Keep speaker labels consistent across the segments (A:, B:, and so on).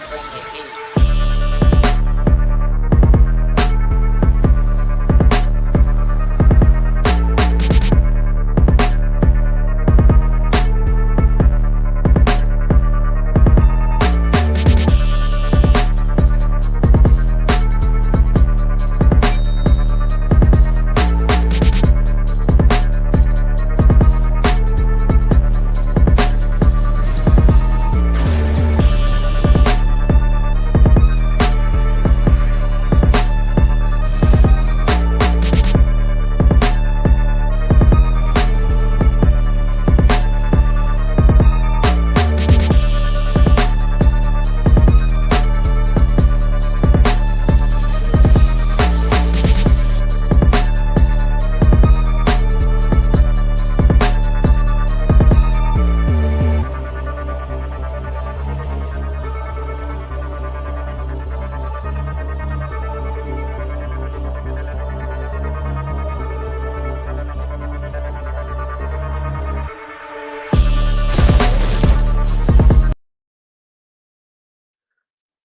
A: bring the heat.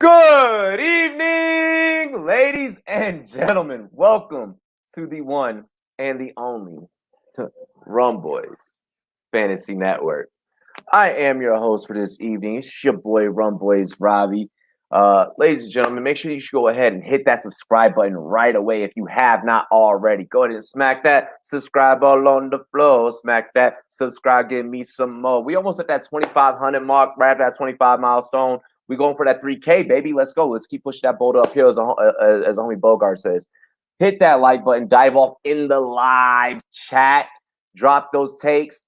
B: Good evening, ladies and gentlemen. Welcome to the one and the only Rumboyz Fantasy Network. I am your host for this evening. It's your boy Rumboyz Robbie. Ladies and gentlemen, make sure you should go ahead and hit that subscribe button right away if you have not already. Go ahead and smack that subscribe all on the floor. Smack that subscribe, give me some more. We almost at that 2,500 mark, right at that 25 milestone. We're going for that 3K, baby. Let's go. Let's keep pushing that boulder uphill, as homie Bogart says. Hit that like button. Dive off in the live chat. Drop those takes.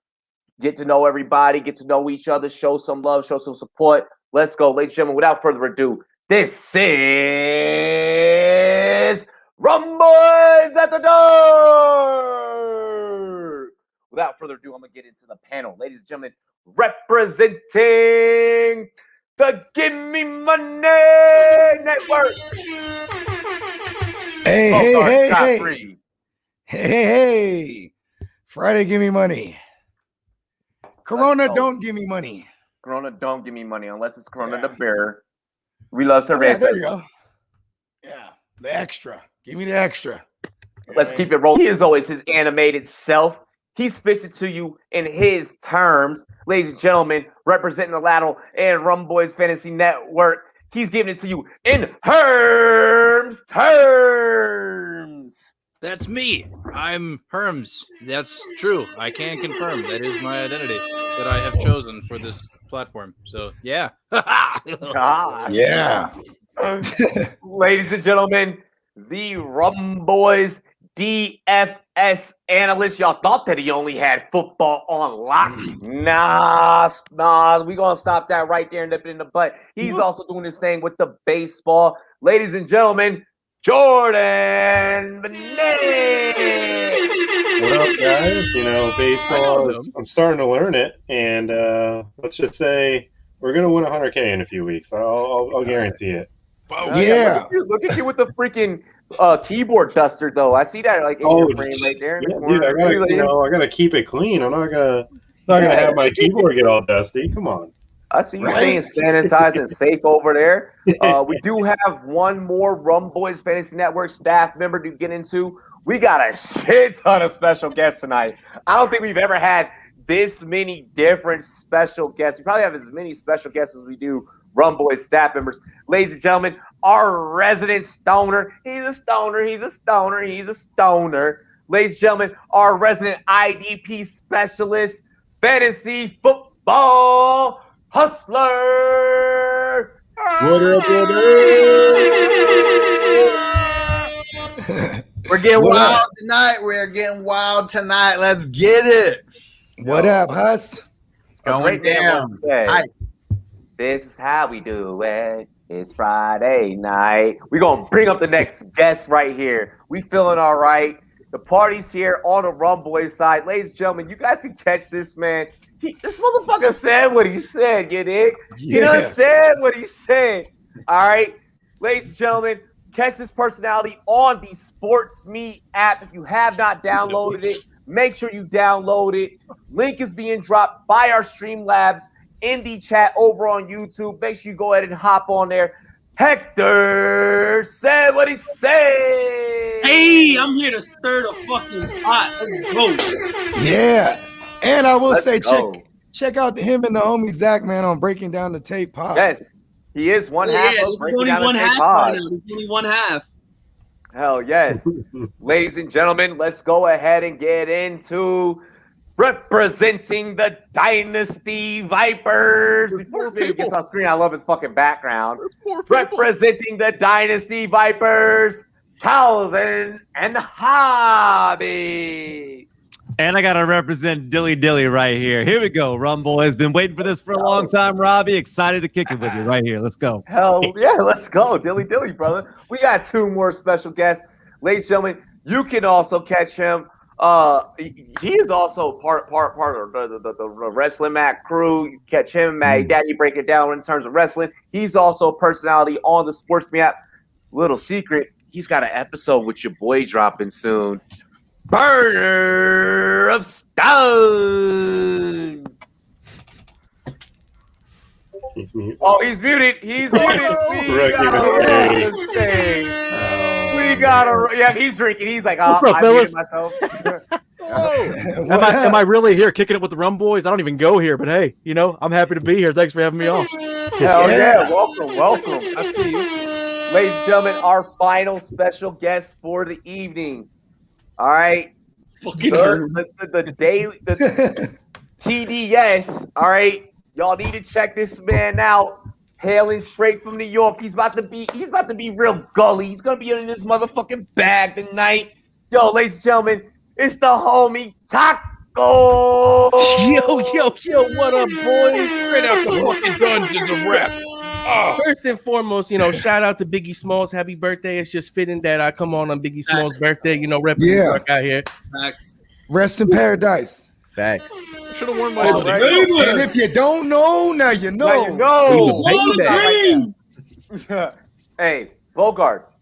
B: Get to know everybody. Get to know each other. Show some love. Show some support. Let's go, ladies and gentlemen. Without further ado, this is Rumboyz After Dark. Without further ado, I'm going to get into the panel. Ladies and gentlemen, representing the Give Me Money Network.
C: Hey. Friday, give me money. Corona, don't give me money.
B: Corona, don't give me money unless it's Corona the bear. We love cervezas.
C: Yeah, there you go. Yeah, the extra. Give me the extra.
B: Let's keep it rolling. He is always his animated self. He spits it to you in his terms. Ladies and gentlemen, representing the Lattice and Rumboyz Fantasy Network, he's giving it to you in Herms terms.
D: That's me. I'm Herms. That's true. I can confirm. That is my identity that I have chosen for this platform. So, yeah.
C: Yeah.
B: Ladies and gentlemen, the Rumboyz DFS analyst. Y'all thought that he only had football on lock. Nah, we gonna stop that right there and nip it in the butt. He's also doing this thing with the baseball. Ladies and gentlemen, Jordan Benet.
E: What up, guys? You know, baseball, I'm starting to learn it, and let's just say we're gonna win 100K in a few weeks. I'll guarantee it.
C: Yeah.
B: Look at you with the freaking keyboard duster, though. I see that like in your frame right there.
E: Yeah, dude, I gotta keep it clean. I'm not gonna have my keyboard get all dusty. Come on.
B: I see you staying sanitized and safe over there. We do have one more Rumboyz Fantasy Network staff member to get into. We got a shit ton of special guests tonight. I don't think we've ever had this many different special guests. We probably have as many special guests as we do Rumboyz staff members. Ladies and gentlemen, our resident stoner. He's a stoner. Ladies and gentlemen, our resident IDP specialist, fantasy football hustler.
C: What up?
F: We're getting wild tonight. Let's get it.
C: What up, Huss?
F: It's going down.
B: This is how we do it. It's Friday night. We're going to bring up the next guest right here. We feeling all right. The party's here on the Rumboyz side. Ladies and gentlemen, you guys can catch this man. This motherfucker said what he said, you dig?
C: Yeah.
B: He done said what he said. All right? Ladies and gentlemen, catch this personality on the SportsMe app. If you have not downloaded it, make sure you download it. Link is being dropped by our Streamlabs in the chat over on YouTube. Make sure you go ahead and hop on there. Hector said what he said.
A: Hey, I'm here to stir the fucking pot. Let's go.
C: Yeah. And I will
B: Let's
C: say,
B: go.
C: check out him and the homie Zach, man, on Breaking Down the Tape pod.
B: Yes, he is one half of
A: This is
B: Breaking
A: only
B: Down
A: one
B: the Tape
A: half
B: pod.
A: right now. This is only one half.
B: Hell yes. Ladies and gentlemen, let's go ahead and get into representing the Dynasty Vipers. Before this video gets on screen, I love his fucking background. Representing the Dynasty Vipers, Calvin and Hobby.
G: And I got to represent Dilly Dilly right here. Here we go. Rumboyz. Been waiting for this for a long time, Robbie. Excited to kick it with you right here. Let's go.
B: Hell yeah, let's go. Dilly Dilly, brother. We got two more special guests. Ladies and gentlemen, you can also catch him. He is also part of the Wrestling Mac crew. You catch him, Maddie Daddy, break it down in terms of wrestling. He's also a personality on the SportsMe app. Little secret, he's got an episode with your boy dropping soon. Burner of Stone.
E: He's muted.
B: Oh, he's muted. He's muted. We gotta. Yeah, he's drinking. He's like, oh,
H: What's up,
B: I
H: fellas?
B: muted myself.
H: Am I really here kicking it with the Rumboyz? I don't even go here, but hey, I'm happy to be here. Thanks for having me on.
B: Hell yeah. Welcome. I see you. Ladies and gentlemen, our final special guest for the evening. All right. The daily TDS. All right. Y'all need to check this man out. Hailing straight from New York. He's about to be real gully. He's gonna be in his motherfucking bag tonight. Yo, ladies and gentlemen, it's the homie Taco.
I: Yo, what up, boys?
D: Straight out the fucking dungeons of rap.
I: First and foremost, shout out to Biggie Smalls. Happy birthday. It's just fitting that I come on Biggie Smalls' birthday, repping New York out here.
A: Facts.
C: Rest in paradise.
I: Facts.
D: Should have worn my
C: And if you don't know, now you know.
B: Hey, Bogart.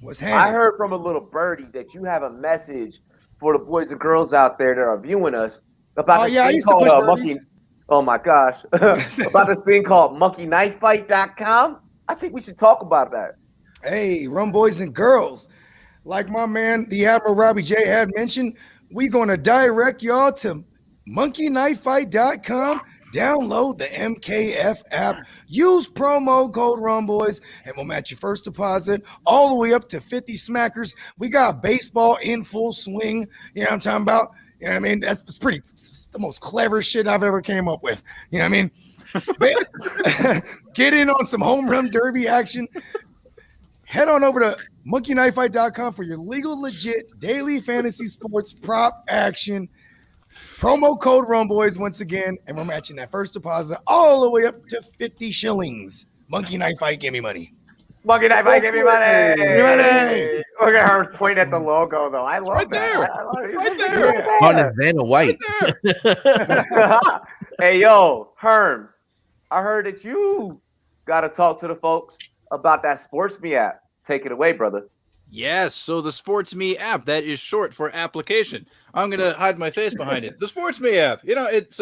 C: What's
B: I
C: happening?
B: heard from a little birdie that you have a message for the boys and girls out there that are viewing us about this
C: I
B: thing
C: used to
B: called
C: push
B: monkey.
C: birdies.
B: Oh my gosh, about this thing called monkeyknifefight.com. I think we should talk about that.
C: Hey, Rum Boys and Girls. Like my man, the Admiral Robbie J had mentioned, we're going to direct y'all to monkeyknifefight.com. Download the MKF app. Use promo code Rumboyz, and we'll match your first deposit all the way up to 50 smackers. We got baseball in full swing. You know what I'm talking about? You know what I mean? It's the most clever shit I've ever came up with. You know what I mean? Get in on some home run derby action. Head on over to monkeyknifefight.com for your legal, legit daily fantasy sports prop action. Promo code Rumboyz once again, and we're matching that first deposit all the way up to 50 shillings. Monkey Knife Fight, give me money.
B: Monkey Knife Fight, give me money.
C: Give me money.
B: Look at her pointing at the logo, though. I love
D: Right
B: that.
D: there.
B: I love it.
D: Right there.
I: On his Vanna White.
B: Hey, yo, Herms, I heard that you got to talk to the folks about that SportsMe app. Take it away, brother.
D: Yes, so the SportsMe app, that is short for application. I'm going to hide my face behind it. The SportsMe app, it's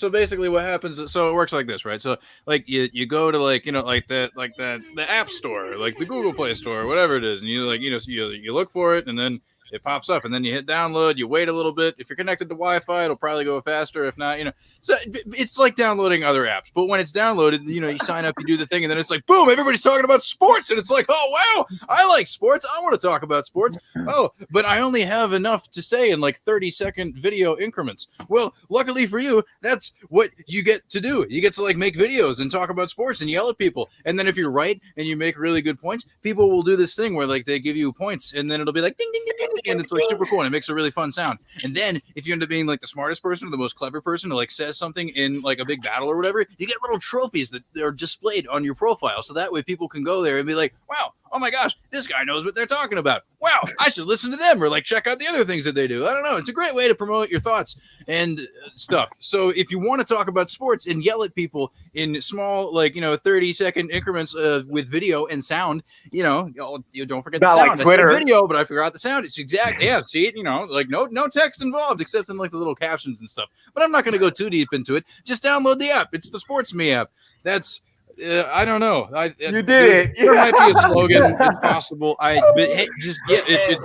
D: so basically what happens, so it works like this, right? So like you go to the App Store, like the Google Play Store, or whatever it is, and you you look for it, and then it pops up, and then you hit download, you wait a little bit. If you're connected to Wi-Fi, it'll probably go faster. If not, so it's like downloading other apps. But when it's downloaded, you sign up, you do the thing, and then it's like, boom, everybody's talking about sports. And it's like, oh, wow, I like sports. I want to talk about sports. Oh, but I only have enough to say in like 30-second video increments. Well, luckily for you, that's what you get to do. You get to like make videos and talk about sports and yell at people. And then if you're right and you make really good points, people will do this thing where like they give you points, and then it'll be like, ding, ding, ding, ding. And it's like super cool, and it makes a really fun sound. And then if you end up being like the smartest person or the most clever person who like says something in like a big battle or whatever, you get little trophies that are displayed on your profile, so that way people can go there and be like, wow, oh my gosh, this guy knows what they're talking about. Wow, I should listen to them or like check out the other things that they do. I don't know. It's a great way to promote your thoughts and stuff. So if you want to talk about sports and yell at people in small, 30-second increments with video and sound, you don't forget the
B: Not
D: sound.
B: like Twitter.
D: I said video, but I forgot the sound. It's exact. Yeah, see it. No text involved except in like the little captions and stuff. But I'm not going to go too deep into it. Just download the app. It's the SportsMe app. That's I don't know.
B: You did it.
D: There might be a slogan. It's possible. It's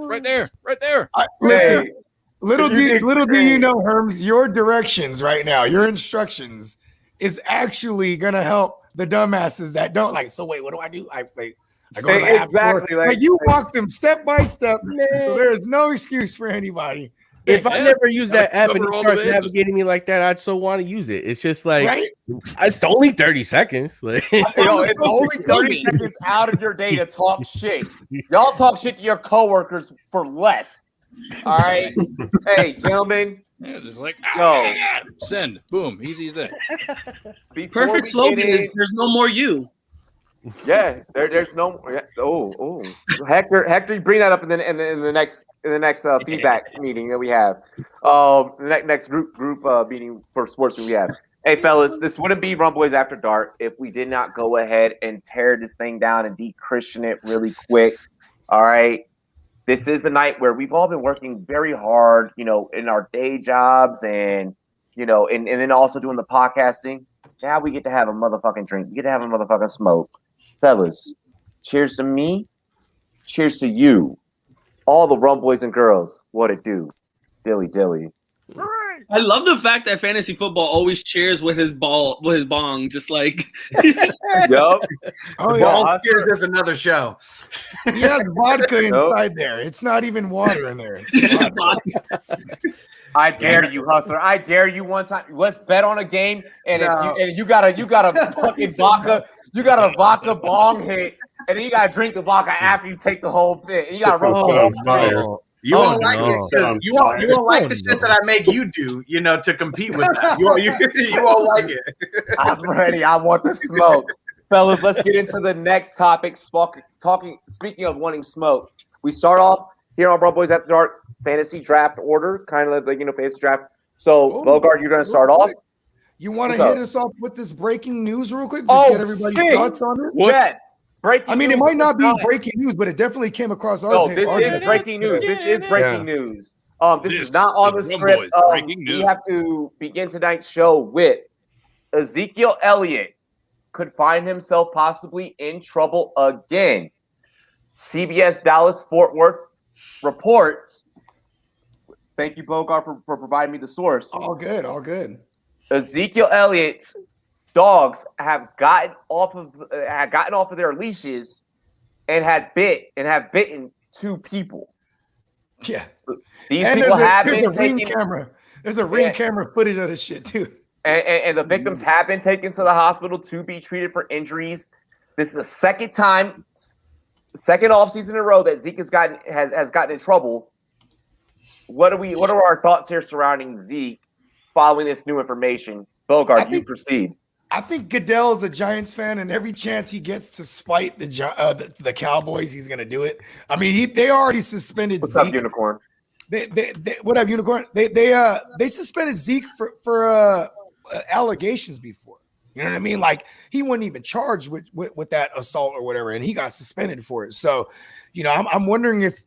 D: right there.
C: Listen,
B: Hey,
C: little do you know, Herms, your directions right now, your instructions is actually gonna help the dumbasses that don't like. So wait, what do I do? I go to the app
B: exactly.
C: store. Like you walk them step by step, so there is no excuse for anybody.
I: If I never use that app and it starts navigating me like that, I'd so want to use it. It's just like,
C: Right?
I: it's only 30 seconds. Like,
B: it's only 30 seconds out of your day to talk shit. Y'all talk shit to your coworkers for less. All right. Hey, gentlemen.
D: Yeah, just like
B: send.
D: Boom. Easy as that.
A: Perfect slogan is "There's no more you."
B: Yeah, there's no. Oh, Hector, you bring that up in the next feedback meeting that we have. The next group meeting for sports we have. Hey, fellas, this wouldn't be Rumboyz After Dark if we did not go ahead and tear this thing down and de-Christian it really quick. All right, this is the night where we've all been working very hard, in our day jobs and and then also doing the podcasting. Now we get to have a motherfucking drink. We get to have a motherfucking smoke. Fellas, cheers to me. Cheers to you. All the Rumboys and girls. What it do? Dilly dilly.
A: I love the fact that fantasy football always cheers with his bong, just like.
B: Yup.
C: Oh yeah,
F: Cheers is another show.
C: he has vodka inside there. It's not even water in there. It's vodka.
B: I dare you, hustler. I dare you one time. Let's bet on a game, and if you got a fucking vodka. You got a vodka bong hit, and then you got to drink the vodka after you take the whole thing. And you got to roll the whole thing.
F: You won't like this. You won't like the shit that I make you do, to compete with that. You won't like it.
B: I'm ready. I want the smoke. Fellas, let's get into the next topic. Speaking of wanting smoke, we start off here on Rumboyz After Dark fantasy draft order, kind of like fantasy draft. So, Bogart, you're going to start off.
C: You want to hit us off with this breaking news real quick? Just get everybody's thoughts on it?
B: Yes. Breaking
C: news. It might not be breaking news, but it definitely came across our
B: tape. This is breaking news. This is breaking news. This is not on the script. We have to begin tonight's show with Ezekiel Elliott could find himself possibly in trouble again. CBS Dallas Fort Worth reports. Thank you, Bogart, for providing me the source.
C: All good.
B: Ezekiel Elliott's dogs have gotten off of their leashes and have bitten two people.
C: Yeah.
B: These people have been taken.
C: Camera. There's a ring camera footage of this shit too.
B: And the victims have been taken to the hospital to be treated for injuries. This is the second offseason in a row that Zeke has gotten in trouble. What are our thoughts here surrounding Zeke following this new information? Bogart, you proceed.
C: I think Goodell is a Giants fan, and every chance he gets to spite the Cowboys, he's going to do it. I mean, they already suspended
B: What's
C: Zeke.
B: Up, Unicorn?
C: What up, Unicorn? They suspended Zeke for allegations before. You know what I mean? Like he wasn't even charged with that assault or whatever, and he got suspended for it. So, I'm wondering if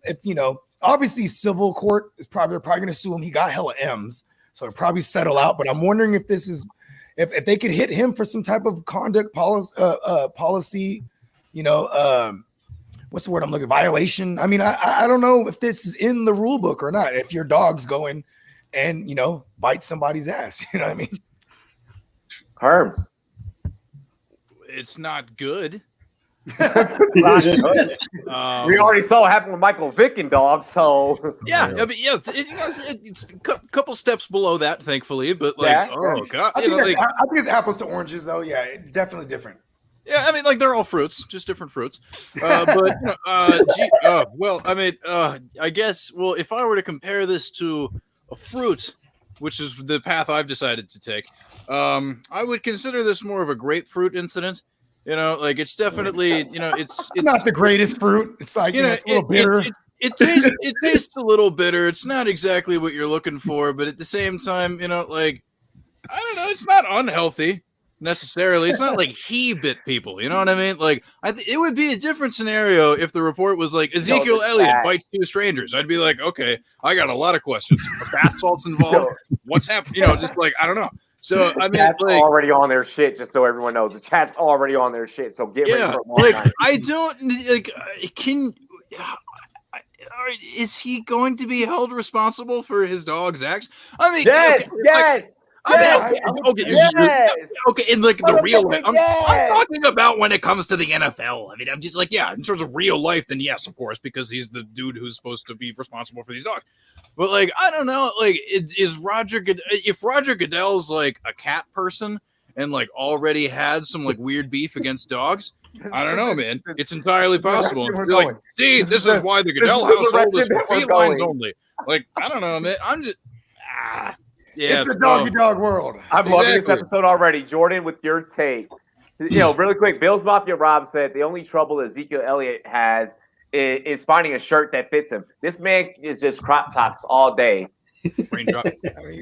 C: obviously civil court is they're probably going to sue him. He got hella M's, so it'll probably settle out. But I'm wondering if this is if they could hit him for some type of conduct policy, what's the word I'm looking for? Violation. I mean, I don't know if this is in the rule book or not. If your dog's going and bite somebody's ass, you know what I mean?
B: Herms.
D: It's not good.
B: We already saw what happened with Michael Vick and dog. So
D: yeah, I mean, it's a couple steps below that, thankfully. But god,
C: I think it's apples to oranges, though. Yeah, it's definitely different.
D: Yeah, I mean, like they're all fruits, just different fruits. I guess. Well, if I were to compare this to a fruit, which is the path I've decided to take, I would consider this more of a grapefruit incident. You know, like it's definitely, you know, it's
C: not the greatest fruit. It's like,
D: you know,
C: it's a little bitter.
D: It tastes a little bitter. It's not exactly what you're looking for, but at the same time, you know, like I don't know, it's not unhealthy necessarily. It's not like he bit people. You know what I mean? Like it would be a different scenario if the report was like Ezekiel Elliott bites 2 strangers. I'd be like, okay, I got a lot of questions. Are bath salts involved? What's happening? You know, just like I don't know. So I mean,
B: chat's
D: like,
B: already on their shit. Just so everyone knows, the chat's already on their shit. So get ready for
D: like I don't like. Is he going to be held responsible for his dog's acts? I mean,
B: yes.
D: Okay, in like the real life. I'm talking about when it comes to the NFL. I mean, I'm just like, yeah, in terms of real life, then yes, of course, because he's the dude who's supposed to be responsible for these dogs. But like, I don't know, like, if Roger Goodell's like a cat person and like already had some like weird beef against dogs, I don't know, man. It's entirely possible. You're like, see, this is why the Goodell household is for felines only. Like, I don't know, man. I'm just
C: it's a doggy dog world.
B: I'm loving this episode already. Jordan, with your take. You know, really quick, Bill's Mafia Rob said the only trouble Ezekiel Elliott has is finding a shirt that fits him. This man is just crop tops all day.
C: I mean,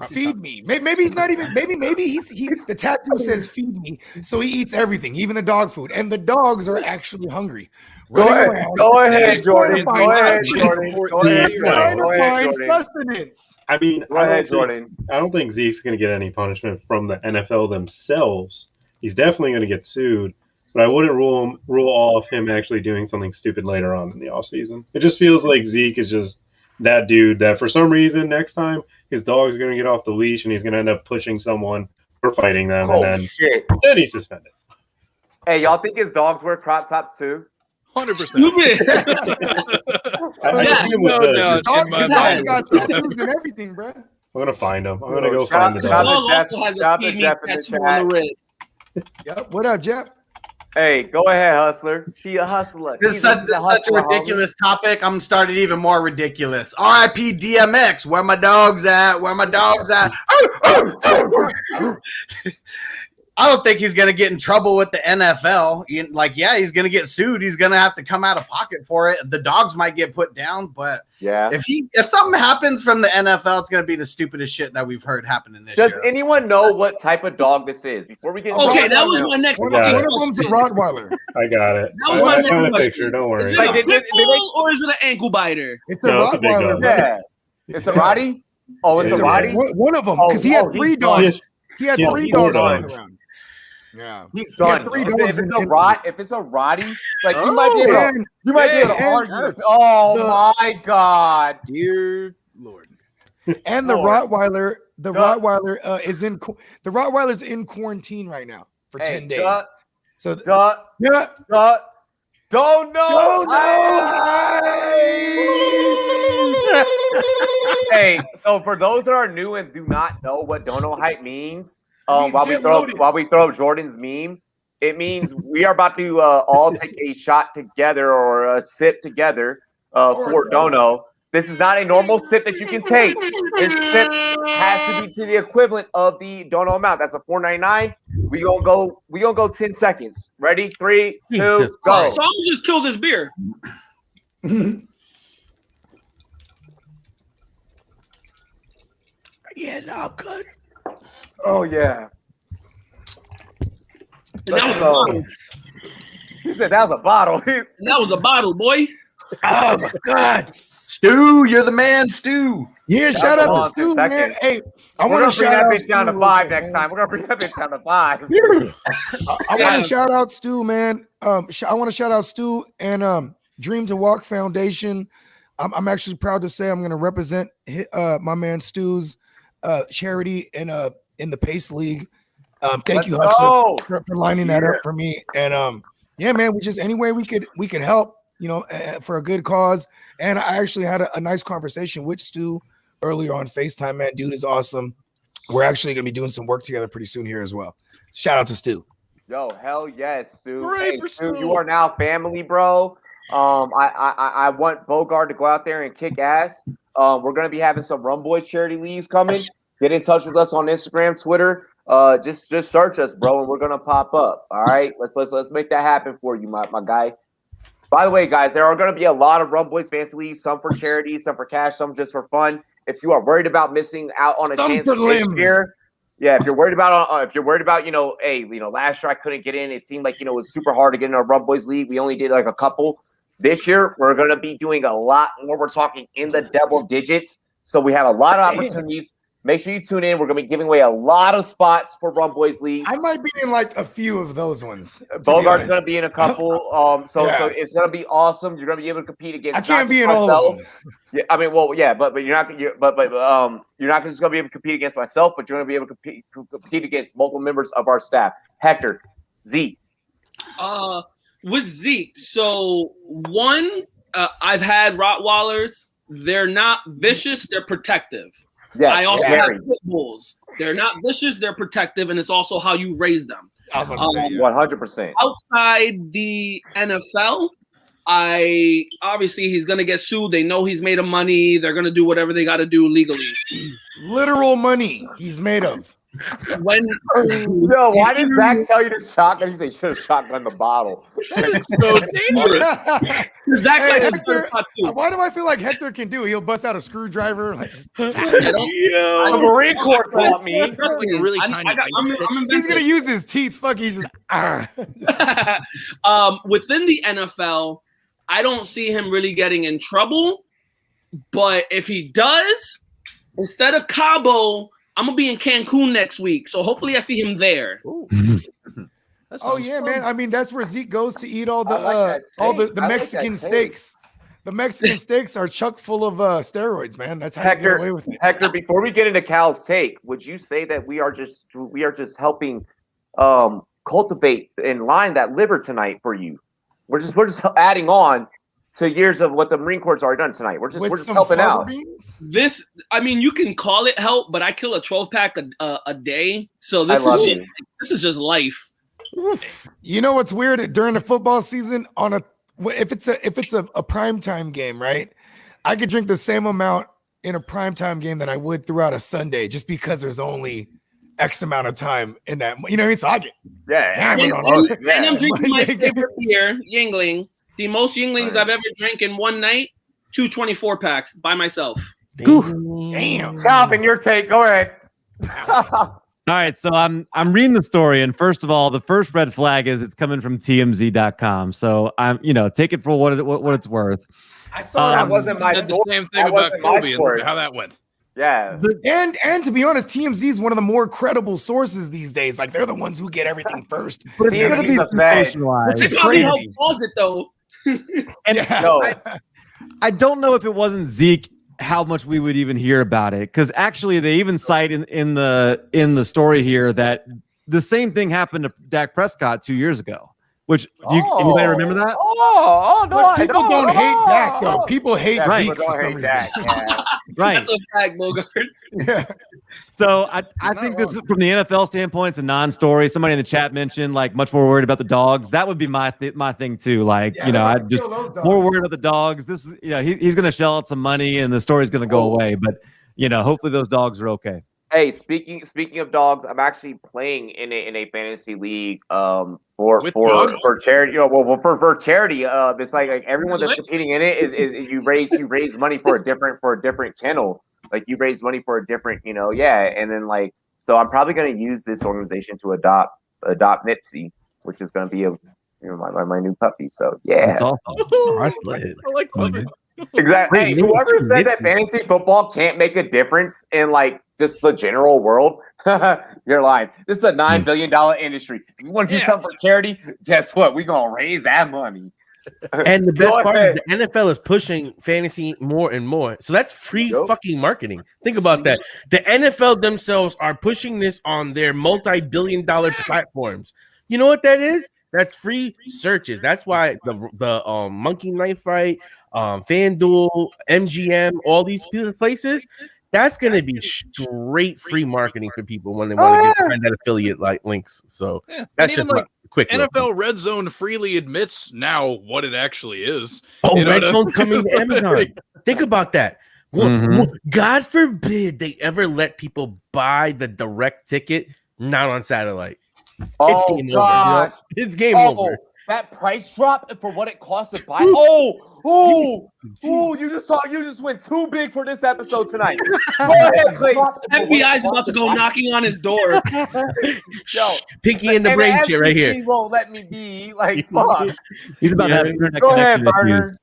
C: feed me. Maybe he's not even. Maybe the tattoo says "feed me," so he eats everything, even the dog food, and the dogs are actually hungry.
B: Go ahead, Jordan.
C: Sustenance.
E: I mean,
B: Jordan.
E: I don't think Zeke's going to get any punishment from the NFL themselves. He's definitely going to get sued, but I wouldn't rule off him actually doing something stupid later on in the offseason. It just feels like Zeke is just that dude that for some reason next time his dog's going to get off the leash and he's going to end up pushing someone or fighting them, and then he's suspended.
B: Hey, y'all think his dogs wear crop tops too?
D: 100%.
C: The dog's got tattoos and everything, bro.
E: I'm going to find him. I'm going to go find the dog.
C: Yep. What up, Jeff?
B: Hey, go ahead, hustler. He a hustler.
F: This is such a ridiculous topic. I'm starting even more ridiculous. R.I.P. DMX. Where my dogs at? Where my dogs at? I don't think he's going to get in trouble with the NFL. He's going to get sued. He's going to have to come out of pocket for it. The dogs might get put down, but if something happens from the NFL, it's going to be the stupidest shit that we've heard happening this year.
B: Does anyone know what type of dog this is? Before we get
A: that was my next
C: one. One of them's a Rottweiler.
E: I got it.
A: That was my next question.
E: Picture, don't worry.
A: Is it a pit bull or is it an ankle biter?
C: It's a Rottweiler.
B: Yeah. It's a Rottie? Oh, it's a Rottie?
C: One of them, because he had 3 dogs. He had 3 dogs running around. Yeah,
B: he's done. If it's a Rottie, like you might be able to argue. Oh my God,
D: dear Lord!
C: And the Rottweiler, Rottweiler's in quarantine right now for 10 days. Don't know.
B: Hey, so for those that are new and do not know what dono hype means. While we throw up Jordan's meme, it means we are about to all take a shot together or a sip together for Dono. This is not a normal sip that you can take. This sip has to be to the equivalent of the Dono amount. That's a $4.99. We gonna go 10 seconds. Ready? 3, 2, go.
A: Someone just killed his beer.
C: Yeah, no, I'm good.
B: Oh yeah. He said that was a bottle.
A: That was a bottle, boy.
C: Oh my God.
F: Stu, you're the man, Stu.
C: Yeah, shout out to Stu, man. Hey, I want to shout out
B: that bitch down to 5 next time. We're gonna bring that bitch down to 5.
C: I want to shout out Stu, man. I want to shout out Stu and Dream to Walk Foundation. I'm actually proud to say I'm going to represent my man Stu's charity in the Pace League. Thank you, Hustler, for lining that up for me. And yeah, man, we just any way we could help, you know, for a good cause. And I actually had a nice conversation with Stu earlier on FaceTime. Man, dude is awesome. We're actually gonna be doing some work together pretty soon here as well. Shout out to Stu.
B: Yo, hell yes, Stu. Hey, Stu, you are now family, bro. I want Bogart to go out there and kick ass. We're gonna be having some Rumboyz charity leagues coming. Get in touch with us on Instagram, Twitter. just search us, bro, and we're gonna pop up. All right, let's make that happen for you, my guy. By the way, guys, there are going to be a lot of Rumboyz Fantasy Leagues, some for charity, some for cash, some just for fun. If you are worried about missing out on a chance this year, if you're worried about, last year I couldn't get in. It seemed like, it was super hard to get in our Rumboyz League. We only did like a couple. This year, we're going to be doing a lot more. We're talking in the double digits. So we have a lot of opportunities. Make sure you tune in. We're going to be giving away a lot of spots for Rumboyz Leagues.
C: I might be in like a few of those ones.
B: Bogart's going to be in a couple. So it's going to be awesome. You're going to be able to compete against.
C: I can't be in all of them.
B: Yeah, I mean, but you're not. You're not just going to be able to compete against myself, but you're going to be able to compete against multiple members of our staff. Hector, Zeke.
A: With Zeke, so one, I've had Rottweilers. They're not vicious. They're protective.
B: Yes,
A: I also have pit bulls. They're not vicious, they're protective, and it's also how you raise them.
C: I was about to say
B: 100%.
A: Outside the NFL, obviously he's gonna get sued. They know he's made of money. They're gonna do whatever they got to do legally.
C: Literal money he's made of.
A: Why
B: did Zach tell you to shotgun? He said should have shotgun the bottle.
D: That's so dangerous.
A: Hector,
C: why do I feel like Hector can do? He'll bust out a screwdriver. Like,
B: the Marine Corps taught me.
D: That's like a really tiny.
C: He's gonna use his teeth. Fuck, he's just.
A: Within the NFL, I don't see him really getting in trouble. But if he does, instead of Cabo, I'm gonna be in Cancun next week, so hopefully I see him there.
C: Oh yeah, man! I mean, that's where Zeke goes to eat all the Mexican steaks. The Mexican steaks are chock full of steroids, man. That's how you get away with it.
B: Hector, before we get into Cal's take, would you say that we are just helping cultivate and line that liver tonight for you? We're just adding on to years of what the Marine Corps has already done tonight. We're just helping out.
A: This, I mean, you can call it help, but I kill a 12-pack a day, so this is just life.
C: You know what's weird during the football season? If it's a primetime game, right? I could drink the same amount in a primetime game that I would throughout a Sunday, just because there's only X amount of time in that. You know what I mean? So I get hammered on it.
A: And I'm drinking my favorite beer, Yingling. The most Yinglings I've ever drank in one night, 2 24-packs by myself.
C: Damn.
B: Calvin, your take. Go ahead.
G: All right, so I'm reading the story, and first of all, the first red flag is it's coming from TMZ.com. So I'm take it for what it's worth.
B: I saw that wasn't my
D: the same thing about Kobe and how that went.
B: Yeah.
C: And to be honest, TMZ is one of the more credible sources these days. Like, they're the ones who get everything first.
G: But it's going to be sensationalized.
C: Which is crazy.
A: How was it though?
G: I don't know if it wasn't Zeke, how much we would even hear about it, because actually they even cite in the story here that the same thing happened to Dak Prescott 2 years ago. Which anybody remember that?
B: No!
C: People don't hate Dak though. People hate Zeke.
B: People don't hate Dak. Yeah.
G: Right.
A: That's a fact, Bogarts.
C: Yeah.
G: So I think this is from the NFL standpoint. It's a non-story. Somebody in the chat mentioned like much more worried about the dogs. That would be my thing too. Like I'd just more worried about the dogs. This is he's going to shell out some money and the story's going to go away. But hopefully those dogs are okay.
B: Hey, speaking of dogs, I'm actually playing in a fantasy league for charity. For charity. It's like everyone that's competing in it is you raise money for a different kennel. Like you raise money for a different, and then so I'm probably going to use this organization to adopt Nipsey, which is going to be my new puppy. So yeah,
G: that's awesome.
D: I like puppy.
B: Exactly. Hey, whoever said that fantasy football can't make a difference in just the general world, you're lying. This is a $9 billion industry. If you want to do something for charity, guess what? We're gonna raise that money.
I: And the best part is the NFL is pushing fantasy more and more. So that's free fucking marketing. Think about that. The NFL themselves are pushing this on their multi-billion-dollar platforms. You know what that is? That's free searches. That's why the Monkey Knife Fight, FanDuel, MGM, all these places, that's going to be straight free marketing for people when they want to find that affiliate links. So that's just quick.
D: NFL Red Zone freely admits now what it actually is.
I: Red Zone coming to Amazon. Think about that. God forbid they ever let people buy the direct ticket Not on satellite.
B: Oh,
I: it's game
B: gosh.
I: over. It's game over.
B: That price drop for what it costs to buy. You just went too big for this episode tonight. Go ahead, Clay.
A: FBI's about to go knocking on his door.
B: Yo,
I: Pinky in the brain shit right here.
B: He won't let me be like fuck.
G: He's about to have internet
B: Go ahead,
G: connection issues.
B: Burner.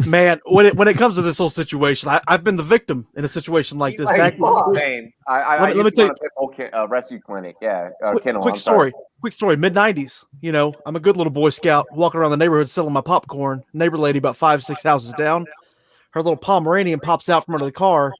H: Man, when it comes to this whole situation, I've been the victim in a situation like this.
B: Like,
H: Back
B: man, let me tell you, rescue clinic. Yeah,
H: quick story. Mid-90s. You know, I'm a good little Boy Scout walking around the neighborhood selling my popcorn. Neighbor lady about 5-6 houses down. Her little Pomeranian pops out from under the car,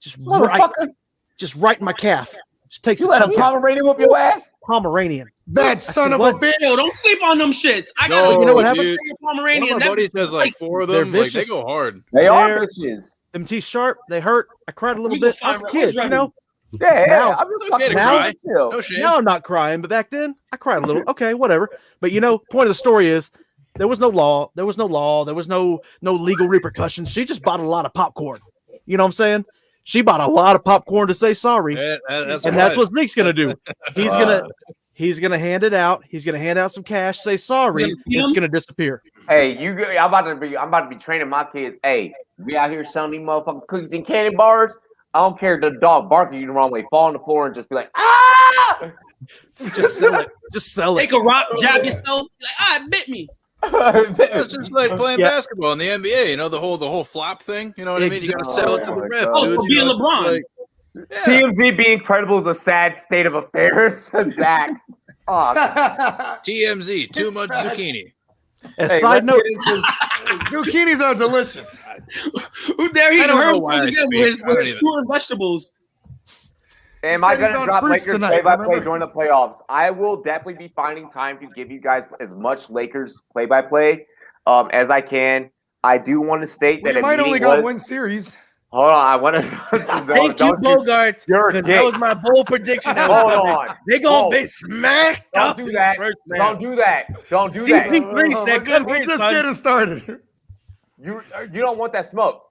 H: just right in my calf. Just takes.
B: You let a Pomeranian whoop your ass?
H: Pomeranian.
C: That son of a bitch.
A: Yo, don't sleep on them shits.
H: You know what happened?
A: Pomeranian.
D: One of my buddies has like 4 of them. Like, they go hard.
B: They are bitches.
H: Them teeth sharp. They hurt. I cried a little bit. I was a kid, you know.
B: Yeah, I'm just fucking
H: now,
D: no shame.
H: now I'm not crying, but back then I cried a little. Okay, whatever. But you know, point of the story is there was no law. There was no legal repercussions. She just bought a lot of popcorn. You know what I'm saying? She bought a lot of popcorn to say sorry. That's what Zeke's gonna do. He's gonna hand it out. He's gonna hand out some cash, say sorry, and it's gonna disappear.
B: Hey, I'm about to be training my kids. Hey, we out here selling these motherfucking cookies and candy bars. I don't care if the dog barking you the wrong way, fall on the floor and just be like, ah!
H: Just sell it. Just sell it.
A: Take a rock, jab yourself. Like, it bit me.
D: It's just like playing basketball in the NBA. You know, the whole flop thing. You know what I mean? You got to sell it to the ref.
A: Oh, for being LeBron.
B: TMZ being credible is a sad state of affairs. Zach.
D: TMZ, too much zucchini.
H: Side note,
C: zucchinis are delicious.
A: Who dare he with his fruit and vegetables?
B: Am I going to drop Lakers play-by-play during the playoffs? I will definitely be finding time to give you guys as much Lakers play-by-play as I can. I do want to state that
C: you might only go one series.
B: Hold on, I want to.
I: Thank you, Bogarts. That was my bold prediction.
B: Hold on.
I: They're going to be smacked up.
B: Don't do that. Don't do that. Don't do that.
C: We're just getting started.
B: You don't want that smoke.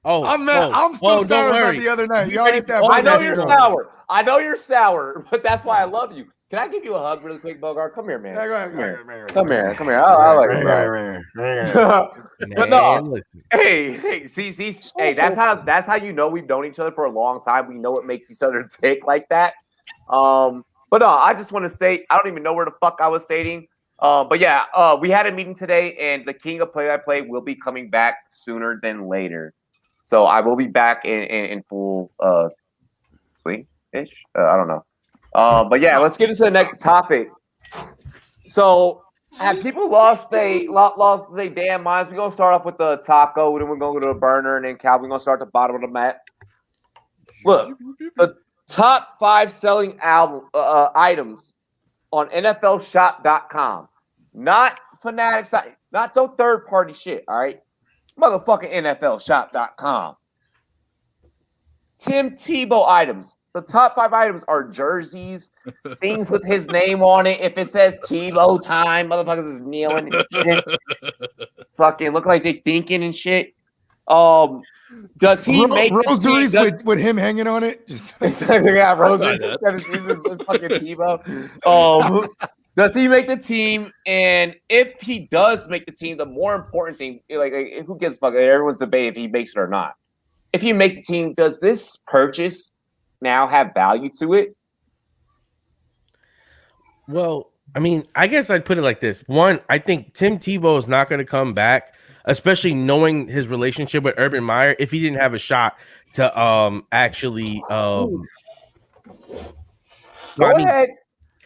C: I'm still sour about the other night. Y'all ain't that.
B: I know you're sour. I know you're sour, but that's why I love you. Can I give you a hug really quick, Bogart? Come here, man. Come here. I like it, bro. But no, hey, see, hey, that's how you know we've known each other for a long time. We know what makes each other tick like that. But no, I just want to state, I don't even know where the fuck I was stating. But yeah, we had a meeting today, and the king of play-by-play will be coming back sooner than later. So I will be back in full swing-ish. I don't know. But yeah, let's get into the next topic. So, have people lost their damn minds? We're gonna start off with the taco, then we're gonna go to the burner, and then Cal. We're gonna start at the bottom of the map. Look, the top 5 selling items on NFLShop.com, not Fanatic site, not no third-party shit. All right, motherfucking NFLShop.com. Tim Tebow items. The top 5 items are jerseys, things with his name on it. If it says Tebow time, motherfuckers is kneeling and shit. Fucking look like they thinking and shit. Does he make
C: rosaries with him hanging on it? Just
B: yeah, rosaries instead of Jesus, just fucking Tebow. Does he make the team? And if he does make the team, the more important thing, like who gives a fuck? Everyone's debating if he makes it or not. If he makes the team, does this purchase now have value to it?
I: Well, I mean, I guess I'd put it like this. One, I think Tim Tebow is not going to come back, especially knowing his relationship with Urban Meyer, if he didn't have a shot to actually
B: Go ahead.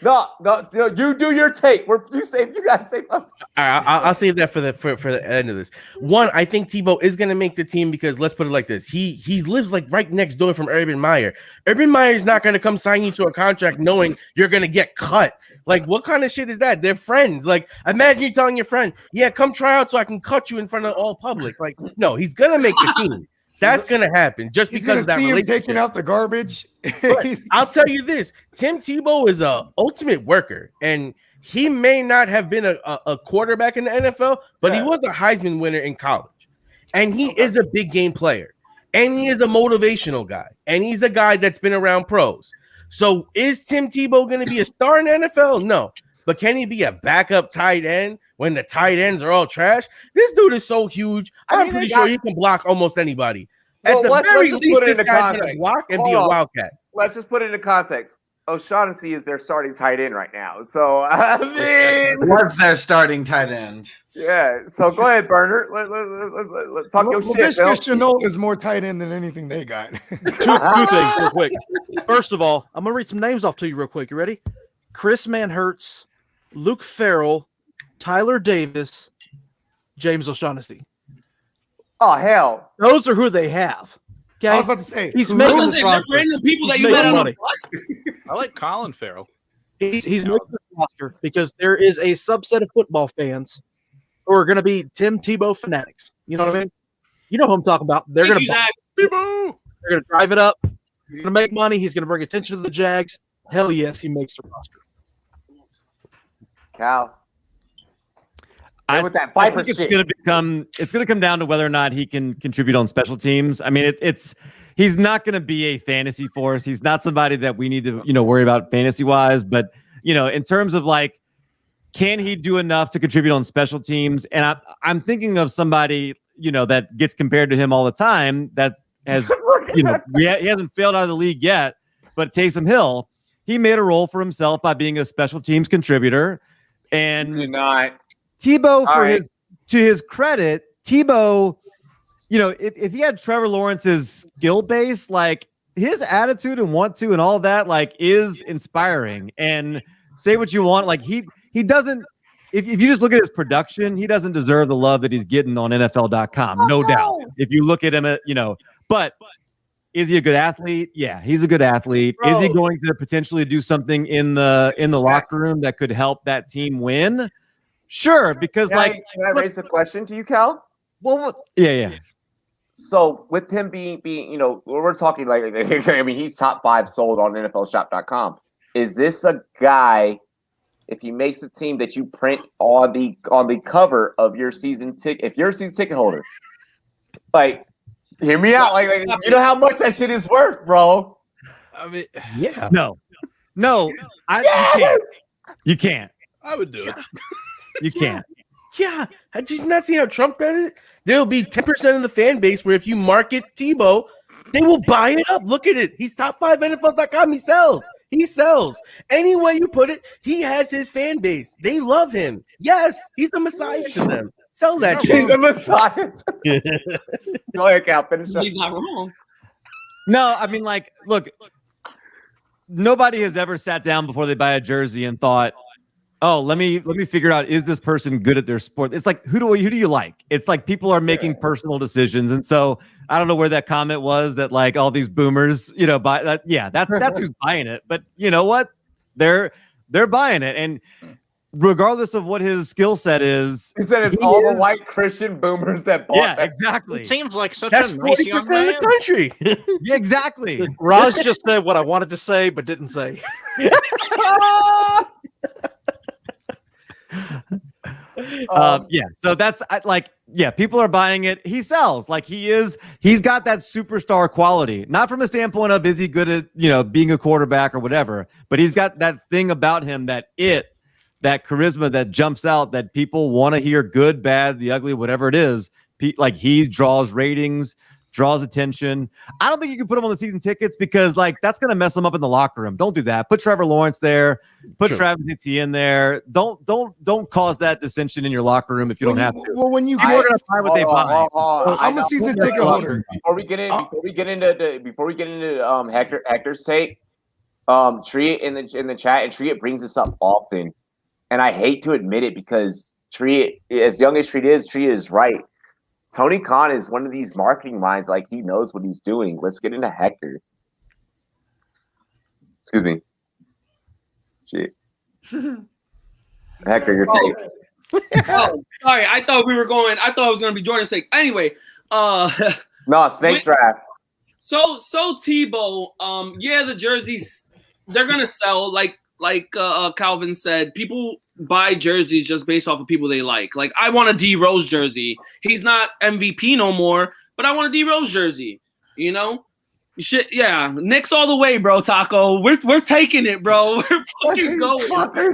B: No, you do your take. You guys say. All
I: right, I'll save that for the end of this. One, I think Tebow is going to make the team because let's put it like this: he lives like right next door from Urban Meyer. Urban Meyer's not going to come sign you to a contract knowing you're going to get cut. Like, what kind of shit is that? They're friends. Like, imagine you telling your friend, "Yeah, come try out so I can cut you in front of all public." Like, no, he's going to make the team. That's going to happen just because of that relationship.
C: Taking out the garbage.
I: I'll tell you this. Tim Tebow is a ultimate worker, and he may not have been a quarterback in the NFL, but he was a Heisman winner in college. And he is a big game player, and he is a motivational guy, and he's a guy that's been around pros. So is Tim Tebow going to be a star in the NFL? No. But can he be a backup tight end when the tight ends are all trash? This dude is so huge. I'm pretty sure he can block almost anybody. At the very least, this guy's going to block and be a wildcat.
B: Let's just put it into context. O'Shaughnessy is their starting tight end right now. So, I mean...
F: Was their starting tight end.
B: Yeah. So, go ahead, Burner. Let's talk your shit, Phil.
C: Chenault is more tight end than anything they got.
H: Two things real quick. First of all, I'm going to read some names off to you real quick. You ready? Chris Manhertz, Luke Farrell, Tyler Davis, James O'Shaughnessy.
B: Oh, hell.
H: Those are who they have. Okay?
C: I was about to say.
H: He's making
A: Those are random people that you met on the bus.
D: I like Colin Farrell.
H: He's making the roster because there is a subset of football fans who are going to be Tim Tebow fanatics. You know what I mean? You know who I'm talking about. They're going to drive it up. He's going to make money. He's going to bring attention to the Jags. Hell yes, he makes the roster.
B: Cal. With that
G: I
B: Viper
G: think
B: shit.
G: it's going to come down to whether or not he can contribute on special teams. I mean, he's not going to be a fantasy force. He's not somebody that we need to, worry about fantasy wise, but in terms of like, can he do enough to contribute on special teams? And I'm thinking of somebody, that gets compared to him all the time that has, he hasn't failed out of the league yet, but Taysom Hill, he made a role for himself by being a special teams contributor. And
B: Did not.
G: Tebow, to his credit, Tebow, if he had Trevor Lawrence's skill base, like his attitude and want to and all that, like is inspiring. And say what you want, like he doesn't. If you just look at his production, he doesn't deserve the love that he's getting on NFL.com, no doubt. If you look at him, but is he a good athlete? Yeah, he's a good athlete. Bro. Is he going to potentially do something in the locker room that could help that team win? Sure, because
B: can I raise a question to you, Cal?
G: Well, yeah.
B: So with him being, we're talking like, I mean, he's top 5 sold on NFLshop.com. Is this a guy, if he makes a team that you print on the cover of your season ticket, if you're a season ticket holder, like, hear me out, like you know how much that shit is worth, bro?
D: I mean,
I: yeah.
G: No, you can't.
D: I would do it.
G: You can't.
I: Yeah. Did you not see how Trump did it? There'll be 10% of the fan base where if you market Tebow, they will buy it up. Look at it. He's top 5 NFL.com. He sells. Any way you put it, he has his fan base. They love him. Yes, he's the Messiah to them. Sell that shit.
B: He's the Messiah. Go ahead, Cal. Finish up.
A: He's not wrong.
G: No, I mean, like, look, nobody has ever sat down before they buy a jersey and thought, oh, let me figure out, is this person good at their sport? It's like, who do you like? It's like people are making personal decisions. And so I don't know where that comment was that like all these boomers, buy that. Yeah, that's who's buying it. But you know what? They're buying it. And regardless of what his skill set is,
B: he said it's all the white Christian boomers that bought that.
G: Exactly.
D: It seems like
I: That's
D: a nice
I: 40%
D: young
I: of
D: man.
I: the country.
G: Yeah, exactly.
H: Raj just said what I wanted to say but didn't say.
G: So that's people are buying it. He sells, like he's got that superstar quality, not from a standpoint of is he good at being a quarterback or whatever, but he's got that thing about him, that charisma that jumps out, that people want to hear, good, bad, the ugly, whatever it is. Like he draws ratings, draws attention. I don't think you can put him on the season tickets because like that's going to mess him up in the locker room. Don't do that. Put Trevor Lawrence there. Put Travis Etienne there. Don't cause that dissension in your locker room if you don't have to.
C: Well, when you
G: people are going to buy what they buy.
C: I'm a season ticket holder.
B: Before we get into Hector's take, Triet in the chat, and Triet brings this up often, and I hate to admit it because Triet, as young as Triet is right. Tony Khan is one of these marketing minds, like he knows what he's doing. Let's get into Hector. Excuse me. Shit. Hector, your take.
A: Oh, sorry. I thought it was going to be Jordan's take. Anyway.
B: No, snake draft.
A: So Tebow, the jerseys, they're going to sell like Calvin said. People buy jerseys just based off of people they like. Like, I want a D Rose jersey. He's not MVP no more, but I want a D Rose jersey, Yeah, Knicks all the way, bro. Taco, we're taking it, bro. We're fucking going.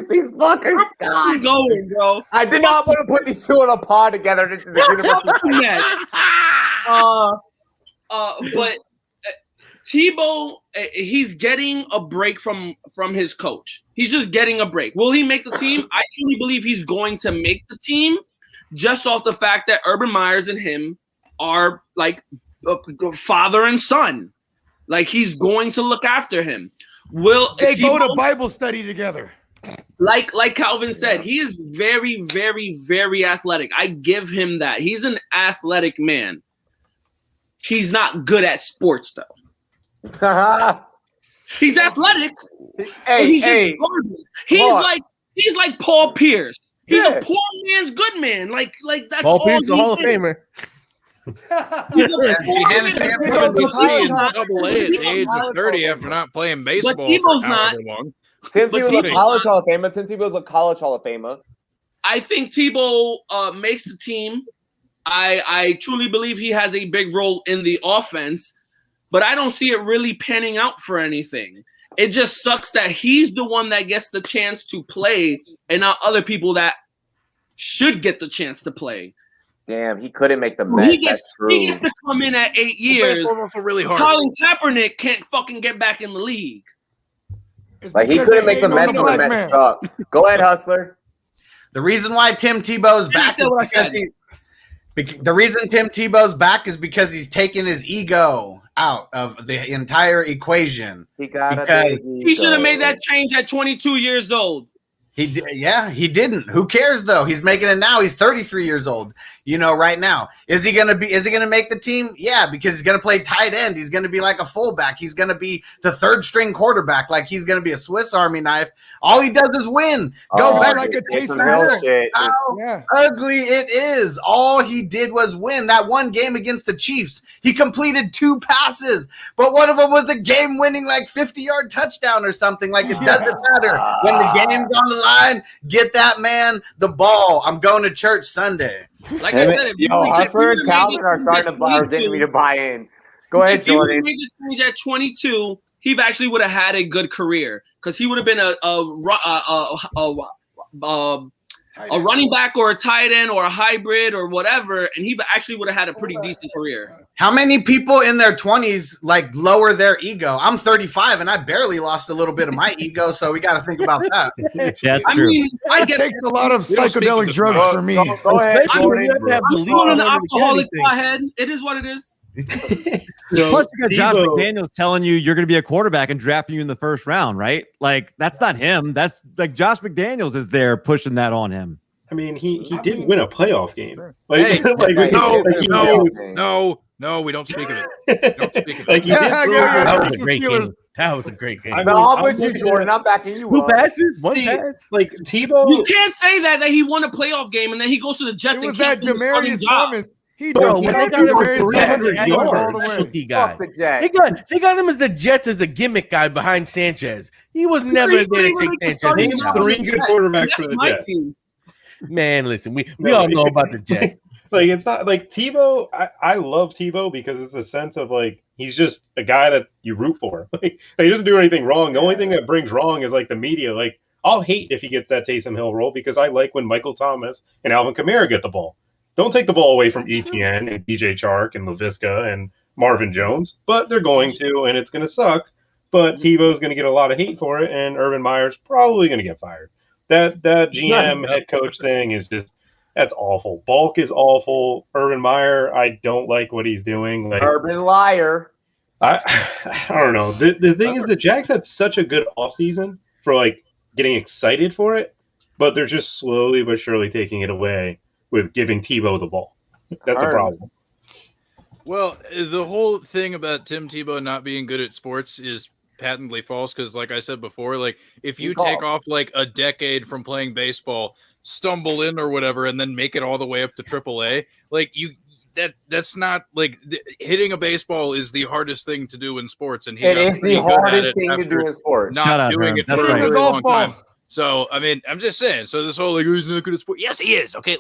B: These fuckers,
A: We're going, bro.
B: I did not want to put these two on a pod together. This is the
A: but Tebow, he's getting a break from his coach. He's just getting a break. Will he make the team? I truly believe he's going to make the team, just off the fact that Urban Myers and him are like father and son. Like, he's going to look after him.
C: They go to Bible study together.
A: Like Calvin said, he is very, very, very athletic. I give him that. He's an athletic man. He's not good at sports, though. He's athletic.
B: He's
A: like Paul Pierce. He's a poor man's good man. Like that's
I: Paul
A: all
I: Pierce, the Hall of
A: is.
I: Famer.
D: He had a chance to in Double-A at the age of 30 after not playing baseball
A: But Tebow's
D: for
A: not.
D: however long.
B: Tim Tebow's a college Hall of Famer. Tim Tebow's a college Hall of Famer.
A: I think Tebow makes the team. I truly believe he has a big role in the offense, but I don't see it really panning out for anything. It just sucks that he's the one that gets the chance to play and not other people that should get the chance to play.
B: Damn, he couldn't make the Mets.
A: He gets to come in at 8 years.
D: Really hard.
A: Colin Kaepernick can't fucking get back in the league.
B: Like, he couldn't make the Mets when the Mets suck. Go ahead, Hustler.
F: The reason why Tim Tebow's back is because because he's taking his ego out of the entire equation.
B: He should
A: have made that change at 22 years old.
F: He didn't. Who cares though? He's making it now. He's 33 years old. Right now. Is he gonna make the team? Yeah, because he's gonna play tight end. He's gonna be like a fullback. He's gonna be the third string quarterback. Like, he's gonna be a Swiss Army knife. All he does is win. Go back
C: like a taste of
F: how ugly it is. All he did was win. That one game against the Chiefs, he completed 2 passes, but one of them was a game-winning, like, 50-yard touchdown or something. Like, it doesn't matter. When the game's on the line, get that man the ball. I'm going to church Sunday.
A: Like I said,
B: Hustler and Calvin are starting to getting me to buy in. Go ahead, Jordan.
A: If he would have made the change at 22, he actually would have had a good career, because he would have been a running back or a tight end or a hybrid or whatever, and he actually would have had a pretty decent career.
F: How many people in their 20s like lower their ego? I'm 35 and I barely lost a little bit of my ego, so we got to think about that.
G: That's
A: I
G: true.
A: mean, I
C: It
A: get
C: takes a lot of psychedelic drugs for me.
B: Go ahead,
I: Especially when
B: Jordan.
I: you have to have
A: I'm
I: belief
A: still
I: in
A: an alcoholic
I: everything.
A: in my head. It is what it is.
G: Plus, you got Josh McDaniels telling you you're going to be a quarterback and drafting you in the first round, right? Like, that's not him. That's like Josh McDaniels is there pushing that on him.
E: I mean, he did win a playoff game.
D: Hey,
E: No,
D: no, we don't speak of it. Don't speak of it.
E: like he did
I: That
E: prove
I: was a great game. That was a great game.
E: I mean,
B: No, I'm
E: I'm
B: with you,
E: looking
B: Jordan.
E: at-
B: I'm backing you
I: 2
B: up.
I: passes, 1
E: See,
I: pass.
E: like Tebow.
A: You can't say that he won a playoff game and then he goes to the Jets
C: It
A: and
C: was that
A: can't do his fucking
C: Demarius
A: job.
C: Thomas. He
I: Bro,
C: don't
I: when
C: care.
I: they got him
C: Demarius
I: for
C: Thomas
I: 300
C: is going all
I: yards,
C: the way.
I: specialty guy.
B: Fuck the Jets.
I: They got him as the Jets as a gimmick guy behind Sanchez. He was never
A: He's
I: there to
A: not even
I: take
A: like the
I: Sanchez.
A: starting
E: Name's
A: job
E: three
A: on the
E: good
A: Jets.
E: quarterbacks
A: That's
E: for the
A: my
E: Jets.
A: team.
I: Man, listen, we all know about the Jets.
E: Like, it's not like Tebow. I love Tebow because it's a sense of like he's just a guy that you root for. Like, he doesn't do anything wrong. The only thing that brings wrong is like the media. Like, I'll hate if he gets that Taysom Hill role because I like when Michael Thomas and Alvin Kamara get the ball. Don't take the ball away from ETN and DJ Chark and LaVisca and Marvin Jones, but they're going to, and it's going to suck. But Tebow's going to get a lot of hate for it, and Urban Meyer's probably going to get fired. That GM head coach thing is just. That's awful. Bulk is awful. Urban Meyer, I don't like what he's doing. Like,
B: Urban liar.
E: I don't know. The thing is, the Jags had such a good offseason for like getting excited for it, but they're just slowly but surely taking it away with giving Tebow the ball. That's a problem.
D: Well, the whole thing about Tim Tebow not being good at sports is patently false because, like I said before, like if you take off like a decade from playing baseball, stumble in or whatever, and then make it all the way up to AAA, like that's not like hitting a baseball is the hardest thing to do in sports, and
B: it is the hardest thing to do in sports.
D: Not doing it for a very long time. So, I mean, I'm just saying. So this whole like, he's not good at sport. Yes, he is. Okay,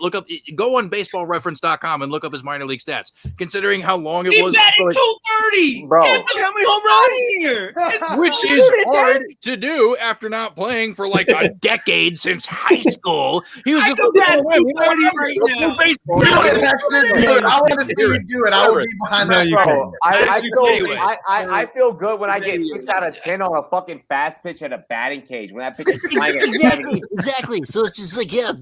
D: go on baseballreference.com and look up his minor league stats. Considering how long it was.
A: He's batting 230.
B: Bro.
A: How many home runs here?
D: Which is hard to do after not playing for like a decade since high school. He was
A: I can bat 230 right now.
F: I want to see you do it. I will be behind that.
B: Bro,
D: Anyway.
B: I feel good when I get 6 out of 10 on a fucking fast pitch at a batting cage. When that pitch is flying at 70.
D: Exactly. So it's just like, yeah,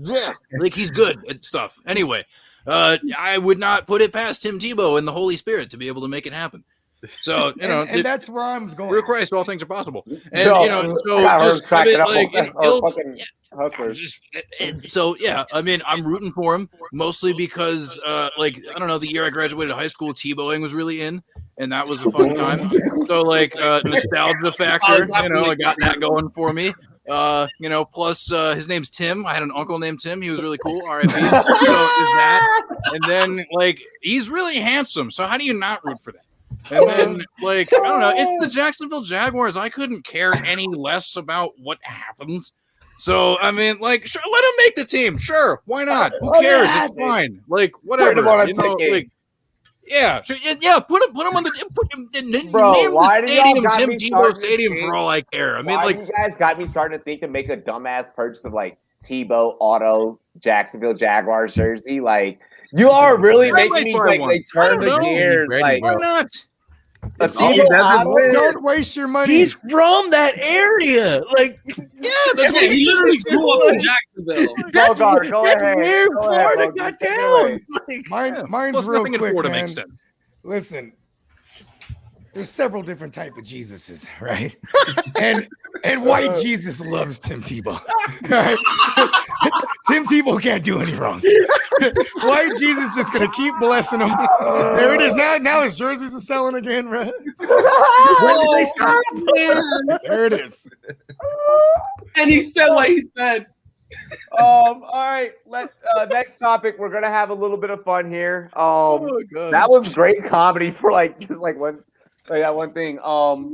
D: like he's good at stuff. Anyway, I would not put it past Tim Tebow and the Holy Spirit to be able to make it happen. So
C: and that's where I'm going.
D: Through Christ, all things are possible. And so just I mean, I'm rooting for him mostly because, like, I don't know, the year I graduated high school, Tebowing was really in, and that was a fun time. So, like, nostalgia factor, I got that going for me. Plus his name's Tim. I had an uncle named Tim. He was really cool. R.I.P. So is that, and then like he's really handsome. So how do you not root for that? And then like I don't know. It's the Jacksonville Jaguars. I couldn't care any less about what happens. So I mean, like, sure, let him make the team. Sure, why not? Who cares? It's fine. Like whatever. Like. Yeah, put him on the
B: Bro,
D: name
B: why
D: the
B: do y'all
D: stadium
B: got
D: Tim
B: me
D: Tebow
B: starting to
D: Stadium
B: think-
D: for all I care. I mean,
B: Why
D: like
B: you guys got me starting to think to make a dumbass purchase of like Tebow Auto Jacksonville Jaguars jersey. Like you are really making me like turn the gears. Like
D: why not?
C: Don't waste your money.
I: He's from that area. Like,
D: yeah, that's what
A: He literally grew up in Jacksonville.
C: That's
I: where Florida got down.
C: Mine's
D: Plus,
C: real
D: nothing in
C: quick,
D: Florida
C: man.
D: makes sense.
C: Listen, there's several different type of Jesuses, right? and white Jesus loves Tim Tebow. Right? Tim Tebow can't do any wrong. White Jesus just gonna keep blessing him. There it is. Now his jerseys are selling again, right?
A: Oh, man.
C: There it is.
A: And he said what he said.
B: all right. Next topic. We're gonna have a little bit of fun here. That was great comedy for like just like that one thing. All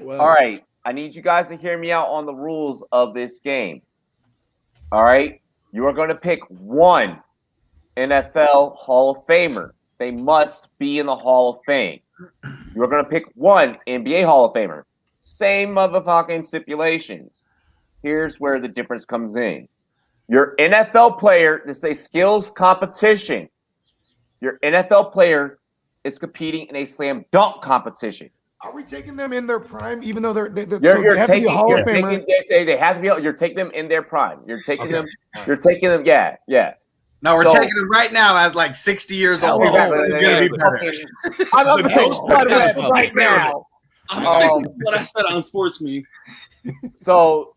B: right. I need you guys to hear me out on the rules of this game. All right. You are going to pick one NFL Hall of Famer. They must be in the Hall of Fame. You are going to pick one NBA Hall of Famer. Same motherfucking stipulations. Here's where the difference comes in. Your NFL player, this is a skills competition. Your NFL player is competing in a slam dunk competition.
C: Are we taking them in their prime, even though they have to be a
B: Hall of Famer? They have to be. You're taking them in their prime. You're taking them. You're taking them. Yeah.
F: No, we're taking them right now as like 60 years old.
B: I'm right now.
A: I'm sticking to what I said on SportsMe.
B: So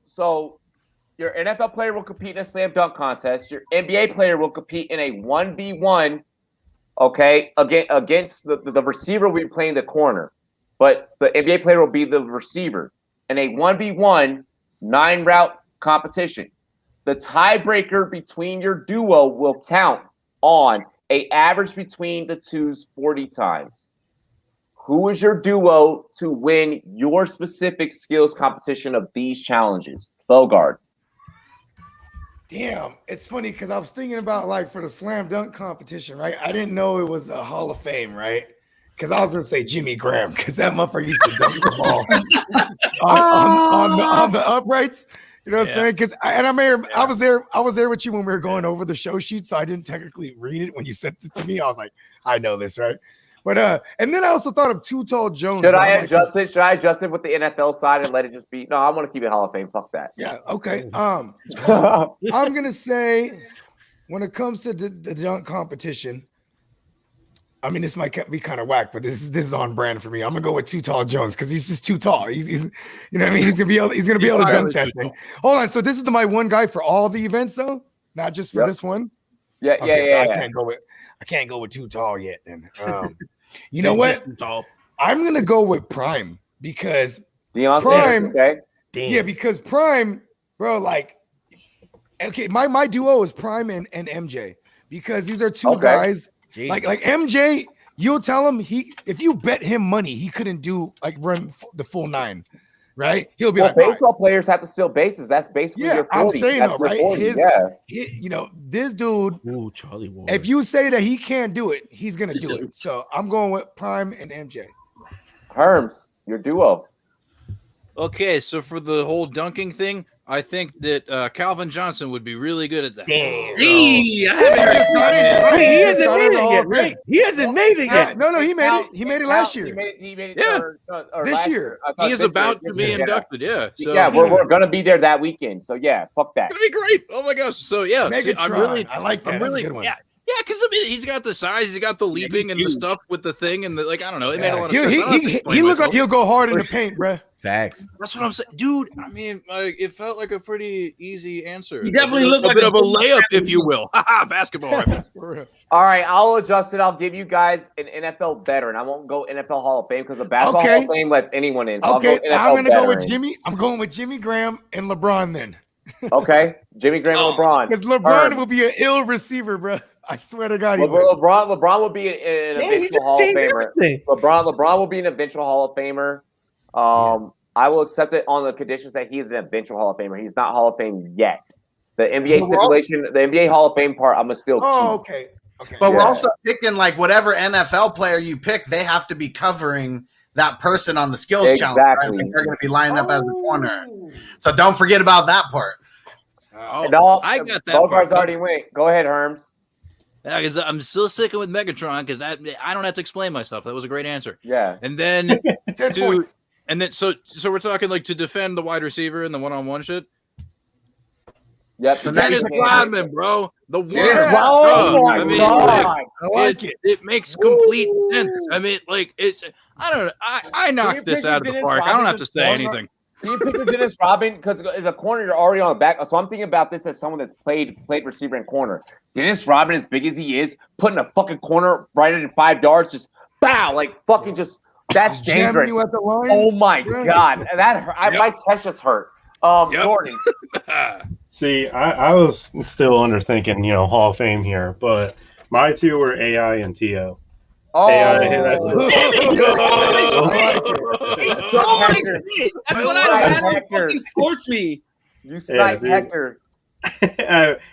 B: your NFL player will compete in a slam dunk contest. Your NBA player will compete in a 1v1. Okay, against the receiver. We'll be playing the corner. But the NBA player will be the receiver in a 1v1 9-route competition. The tiebreaker between your duo will count on an average between the two's 40 times. Who is your duo to win your specific skills competition of these challenges? Bogard.
C: Damn, it's funny because I was thinking about like for the slam dunk competition, right? I didn't know it was a Hall of Fame, right? Because I was gonna say Jimmy Graham, because that motherfucker used to dunk the ball on the uprights. You know what I'm saying? Because I was there with you when we were going over the show sheet, so I didn't technically read it when you sent it to me. I was like, I know this, right? But and then I also thought of Too Tall Jones.
B: Should I adjust it? Should I adjust it with the NFL side and let it just be? No, I want to keep it Hall of Fame. Fuck that.
C: Yeah. Okay. I'm gonna say when it comes to the dunk competition. I mean, this might be kind of whack, but this is on brand for me. I'm gonna go with Too Tall Jones because he's just too tall. He's you know what I mean. He's gonna be able to dunk that thing. Hold on. So this is my one guy for all the events though, not just for this one.
B: Yeah.
C: I can't go with Too Tall yet. Then you know what?
I: Too tall.
C: I'm gonna go with Prime because
B: Deion
C: Prime.
B: Sanders, okay.
I: Damn.
C: Yeah, because Prime, bro. Like, okay, my duo is Prime and MJ because these are two guys.
I: Jesus.
C: Like MJ, you'll tell him if you bet him money, he couldn't do like run the full 9, right? He'll be
B: well,
C: like,
B: baseball players have to steal bases. That's basically your 40.
C: I'm saying
B: That's
C: though,
B: your
C: right?
B: 40.
C: You know, this dude.
I: Ooh, Charlie Ward.
C: If you say that he can't do it, he's gonna do it. So I'm going with Prime and MJ.
B: Herms, your duo.
D: Okay, so for the whole dunking thing, I think that Calvin Johnson would be really good at that.
I: Damn.
A: Hey, I haven't heard
I: He hasn't made it yet, right? He hasn't made it yet.
C: No, he made it. He made it last year.
B: He made it
D: Yeah.
C: This year.
D: He is about to be inducted, yeah. So,
B: yeah, we're gonna be there that weekend. So yeah, fuck that.
D: It's gonna be great. Oh my gosh. So yeah,
C: I like that. That's a good one.
D: Yeah, because I mean, he's got the size, he's got the leaping and the stuff with the thing, and the, like I don't know, it made a lot of sense.
C: He looked like he'll go hard in the paint, bro.
I: Facts.
D: That's what I'm saying, dude. I mean, like, it felt like a pretty easy answer.
A: He definitely looked like
D: a bit of a layup, if you will. Basketball.
B: All right, I'll adjust it. I'll give you guys an NFL veteran. I won't go NFL Hall of Fame because the basketball Hall of Fame lets anyone in. So
C: okay,
B: I'm
C: gonna go with Jimmy. I'm going with Jimmy Graham and LeBron then.
B: Okay, Jimmy Graham and LeBron.
C: Because LeBron will be an ill receiver, bro. I swear to God,
B: LeBron will be an eventual Hall of Famer. LeBron will be an eventual Hall of Famer. I will accept it on the conditions that he's an eventual Hall of Famer. He's not Hall of Fame yet. The NBA stipulation, the NBA Hall of Fame part, I'm gonna still.
C: Okay.
F: But we're also picking like whatever NFL player you pick, they have to be covering that person on the skills challenge. Right? Like they're going to be lining up as a corner. So don't forget about that part.
D: I got that.
B: Bogart's already went. Go ahead, Herms.
D: Yeah, because I'm still sticking with Megatron because that I don't have to explain myself. That was a great answer.
B: Yeah.
D: And then
C: 10 points.
D: And then so we're talking like to defend the wide receiver and the one-on-one shit.
B: Yep.
D: So Dennis Rodman, bro. The one.
B: Oh my God.
D: I like it. It makes complete sense. I mean, like it's. I don't know. I knocked this out of the park. I don't have to say anything.
B: Can you picture Dennis Rodman? Because as a corner, you're already on the back. So I'm thinking about this as someone that's played receiver and corner. Dennis Rodman, as big as he is, putting a fucking corner right in 5 yards, just bow, like fucking just. That's dangerous.
C: You at the line?
B: Oh my God, that hurt. My chest just hurt. Jordan.
E: See, I was still underthinking, Hall of Fame here, but my two were AI and T.O.
B: Oh,
E: AI,
A: that's what I had fucking SportsMe.
B: You sniped Hector.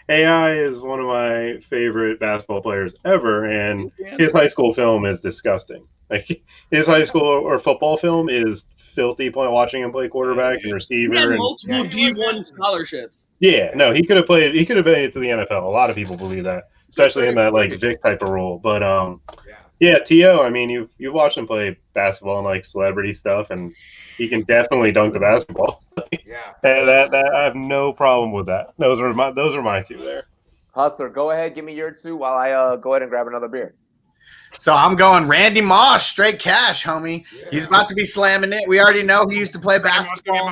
E: AI is one of my favorite basketball players ever, and his high school film is disgusting. Like his high school or football film is filthy. Watching him play quarterback and receiver.
A: He had multiple D1 scholarships.
E: Yeah, no, he could have played. He could have made it to the NFL. A lot of people believe that, especially in that like Vic type of role. But yeah, T.O. I mean, you watched him play basketball and like celebrity stuff, and he can definitely dunk the basketball.
C: Yeah,
E: that I have no problem with that. Those are my two there.
B: Hustler, go ahead, give me your two while I go ahead and grab another beer.
F: So I'm going Randy Moss, straight cash, homie. Yeah. He's about to be slamming it. We already know he used to play basketball.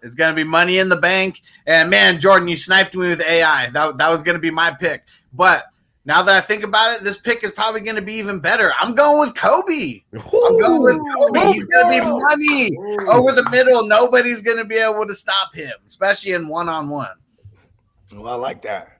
F: It's going to be money in the bank. And, man, Jordan, you sniped me with AI. That was going to be my pick. But now that I think about it, this pick is probably going to be even better. I'm going with Kobe. I'm going with Kobe. He's going to be money over the middle. Nobody's going to be able to stop him, especially in one-on-one.
C: Well, I like that.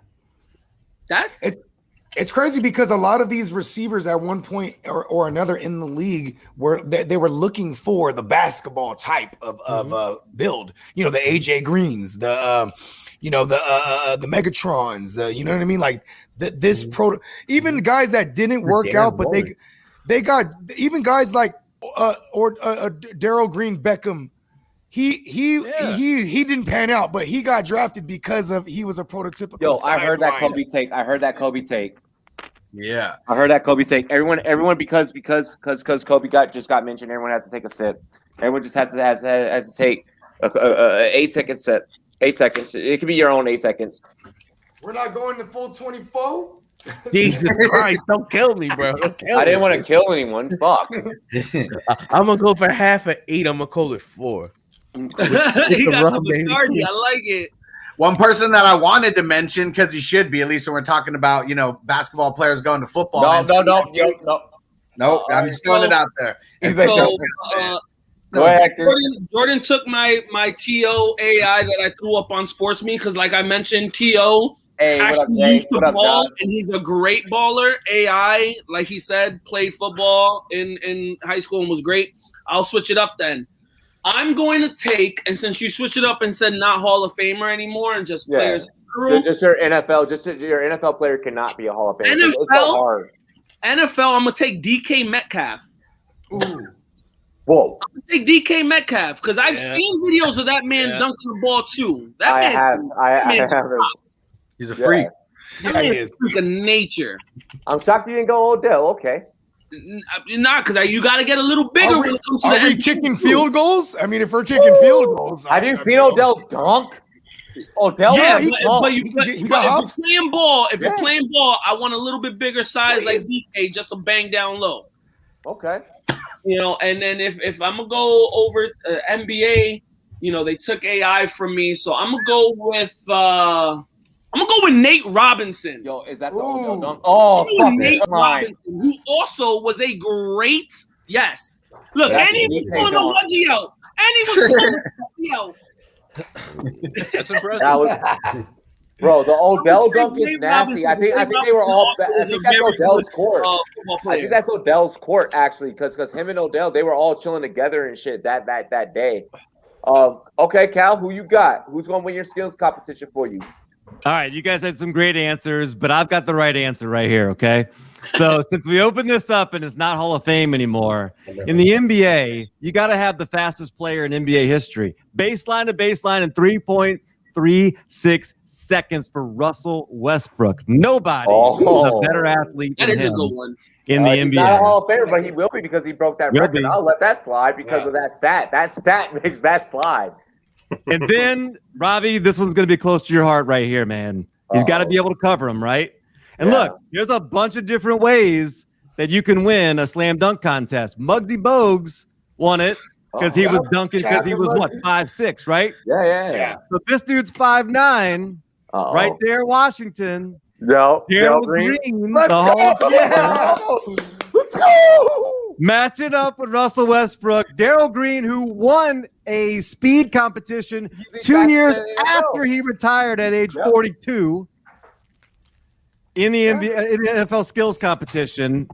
B: It's
C: crazy because a lot of these receivers at one point or another in the league they were looking for the basketball type of build. The AJ Greens, the Megatrons, you know what I mean? Like this even guys that didn't work out, but they got even guys like Darryl Green Beckham. He didn't pan out, but he got drafted because he was a prototypical.
B: Yo, I heard that Kobe take.
F: Yeah,
B: I heard that Kobe take. Everyone, because Kobe just got mentioned. Everyone has to take a sip. Everyone just has to take a 8-second sip. 8 seconds. It could be your own 8 seconds.
C: We're not going to full 24.
I: Jesus Christ! Don't kill me, bro.
B: I didn't want to kill anyone. Fuck.
I: I'm gonna go for half an 8. I'm gonna call it 4.
A: He got the Bacardi. I like it.
F: One person that I wanted to mention, because he should be, at least when we're talking about, basketball players going to football. No, I'm just throwing it out there.
B: Go ahead,
A: Jordan took my T.O. AI that I threw up on SportsMe because, like I mentioned, T.O. actually used to ball, and he's a great baller. AI, like he said, played football in high school and was great. I'll switch it up then. I'm going to take, and since you switched it up and said not Hall of Famer anymore and just players.
B: Just your NFL. Just your NFL player cannot be a Hall of Famer.
A: NFL,
B: it's so hard.
A: NFL, I'm gonna take DK Metcalf.
B: Ooh. Whoa.
A: I'm gonna take DK Metcalf because I've seen videos of that man dunking the ball too. That
B: I have.
F: He's a freak.
A: Yeah, he is a freak of nature.
B: I'm shocked you didn't go Odell. Okay.
A: Not because you got to get a little bigger when it comes to
C: Are we kicking field goals? I mean, if we're kicking field goals,
B: have you seen Odell dunk? Odell,
A: yeah, if you're playing ball, I want a little bit bigger size like DK, just to bang down low.
B: Okay.
A: And then if I'm gonna go over NBA, they took AI from me, so I'm gonna go with Nate Robinson.
B: Yo, is that the Odell dunk? Oh,
A: Nate Robinson, who also was a great Look, and he was pulling a wedgie out.
D: That's impressive.
B: That was, bro. The Odell dunk is nasty. I think they were all. I think that's Odell's court. I think that's Odell's court actually, because him and Odell, they were all chilling together and shit that day. Okay, Cal, who you got? Who's gonna win your skills competition for you?
G: All right, you guys had some great answers, but I've got the right answer right here. Okay, so since we opened this up and it's not Hall of Fame anymore, in the NBA, you got to have the fastest player in NBA history, baseline to baseline in 3.36 seconds for Russell Westbrook. Nobody is a better athlete than him in the NBA.
B: He's not a Hall of Famer, but he will be because he broke that record. I'll let that slide because of that stat. That stat makes that slide.
G: And then, Robbie, this one's going to be close to your heart right here, man. He's got to be able to cover him, right? And look, there's a bunch of different ways that you can win a slam dunk contest. Muggsy Bogues won it because he was dunking because he was, 5'6", right?
B: Yeah.
G: So this dude's 5'9", right there, Washington.
B: Darryl
G: Green.
B: Let's go! Let's go!
G: Matching up with Russell Westbrook. Darryl Green, who won a speed competition 2 years after he retired at age 42 in the NBA, in the NFL skills competition.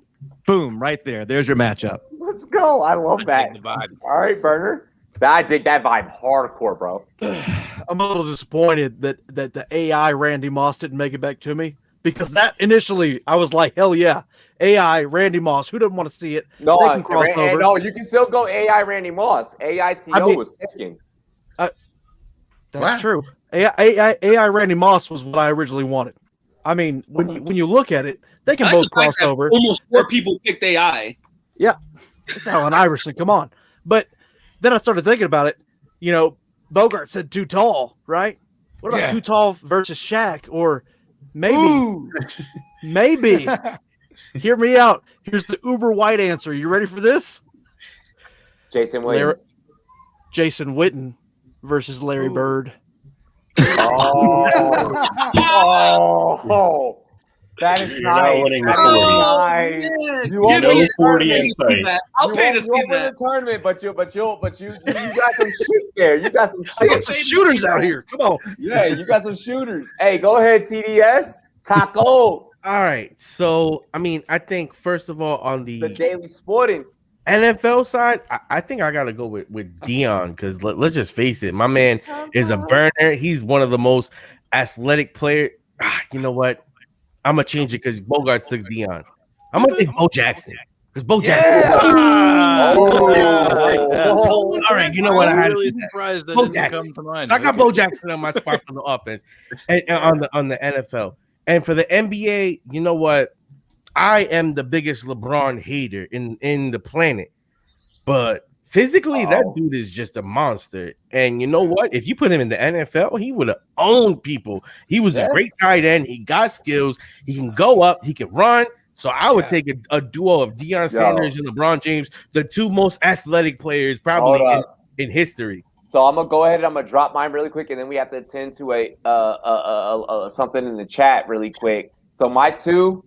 G: Boom, right there. There's your matchup.
B: Let's go. I love that. All right, Burner. I dig that vibe hardcore, bro.
H: I'm a little disappointed that the AI Randy Moss didn't make it back to me, because that initially I was like, hell yeah, AI Randy Moss. Who doesn't want to see it?
B: No,
H: they can cross over.
B: No, you can still go AI Randy Moss. AITO was second.
H: That's true. AI Randy Moss was what I originally wanted. I mean, when you look at it, they can both cross over.
A: Almost 4 people picked AI.
H: Yeah, it's Allen Iverson. Come on, but then I started thinking about it. Bogart said too tall, right? What about too tall versus Shaq? Or maybe. Hear me out. Here's the uber white answer. You ready for this?
B: Jason Williams.
H: Jason Witten versus Larry Bird.
B: That is
E: not winning the 40.
B: You won't win the
E: 40 insight.
A: I'll pay to see that.
B: You won't win the tournament, but you got some shoot there. You got some
H: shooters out here. Come on.
B: Yeah, you got some shooters. Hey, go ahead, TDS. Taco.
I: All right. So, I mean, I think first of all on the
B: Daily Sporting
I: NFL side, I think I got to go with Dion, because let's just face it. My man is a burner. He's one of the most athletic players. You know what? I'm going to change it because Bogart took Dion. I'm going to take Bo Jackson because Bo Jackson. All right. You know what?
D: I'm really surprised that didn't come to mind.
I: So I got Bo Jackson on my spot for the offense and on the NFL. And for the NBA, you know what? I am the biggest LeBron hater in the planet, but physically, that dude is just a monster. And you know what? If you put him in the NFL, he would have owned people. He was a great tight end. He got skills. He can go up. He can run. So I would take a duo of Deion Sanders and LeBron James, the two most athletic players probably in history.
B: So I'm gonna go ahead and I'm gonna drop mine really quick, and then we have to attend to a something in the chat really quick. So my two.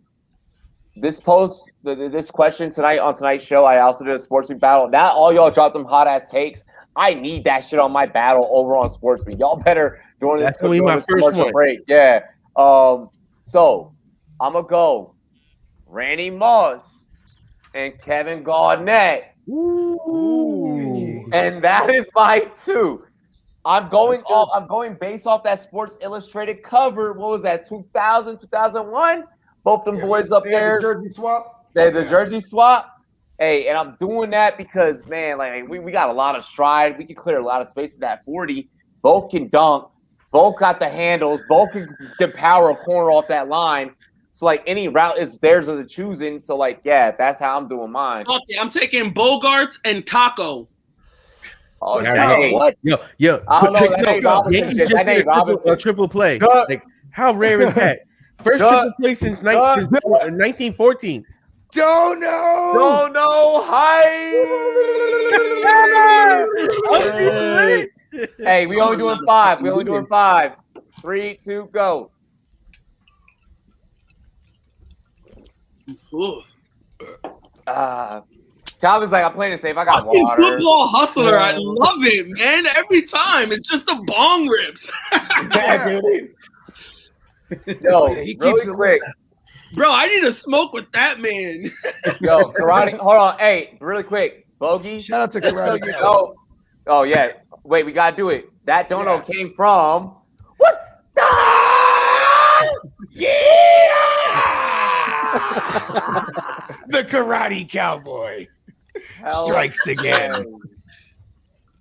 B: This question tonight on tonight's show, I also did a SportsMe battle. Not all y'all dropped them hot ass takes. I need that shit on my battle over on SportsMe. Y'all better during this commercial break. Yeah. So I'm gonna go Randy Moss and Kevin Garnett.
H: Ooh.
B: And that is my 2. I'm going based off that Sports Illustrated cover. What was that? 2000, 2001? Both them boys up there.
C: The jersey swap.
B: The jersey swap. Hey, and I'm doing that because, man, like we got a lot of stride. We can clear a lot of space in that 40. Both can dunk. Both got the handles. Both can power a corner off that line. So, like, any route is theirs of the choosing. So, like, yeah, that's how I'm doing mine.
A: Okay, I'm taking Bogarts and Taco.
B: Oh,
I: what? Yo,
B: I don't know. That ain't Robinson.
I: A triple play. Like, how rare is that? First triple play since 1914.
C: Don't know.
B: Hey, we only doing 5. 3, 2, go. Calvin's like, I'm playing it safe. I got water.
A: Football hustler. I love it, man. Every time. It's just the bong rips.
B: Yo, he keeps it quick.
A: Bro, I need to smoke with that man.
B: Yo, karate. Hold on. Hey, really quick. Bogey.
C: Shout out to karate.
B: Oh, yeah. Wait, we got to do it. That dono came from. What?
C: The Karate Cowboy strikes again.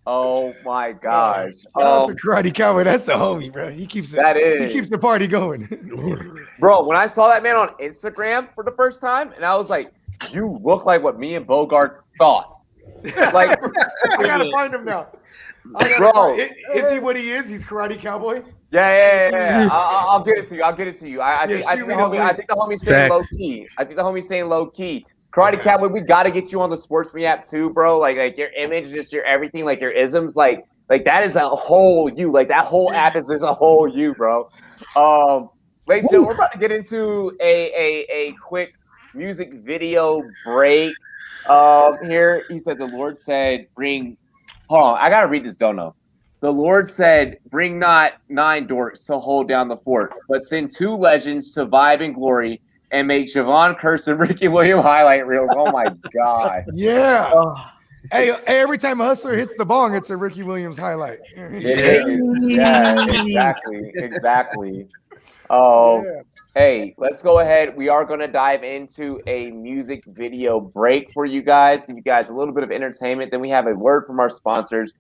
B: Oh my gosh!
C: Shout out to Karate Cowboy. That's the homie, bro. He keeps it. He keeps the party going.
B: Bro, when I saw that man on Instagram for the first time, and I was like, "You look like what me and Bogart thought." Like,
C: I gotta find him now.
B: Bro,
C: is he what he is? He's Karate Cowboy.
B: Yeah. I'll get it to you. I think the homie's saying low key. Saying low key. Karate Cowboy, we got to get you on the SportsMe app too, bro. Like your image, just your everything, like your isms, like that is a whole you. Like that whole app is just a whole you, bro. Ladies and gentlemen, we're about to get into a quick music video break. Here he said the Lord said bring. Hold on, I gotta read this dono. The Lord said, bring not 9 dorks to hold down the fort, but send 2 legends to vibe and glory and make Javon Curse and Ricky Williams highlight reels. Oh, my God.
C: Yeah. Hey, every time a hustler hits the bong, it's a Ricky Williams highlight.
B: It is. Yeah, exactly. Oh, yeah. Hey, let's go ahead. We are going to dive into a music video break for you guys. Give you guys a little bit of entertainment. Then we have a word from our sponsors.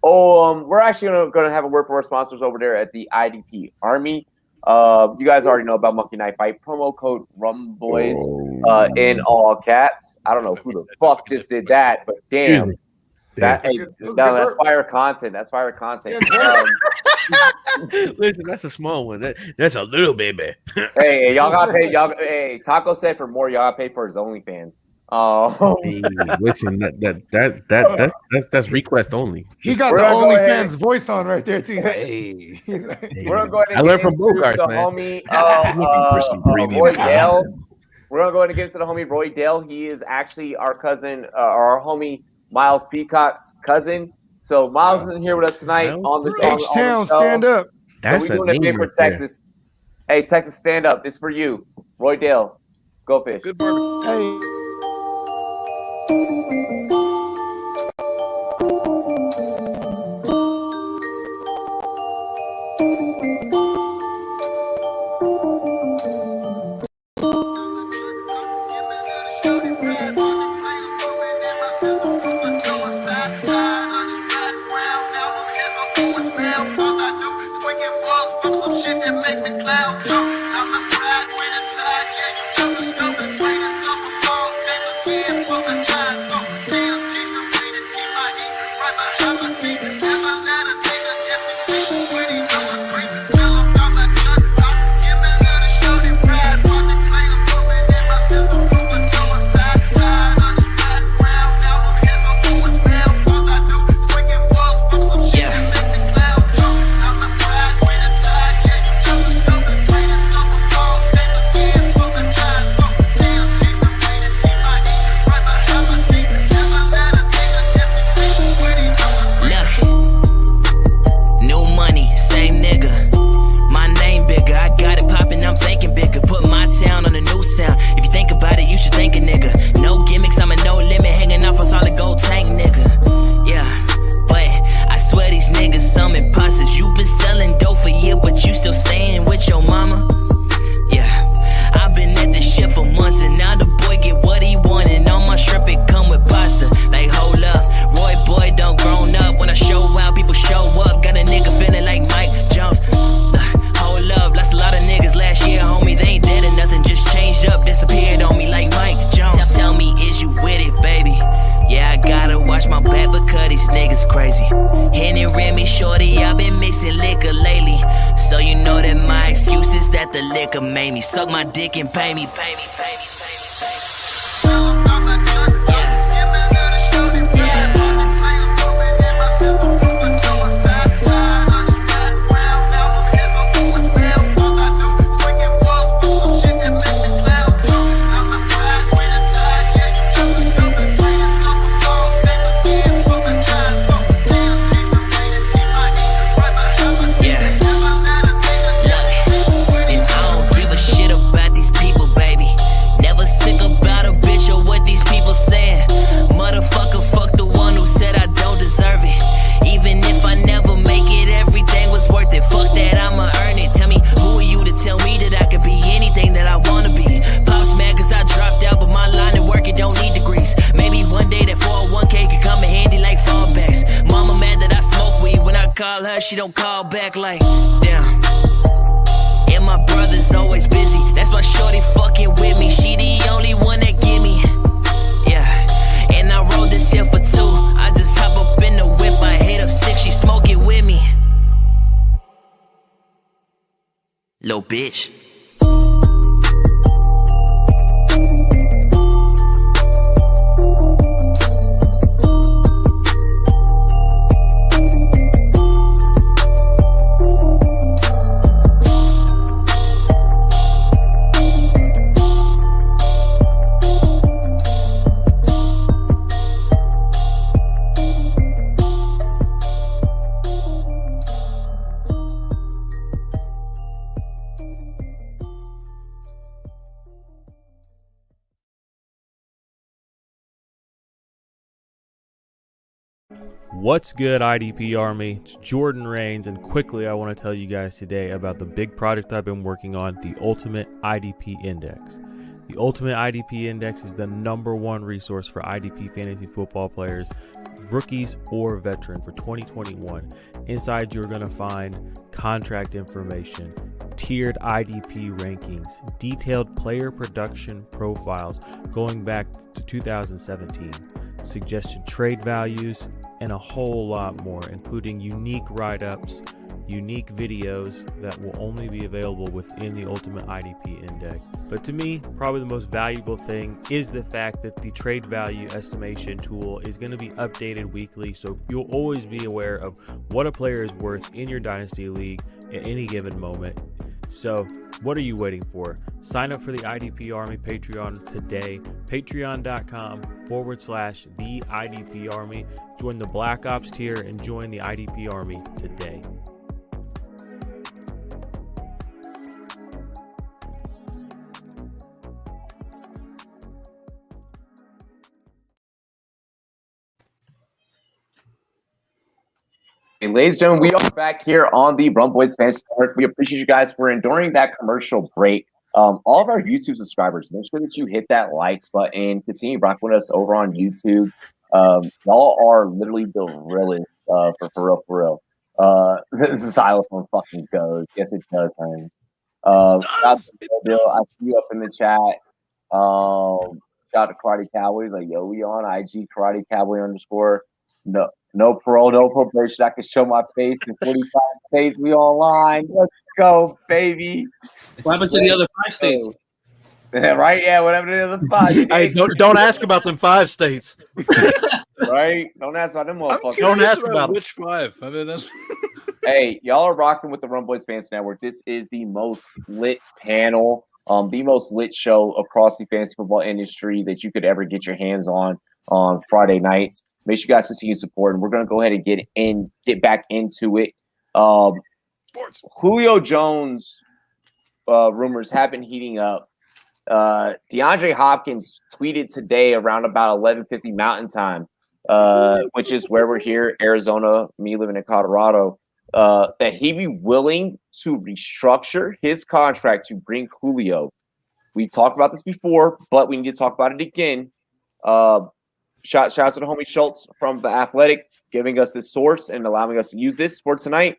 B: We're actually going to have a word from our sponsors over there at the IDP Army. You guys already know about Monkey Knife Fight. Promo code Rumboyz in all caps. I don't know who the fuck just did that, but damn. That's fire content.
I: Listen, that's a small one. That's a little baby.
B: Hey, y'all got paid. Hey, Taco said for more, y'all got paid for his OnlyFans. Oh,
I: hey, listen, that's request only.
C: He got the OnlyFans voice on right there too. Hey,
B: we're gonna go ahead and
I: I learned from Bogarts, man.
B: Homie, Roy Dale. We're gonna go ahead and get into the homie Roy Dale. He is actually our cousin, our homie Miles Peacock's cousin. So Miles isn't here with us tonight on this.
C: H-Town, stand up.
I: That's
B: so we're doing a thing for Texas. Hey, Texas, stand up. This is for you, Roy Dale. Go fish.
H: Good burger.
C: Hey.
J: shorty, I've been mixing liquor lately. So you know that my excuse is that the liquor made me suck my dick and pay me. She don't call back like, damn. And my brother's always busy. That's why shorty fucking with me. She the only one that give me. Yeah. And I rode this here for 2. I just hop up in the whip. I hit up 6. She smoke it with me. Little bitch.
K: What's good, IDP Army? It's Jordan Rains, and quickly I want to tell you guys today about the big project I've been working on, the Ultimate IDP Index. The Ultimate IDP Index is the #1 resource for IDP fantasy football players, rookies or veteran for 2021. Inside, you're going to find contract information, tiered IDP rankings, detailed player production profiles going back to 2017, suggested trade values, and a whole lot more, including unique write-ups, unique videos that will only be available within the Ultimate IDP Index. But to me, probably the most valuable thing is the fact that the trade value estimation tool is going to be updated weekly, so you'll always be aware of what a player is worth in your Dynasty League at any given moment. So what are you waiting for? Sign up for the IDP Army Patreon today. Patreon.com/the IDP Army. Join the Black Ops tier and join the IDP Army today.
B: Hey, ladies and gentlemen, we are back here on the Rumboyz Fantasy Network. We appreciate you guys for enduring that commercial break. All of our YouTube subscribers, make sure that you hit that like button. Continue rocking with us over on YouTube. Y'all are literally the realest for real. This xylophone fucking goes. Yes, it does, honey. I see you up in the chat. Shout out to Karate Cowboy. Like, yo, we on IG Karate Cowboy _ No parole, no probation. I can show my face in 45 states. We online. Let's go, baby.
A: What happened to the other 5 states?
B: Yeah, right? Yeah, whatever the other 5.
H: Hey, don't ask about them 5 states.
B: Right? Don't ask about them motherfuckers.
H: Don't ask about
D: which 5. I mean, that's.
B: Hey, y'all are rocking with the Rumboyz Fantasy Network. This is the most lit panel, the most lit show across the fantasy football industry that you could ever get your hands on Friday nights. Make sure you guys continue supporting. We're gonna go ahead and get back into it.
D: Sports.
B: Julio Jones rumors have been heating up. DeAndre Hopkins tweeted today around about 11:50 Mountain Time, which is where we're here, Arizona, me living in Colorado, that he'd be willing to restructure his contract to bring Julio. We talked about this before, but we need to talk about it again. Shout out to the homie Schultz from The Athletic giving us this source and allowing us to use this for tonight.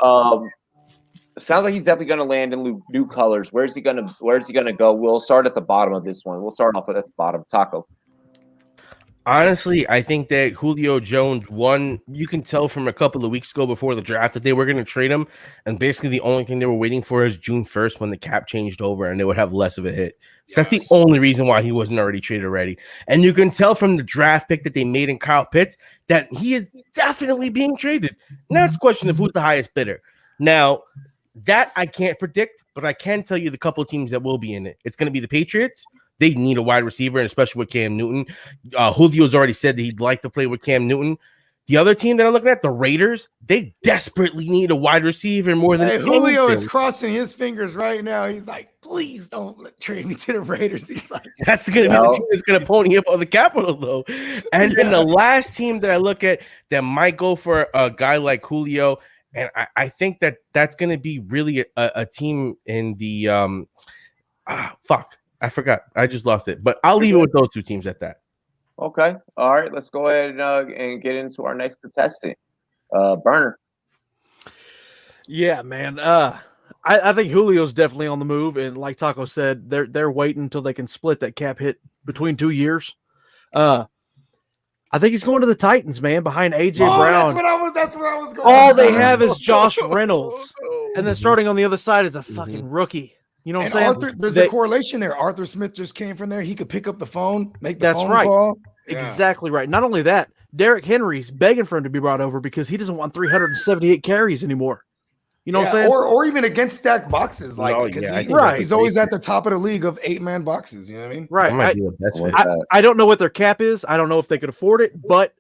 B: Sounds like he's definitely going to land in new colors. Where's he going to go? We'll start at the bottom of this one. We'll start off with at the bottom. Taco.
I: Honestly, I think that Julio Jones, you can tell from a couple of weeks ago before the draft that they were going to trade him. And basically the only thing they were waiting for is June 1st when the cap changed over and they would have less of a hit. So that's the only reason why he wasn't already traded already. And you can tell from the draft pick that they made in Kyle Pitts that he is definitely being traded. Now it's a question of who's the highest bidder. Now, that I can't predict, but I can tell you the couple of teams that will be in it. It's going to be the Patriots. They need a wide receiver, and especially with Cam Newton. Julio's already said that he'd like to play with Cam Newton. The other team that I'm looking at, the Raiders, they desperately need a wide receiver more than
C: Julio
I: anything.
C: is crossing his fingers right now. He's like, please don't trade me to the Raiders. He's like,
I: that's going to be the team that's going to pony up all the capital, though. And then the last team that I look at that might go for a guy like Julio, and I think that that's going to be really a team in the I forgot. I just lost it. But I'll leave it with those two teams at that.
B: Okay. All right. Let's go ahead and get into our next contestant. Burner.
H: Yeah, man. I think Julio's definitely on the move. And like Taco said, they're waiting until they can split that cap hit between 2 years. I think he's going to the Titans, man, behind AJ Brown.
C: That's where I was going.
H: All they have is Josh Reynolds. And then starting on the other side is a fucking rookie. You know what I'm saying?
C: There's a correlation there. Arthur Smith just came from there. He could pick up the phone, make the phone call.
H: Exactly right. Not only that, Derrick Henry's begging for him to be brought over because he doesn't want 378 carries anymore. You know what I'm saying?
C: Or even against stacked boxes. He's always at the top of the league of 8-man boxes. You know what I mean?
H: Right. I don't know what their cap is. I don't know if they could afford it, but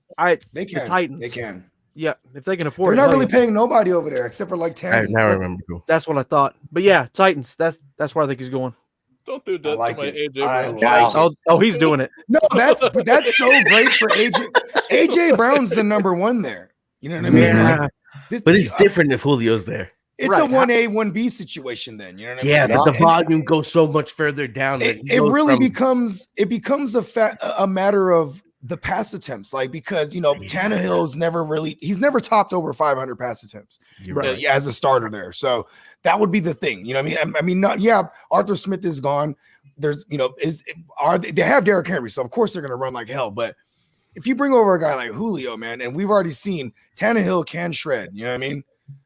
C: they can.
H: The Titans.
C: They can.
H: Yeah, if they can afford
C: They're
H: it.
C: not really paying nobody over there except for like 10.
I: I now remember.
H: That's what I thought. But yeah, Titans. That's where I think he's going.
L: Don't do that to my AJ
H: Brown. He's doing it.
C: No, that's so great for AJ. AJ Brown's the number one there. You know what I mean?
I: Yeah. But it's different if Julio's there.
C: It's a 1A, 1B situation then. You know what I mean?
I: Yeah, but the volume goes so much further down.
C: It really becomes a matter of the pass attempts, because Tannehill's he's never topped over 500 pass attempts as a starter there. So that would be the thing. You know what I mean? Arthur Smith is gone. There's they have Derrick Henry, so of course they're gonna run like hell. But if you bring over a guy like Julio, man, and we've already seen Tannehill can shred, you know what I mean?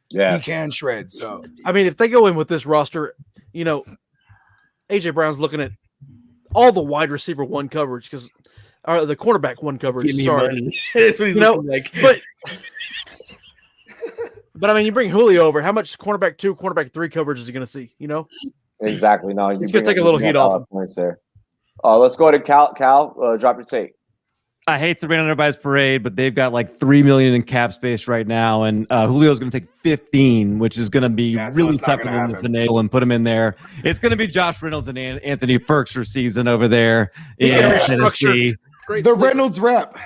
C: Yeah, he can shred. So
H: I mean, if they go in with this roster, AJ Brown's looking at all the wide receiver one coverage because the cornerback one coverage.
I: Give me money. That's what he's looking like.
H: But I mean, you bring Julio over. How much cornerback 2, cornerback 3 coverage is he going to see?
B: Exactly. No,
H: he's going to take a little heat off.
B: Points there. Let's go to Cal. Drop your take.
G: I hate to rain on everybody's parade, but they've got like $3 million in cap space right now, and Julio's going to take 15, which is going to be really tough for them to finagle and put him in there. It's going to be Josh Reynolds and Anthony Ferkser season over there in Tennessee.
C: The Reynolds rep.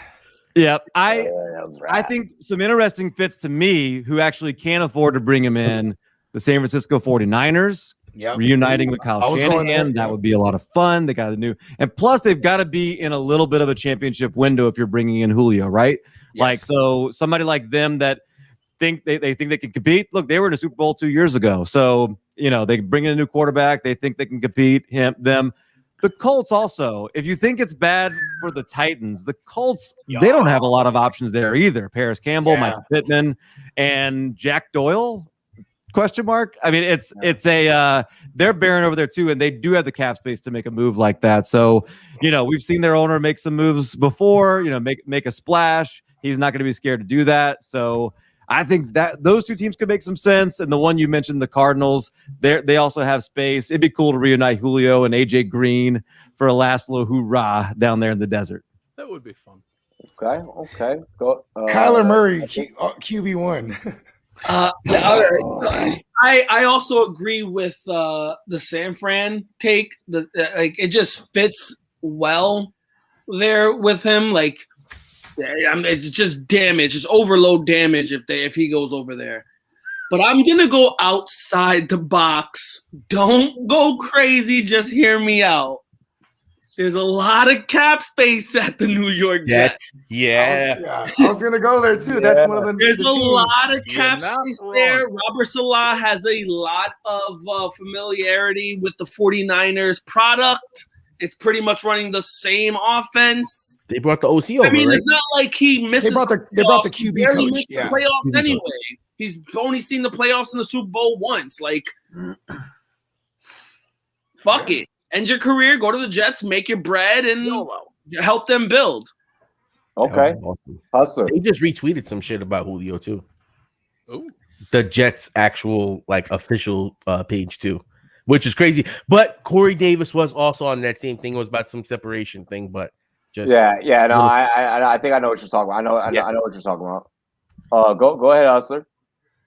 G: Yep. I think some interesting fits to me who actually can afford to bring him in. The San Francisco 49ers. Yep. Reuniting with Kyle Shanahan. That would be a lot of fun. They got a new, and plus they've got to be in a little bit of a championship window if you're bringing in Julio, right? Yes. So somebody like them that think they think they can compete. Look, they were in a Super Bowl 2 years ago. So, they bring in a new quarterback. They think they can compete them. The Colts also, if you think it's bad for the Titans, the Colts, they don't have a lot of options there either. Paris Campbell, Michael Pittman, and Jack Doyle. Question mark. I mean, it's they're barren over there too, and they do have the cap space to make a move like that. So, we've seen their owner make some moves before. Make a splash. He's not going to be scared to do that. So, I think that those two teams could make some sense. And the one you mentioned, the Cardinals, they also have space. It'd be cool to reunite Julio and AJ Green for a last little hoorah down there in the desert.
L: That would be fun.
B: Okay. Go.
C: Kyler Murray, QB1.
A: I also agree with the San Fran take. It just fits well there with him. It's just damage. It's overload damage if he goes over there. But I'm gonna go outside the box. Don't go crazy. Just hear me out. There's a lot of cap space at the New York Jets.
C: I was gonna go there too. That's one of the.
A: There's a lot of cap space there. Robert Salah has a lot of familiarity with the 49ers product. it's pretty much running the same offense.
I: They brought the OC over.
A: I mean,
I: right?
A: it's not like he misses.
C: They brought the
A: He
C: QB
A: barely
C: coach.
A: missed
C: Yeah.
A: the playoffs
I: QB
A: anyway.
I: coach.
A: He's only seen the playoffs in the Super Bowl once. Like, fuck it. End your career, go to the Jets, make your bread, and help them build.
B: Okay.
I: Awesome.
B: Hustler.
I: They just retweeted some shit about Julio too.
L: Ooh.
I: The Jets' actual official page too, which is crazy. But Corey Davis was also on that same thing. It was about some separation thing, but just
B: No, I think I know what you're talking about. I know what you're talking about. Go ahead, Hustler.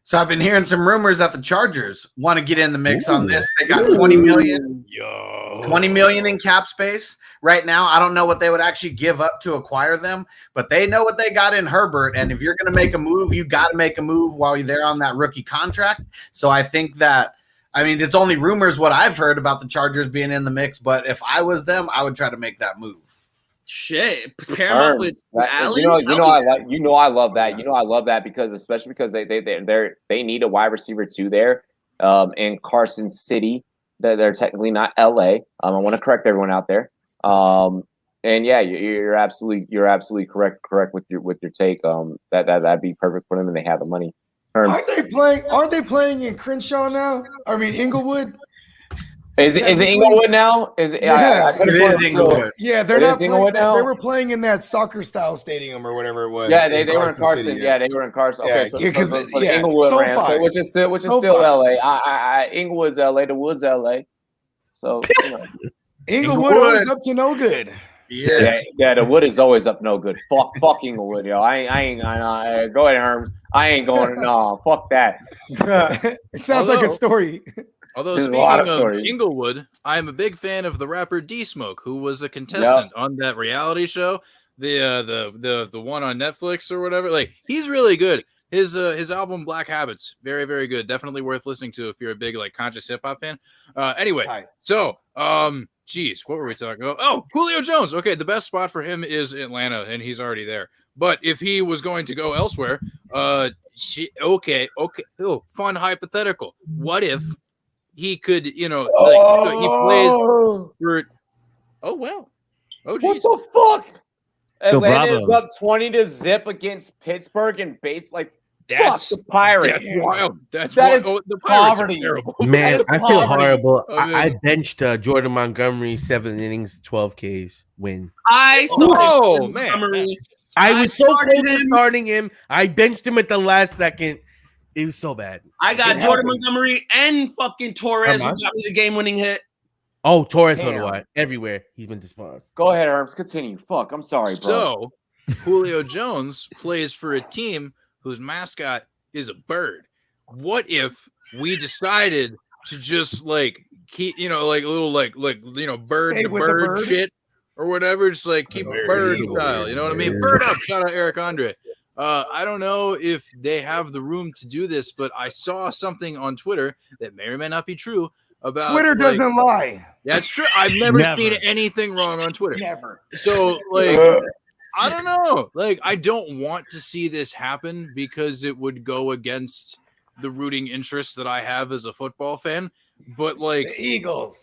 F: So I've been hearing some rumors that the Chargers want to get in the mix on this. They got 20 million in cap space right now. I don't know what they would actually give up to acquire them, but they know what they got in Herbert. And if you're going to make a move, you got to make a move while you're there on that rookie contract. So I think that, I mean, it's only rumors what I've heard about the Chargers being in the mix, but if I was them, I would try to make that move.
A: Shit, pair him up with Allen.
B: I love that. I love that because especially because they need a wide receiver too there. In Carson City, they're technically not LA. I want to correct everyone out there. And yeah, you're absolutely correct with your take. That'd be perfect for them, and they have the money.
C: Aren't they playing in Crenshaw now? I mean Inglewood.
B: Is it Inglewood now?
C: It
F: is Inglewood.
C: Yeah, they're not playing. They were playing in that soccer style stadium or whatever it was.
B: Yeah, they were in Carson.
C: City,
B: yeah, they were in Carson. Okay, so the
C: Inglewood
B: Rams, which is still LA. Inglewood's LA. The Woods LA. So
C: Inglewood is up to no good.
B: Yeah, the Wood is always up no good. Fuck Inglewood, yo. I ain't. Go ahead, Herms. I ain't going. No, fuck that.
C: It sounds like a story.
D: Although speaking of Inglewood, I'm a big fan of the rapper D-Smoke, who was a contestant on that reality show, the one on Netflix or whatever. Like, he's really good. His album Black Habits, very, very good. Definitely worth listening to if you're a big conscious hip hop fan. Anyway, so geez, what were we talking about? Oh, Julio Jones. Okay, the best spot for him is Atlanta, and he's already there. But if he was going to go elsewhere, okay. Oh, fun hypothetical. What if he could, he plays for. Oh well. Oh geez.
B: What the fuck? Atlanta is
G: Bravo.
B: up 20-0 against Pittsburgh and base
D: That's
B: fuck the Pirates.
D: That's wild. That
B: is
D: the Pirates
B: poverty.
D: are terrible.
I: Man, I feel horrible.
D: Oh, man.
I: I benched Jordan Montgomery 7 innings, 12 Ks win.
A: I started Montgomery.
I: I was so close to starting him. I benched him at the last second. It was so bad.
A: I got Jordan Montgomery and fucking Torres who got me the game-winning hit.
I: Oh, Torres on the wide. Everywhere. He's been disbarred.
B: Go ahead, Herms. Continue. Fuck. I'm sorry, bro.
D: So, Julio Jones plays for a team whose mascot is a bird. What if we decided to just keep, little bird
C: Stay
D: to
C: with the
D: bird
C: bird?
D: shit or whatever, just keep bird style. You know what I mean? Bird up. Shout out Eric Andre. I don't know if they have the room to do this, but I saw something on Twitter that may or may not be true about
C: Twitter doesn't lie.
D: That's true. I've never seen anything wrong on Twitter.
C: Never.
D: So I don't know. I don't want to see this happen because it would go against the rooting interest that I have as a football fan. But
C: the Eagles.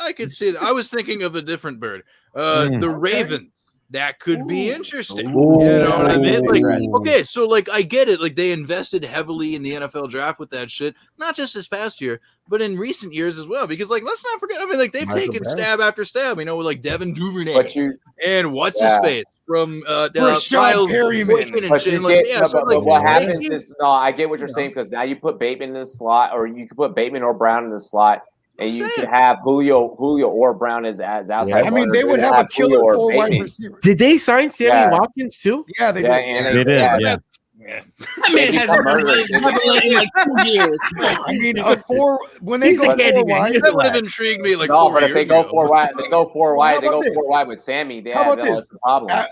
D: I could see that. I was thinking of a different bird. The Ravens. That could be interesting.
I: Ooh.
D: You know what I mean? Okay, so I get it. They invested heavily in the NFL draft with that shit, not just this past year, but in recent years as well. Because let's not forget. I mean, they've taken stab after stab. With Devin Duvernay and what's his face from
C: Rashad Perryman.
B: What happens is I get what you're saying because now you put Bateman in the slot, or you could put Bateman or Brown in the slot. And you could have Julio or Brown as outside.
C: I mean, they would have a killer 4 wide receiver.
I: Did they sign Sammy Watkins too?
C: Yeah, they did.
A: That man hasn't been in 2 years.
C: I mean, when they go 4 wide,
D: that would have intrigued me.
B: But if they go 4 wide, they go 4 wide with Sammy.
C: How about this?
B: Problem.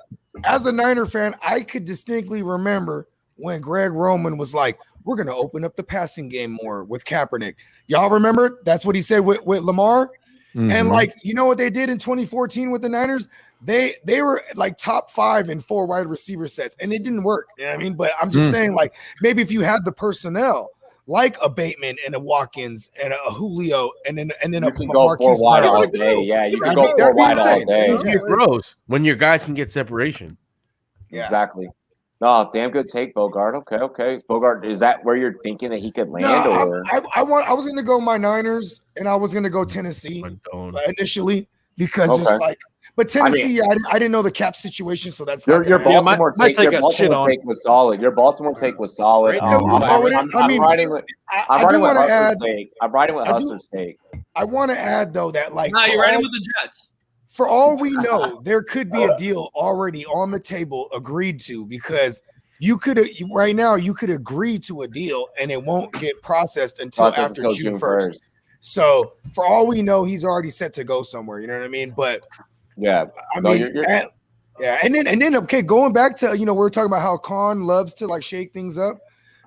C: As a Niner fan, I could distinctly remember when Greg Roman was like, we're going to open up the passing game more with Kaepernick. Y'all remember? That's what he said with Lamar. Mm-hmm. And you know what they did in 2014 with the Niners? They were top 5 in 4 wide receiver sets, and it didn't work. You know what I mean? But I'm just saying, maybe if you had the personnel, like a Bateman and a Watkins and a Julio and then
B: You
C: a
B: can go
C: Marquise
B: 4 wide
C: Brown.
B: all day. Yeah, you can go
C: That'd
B: 4
C: be
B: wide all
C: insane.
B: day.
I: It grows when your guys can get separation.
C: Yeah.
B: Exactly. No, damn good take, Bogart. Okay. Bogart, is that where you're thinking that he could land? Or
C: I was going to go my Niners and I was going to go Tennessee initially because it's like, but Tennessee, I didn't know the cap situation, so that's
B: your Baltimore take. Your
H: shit
B: Baltimore take was solid. Your Baltimore take was solid. I'm riding with Hustler's take. I'm riding with Hustler's take.
C: I want to add though that like,
A: nah, you're riding with the Jets.
C: For all we know, there could be a deal already on the table agreed to because you could right now you could agree to a deal and it won't get processed until after June 1st. So for all we know, he's already set to go somewhere. You know what I mean? But
B: yeah,
C: I mean, yeah, and then okay, going back to we were talking about how Khan loves to like shake things up.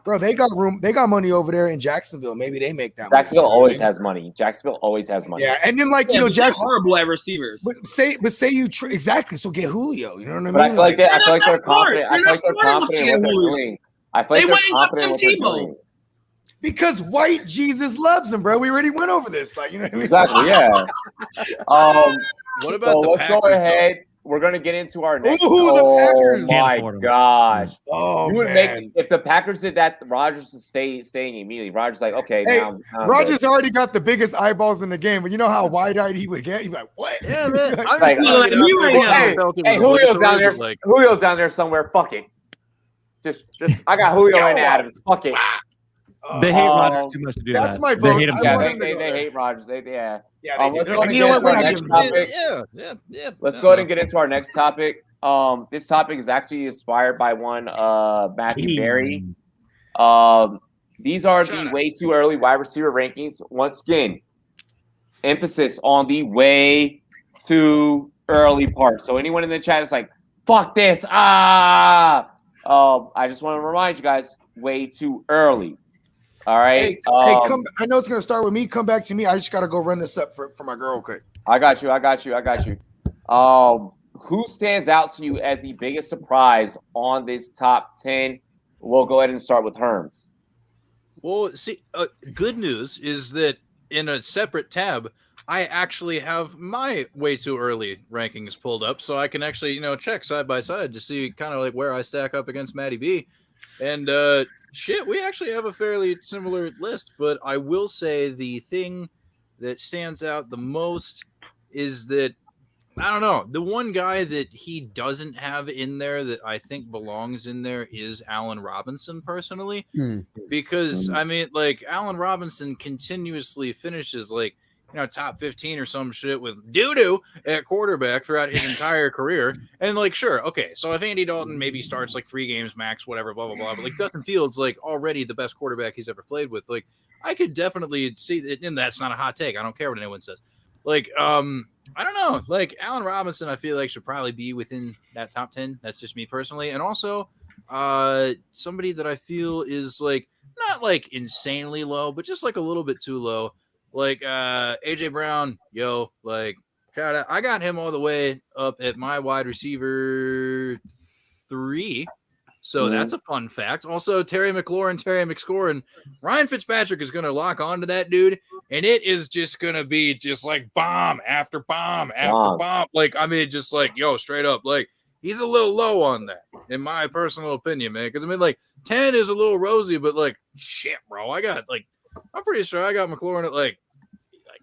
C: Bro, they got money over there in Jacksonville. Maybe they make that.
B: Jacksonville always has money. Jacksonville always has money.
C: Yeah, and then Jacksonville
A: horrible at receivers.
C: But say you exactly. So get Julio. You know what I mean?
B: But I feel like they're confident. I feel like they're confident in what they're doing. I feel like they're confident in what they're doing.
C: Because white Jesus loves him, bro. We already went over this. Like, you know what I mean?
B: Exactly. Yeah.
D: What about
B: so
D: the
B: let's
D: Packers,
B: go ahead. We're gonna get into our next.
C: the Packers.
B: My gosh!
C: Oh,
B: you would
C: man.
B: make if the Packers did that. Rodgers is staying immediately. Rodgers like, okay,
C: Hey,
B: now
C: Rodgers already got the biggest eyeballs in the game, but you know how wide-eyed he would get. He'd be like, "What?"
D: Yeah, man.
B: Like, hey, Julio's down there somewhere. Fuck it. Just I got Julio and Adams. Fuck it.
G: They hate Rodgers too much to do that.
C: That's my vote.
G: They hate him.
B: They hate Rodgers. Let's go ahead and
C: You know
B: get into
C: what?
B: our next topic.
D: Yeah.
B: Let's go ahead and get into our next topic. This topic is actually inspired by one Matthew Berry. These are the way too early wide receiver rankings. Once again, emphasis on the way too early part. So anyone in the chat is like, fuck this. I just want to remind you guys, way too early. All right.
C: Hey, come. I know it's gonna start with me. Come back to me. I just gotta go run this up for my girl quick.
B: I got you. Who stands out to you as the biggest surprise on this top 10? We'll go ahead and start with Herms.
D: Well, see, good news is that in a separate tab, I actually have my way too early rankings pulled up, so I can actually, check side by side to see kind of like where I stack up against Matty B. And shit, we actually have a fairly similar list, but I will say the thing that stands out the most is that, I don't know, the one guy that he doesn't have in there that I think belongs in there is Allen Robinson personally, because I mean, like, Allen Robinson continuously finishes like, top 15 or some shit with doo-doo at quarterback throughout his entire career. And like, sure, okay, so if Andy Dalton maybe starts like 3 games max, whatever, blah, blah, blah, but like Justin Fields, like already the best quarterback he's ever played with, like I could definitely see that, and that's not a hot take. I don't care what anyone says. Like, I don't know, like Allen Robinson, I feel like should probably be within that top 10. That's just me personally. And also somebody that I feel is like, not like insanely low, but just like a little bit too low. Like AJ Brown, like shout out. I got him all the way up at my wide receiver 3. So that's a fun fact. Also, Terry McScorin, Ryan Fitzpatrick is going to lock onto that dude, and it is just going to be just like bomb after bomb after bomb. Like, I mean, just like, straight up, like, he's a little low on that, in my personal opinion, man. Because, I mean, like, 10 is a little rosy, but, like, shit, bro. I'm pretty sure I got McLaurin at like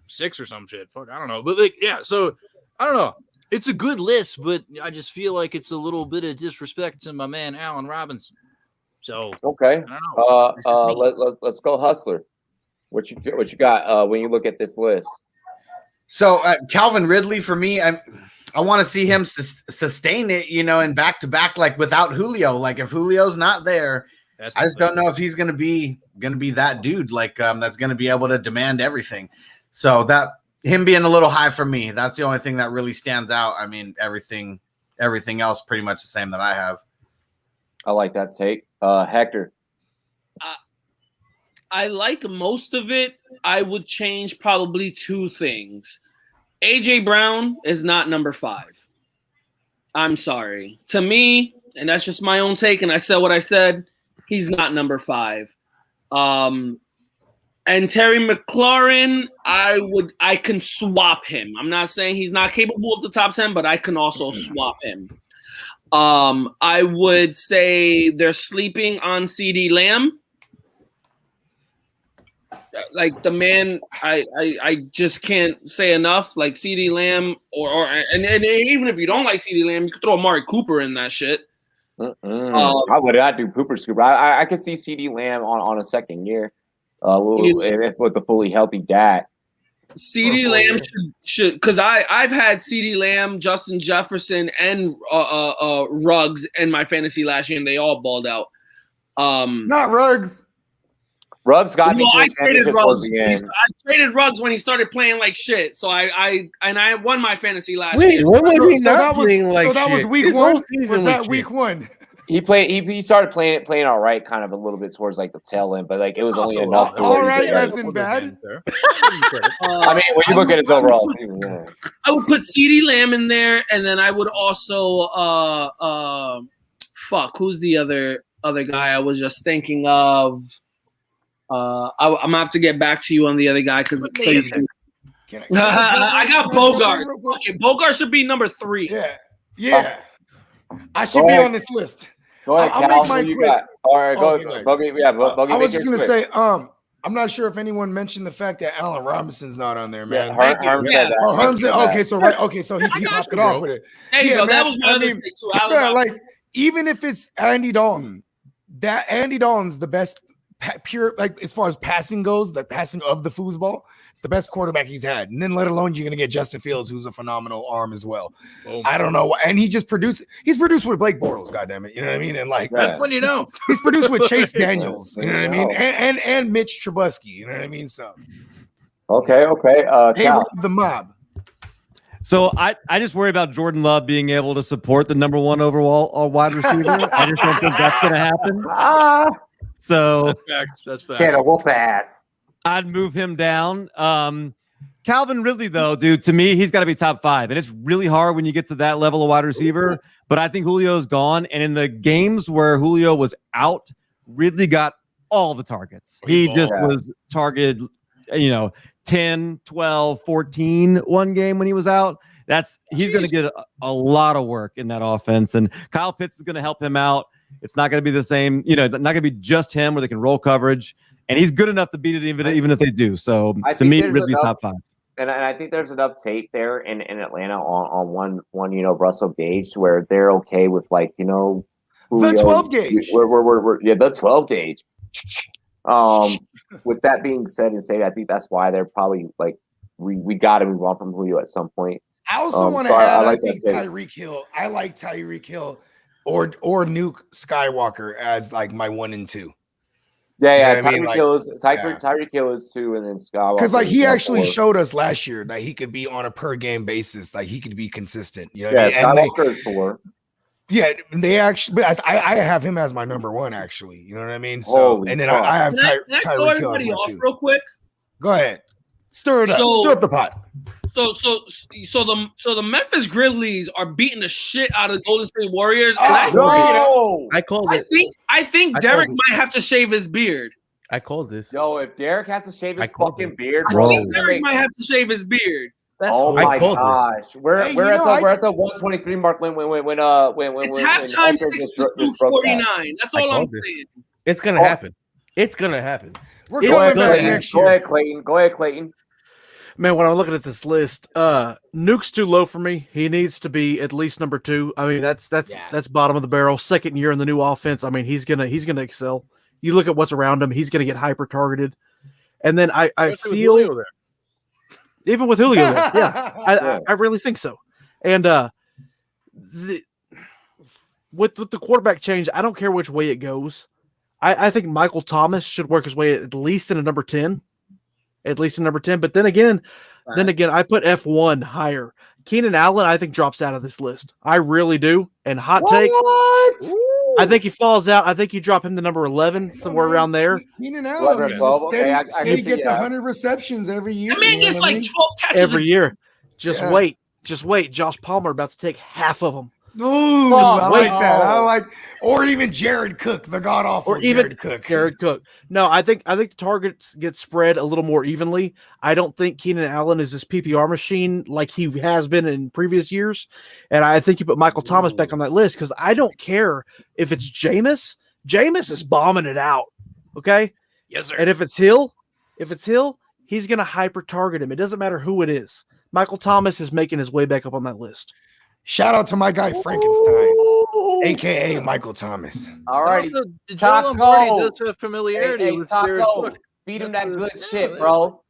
D: 6 or some shit. Fuck, I don't know. But like, yeah, so I don't know. It's a good list, but I just feel like it's a little bit of disrespect to my man Allen Robinson. So
B: okay, let's go Hustler. What you got when you look at this list?
F: So Calvin Ridley for me, I want to see him sustain it, in back to back, like without Julio. Like if Julio's not there, I just don't know if he's gonna be that dude, like that's gonna be able to demand everything. So that him being a little high for me, that's the only thing that really stands out. I mean, everything else pretty much the same that I have.
B: I like that take. Hector.
A: I like most of it. I would change probably 2 things. AJ Brown is not number 5. I'm sorry. To me, and that's just my own take, and I said what I said, he's not number 5. And Terry McLaurin, I can swap him. I'm not saying he's not capable of the top 10, but I can also swap him. I would say they're sleeping on CeeDee Lamb. Like the man, I just can't say enough. Like CeeDee Lamb, and even if you don't like CeeDee Lamb, you could throw Amari Cooper in that shit.
B: I would not do Cooper Scooper. I could see CeeDee Lamb on a second year, with the fully healthy Dak.
A: CeeDee Lamb should because I've had CeeDee Lamb, Justin Jefferson, and Ruggs in my fantasy last year, and they all balled out.
C: Not Ruggs.
B: Ruggs got me to
A: I traded Ruggs.
B: I
A: traded Ruggs when he started playing like shit. So I won my fantasy last
I: Wait,
A: year.
I: when was he not playing like shit?
C: That was week one. Was that week one?
B: He started playing all right, kind of a little bit towards like the tail end, but like it was only enough.
C: All right, as in bad.
B: I mean, when you look at his overall season, yeah.
A: I would put CeeDee Lamb in there, and then I would also who's the other guy I was just thinking of? I'm gonna have to get back to you on the other guy because I got Bogart. Okay, Bogart should be number 3.
C: Yeah. I should be on this list.
B: Go ahead,
C: I'll make mine quick.
B: All right, go. Bogey, yeah, Bogey.
C: I was just gonna say, I'm not sure if anyone mentioned the fact that Allen Robinson's not on there, man.
B: Herm said that.
C: Herm said, okay, so he popped it off with it.
A: There you go. Man, that was my other thing too.
C: Like even if it's Andy Dalton, that Andy Dalton's the best pure, like as far as passing goes, the passing of the foosball, it's the best quarterback he's had. And then let alone you're gonna get Justin Fields, who's a phenomenal arm as well. I don't know. And he's produced with Blake Bortles, goddammit. You know what I mean? And like
D: that's when you know
C: he's produced with Chase Daniels, you know what I mean? And Mitch Trubisky, you know what I mean? So
B: okay.
C: Hey, the mob.
G: So I just worry about Jordan Love being able to support the number 1 overall wide receiver. I just don't think that's gonna happen. So
D: that's facts.
B: Can't whoop ass.
G: I'd move him down. Calvin Ridley, though, dude, to me, he's got to be top 5. And it's really hard when you get to that level of wide receiver. But I think Julio's gone. And in the games where Julio was out, Ridley got all the targets. He just was targeted, 10, 12, 14 one game when he was out. He's going to get a lot of work in that offense. And Kyle Pitts is going to help him out. It's not going to be the same, not going to be just him where they can roll coverage. And he's good enough to beat it even if they do. So to me, Ridley's top 5.
B: And I think there's enough tape there in Atlanta on one Russell Gage where they're okay with the
C: 12 gauge.
B: We're the 12 gauge. With that being said, I think that's why they're probably we got to move on from Julio at some point.
C: I also want to add, I think Tyreek Hill. I like Tyreek Hill or Nuke Skywalker as my 1 and 2.
B: Yeah. Tyreek Hill is 2, and then Skywalker.
C: Because he actually showed us last year that he could be on a per game basis, he could be consistent. You know what I mean?
B: Skywalker is 4.
C: Yeah, they actually. I have him as my number 1. Actually, you know what I mean. So, and then I have Tyreek Hill as my 2.
A: Real quick.
C: Go ahead, stir it up. Stir up the pot.
A: So the Memphis Grizzlies are beating the shit out of the Golden State Warriors.
I: I called it.
A: I think Derek might have to shave his beard.
I: I called this.
B: Yo, if Derek has to shave his fucking beard,
A: I think Derek might have to shave his beard.
B: My gosh, we're at the 123 mark when it's
A: halftime 62-49. That's all I'm saying.
I: It's gonna happen. It's gonna happen.
C: We're going back next year.
B: Go ahead, Clayton.
H: Man, when I'm looking at this list, Nuke's too low for me. He needs to be at least number 2. I mean, that's bottom of the barrel. Second year in the new offense. I mean, he's gonna excel. You look at what's around him; he's gonna get hyper targeted. And then I feel even with Julio there, yeah, I really think so. And with the quarterback change, I don't care which way it goes. I think Michael Thomas should work his way at least in a number 10. At least in number 10. But then again, I put F1 higher. Keenan Allen, I think, drops out of this list. I really do. And hot take. I think he falls out. I think you drop him to number 11, somewhere around there.
C: Keenan Allen steady gets 100 receptions every year.
A: I mean, gets 12 catches
H: every year. Just wait. Josh Palmer about to take half of them.
C: Ooh, I like that. I like, or even Jared Cook, the god awful,
H: or even
C: Jared Cook.
H: No, I think the targets get spread a little more evenly. I don't think Keenan Allen is this PPR machine like he has been in previous years, and I think you put Michael Thomas back on that list because I don't care if it's Jameis. Jameis is bombing it out. Okay.
D: Yes, sir.
H: And if it's Hill, he's gonna hyper target him. It doesn't matter who it is. Michael Thomas is making his way back up on that list.
C: Shout out to my guy Frankenstein, aka Michael Thomas.
B: All right,
D: Joe Lombardi does have familiarity with Jared Cook.
B: Feed him that good shit, bro.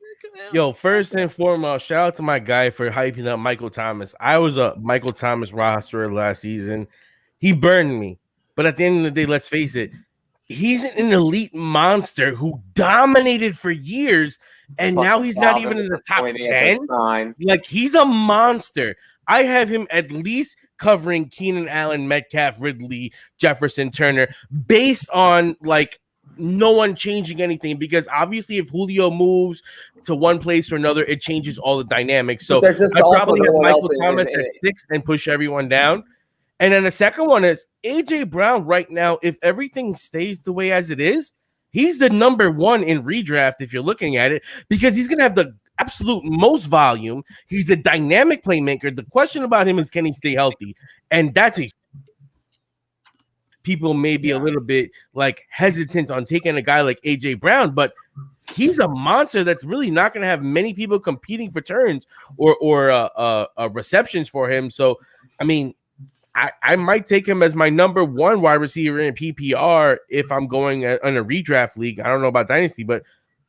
I: Yo, first and foremost, shout out to my guy for hyping up Michael Thomas. I was a Michael Thomas roster last season. He burned me. But at the end of the day, let's face it, he's an elite monster who dominated for years, and now he's not even in the top 10. Like, he's a monster. I have him at least covering Keenan Allen, Metcalf, Ridley, Jefferson, Turner, based on like no one changing anything, because obviously if Julio moves to one place or another, it changes all the dynamics. So I probably have Michael Thomas at 6 and push everyone down. And then the second one is AJ Brown right now. If everything stays the way as it is, he's the number 1 in redraft if you're looking at it, because he's going to have the absolute most volume. He's a dynamic playmaker. The question about him is, can he stay healthy? And that's people may be a little bit like hesitant on taking a guy like AJ Brown, but he's a monster that's really not going to have many people competing for turns or receptions for him. So, I mean, I might take him as my number 1 wide receiver in PPR if I'm going on a redraft league. I don't know about Dynasty, but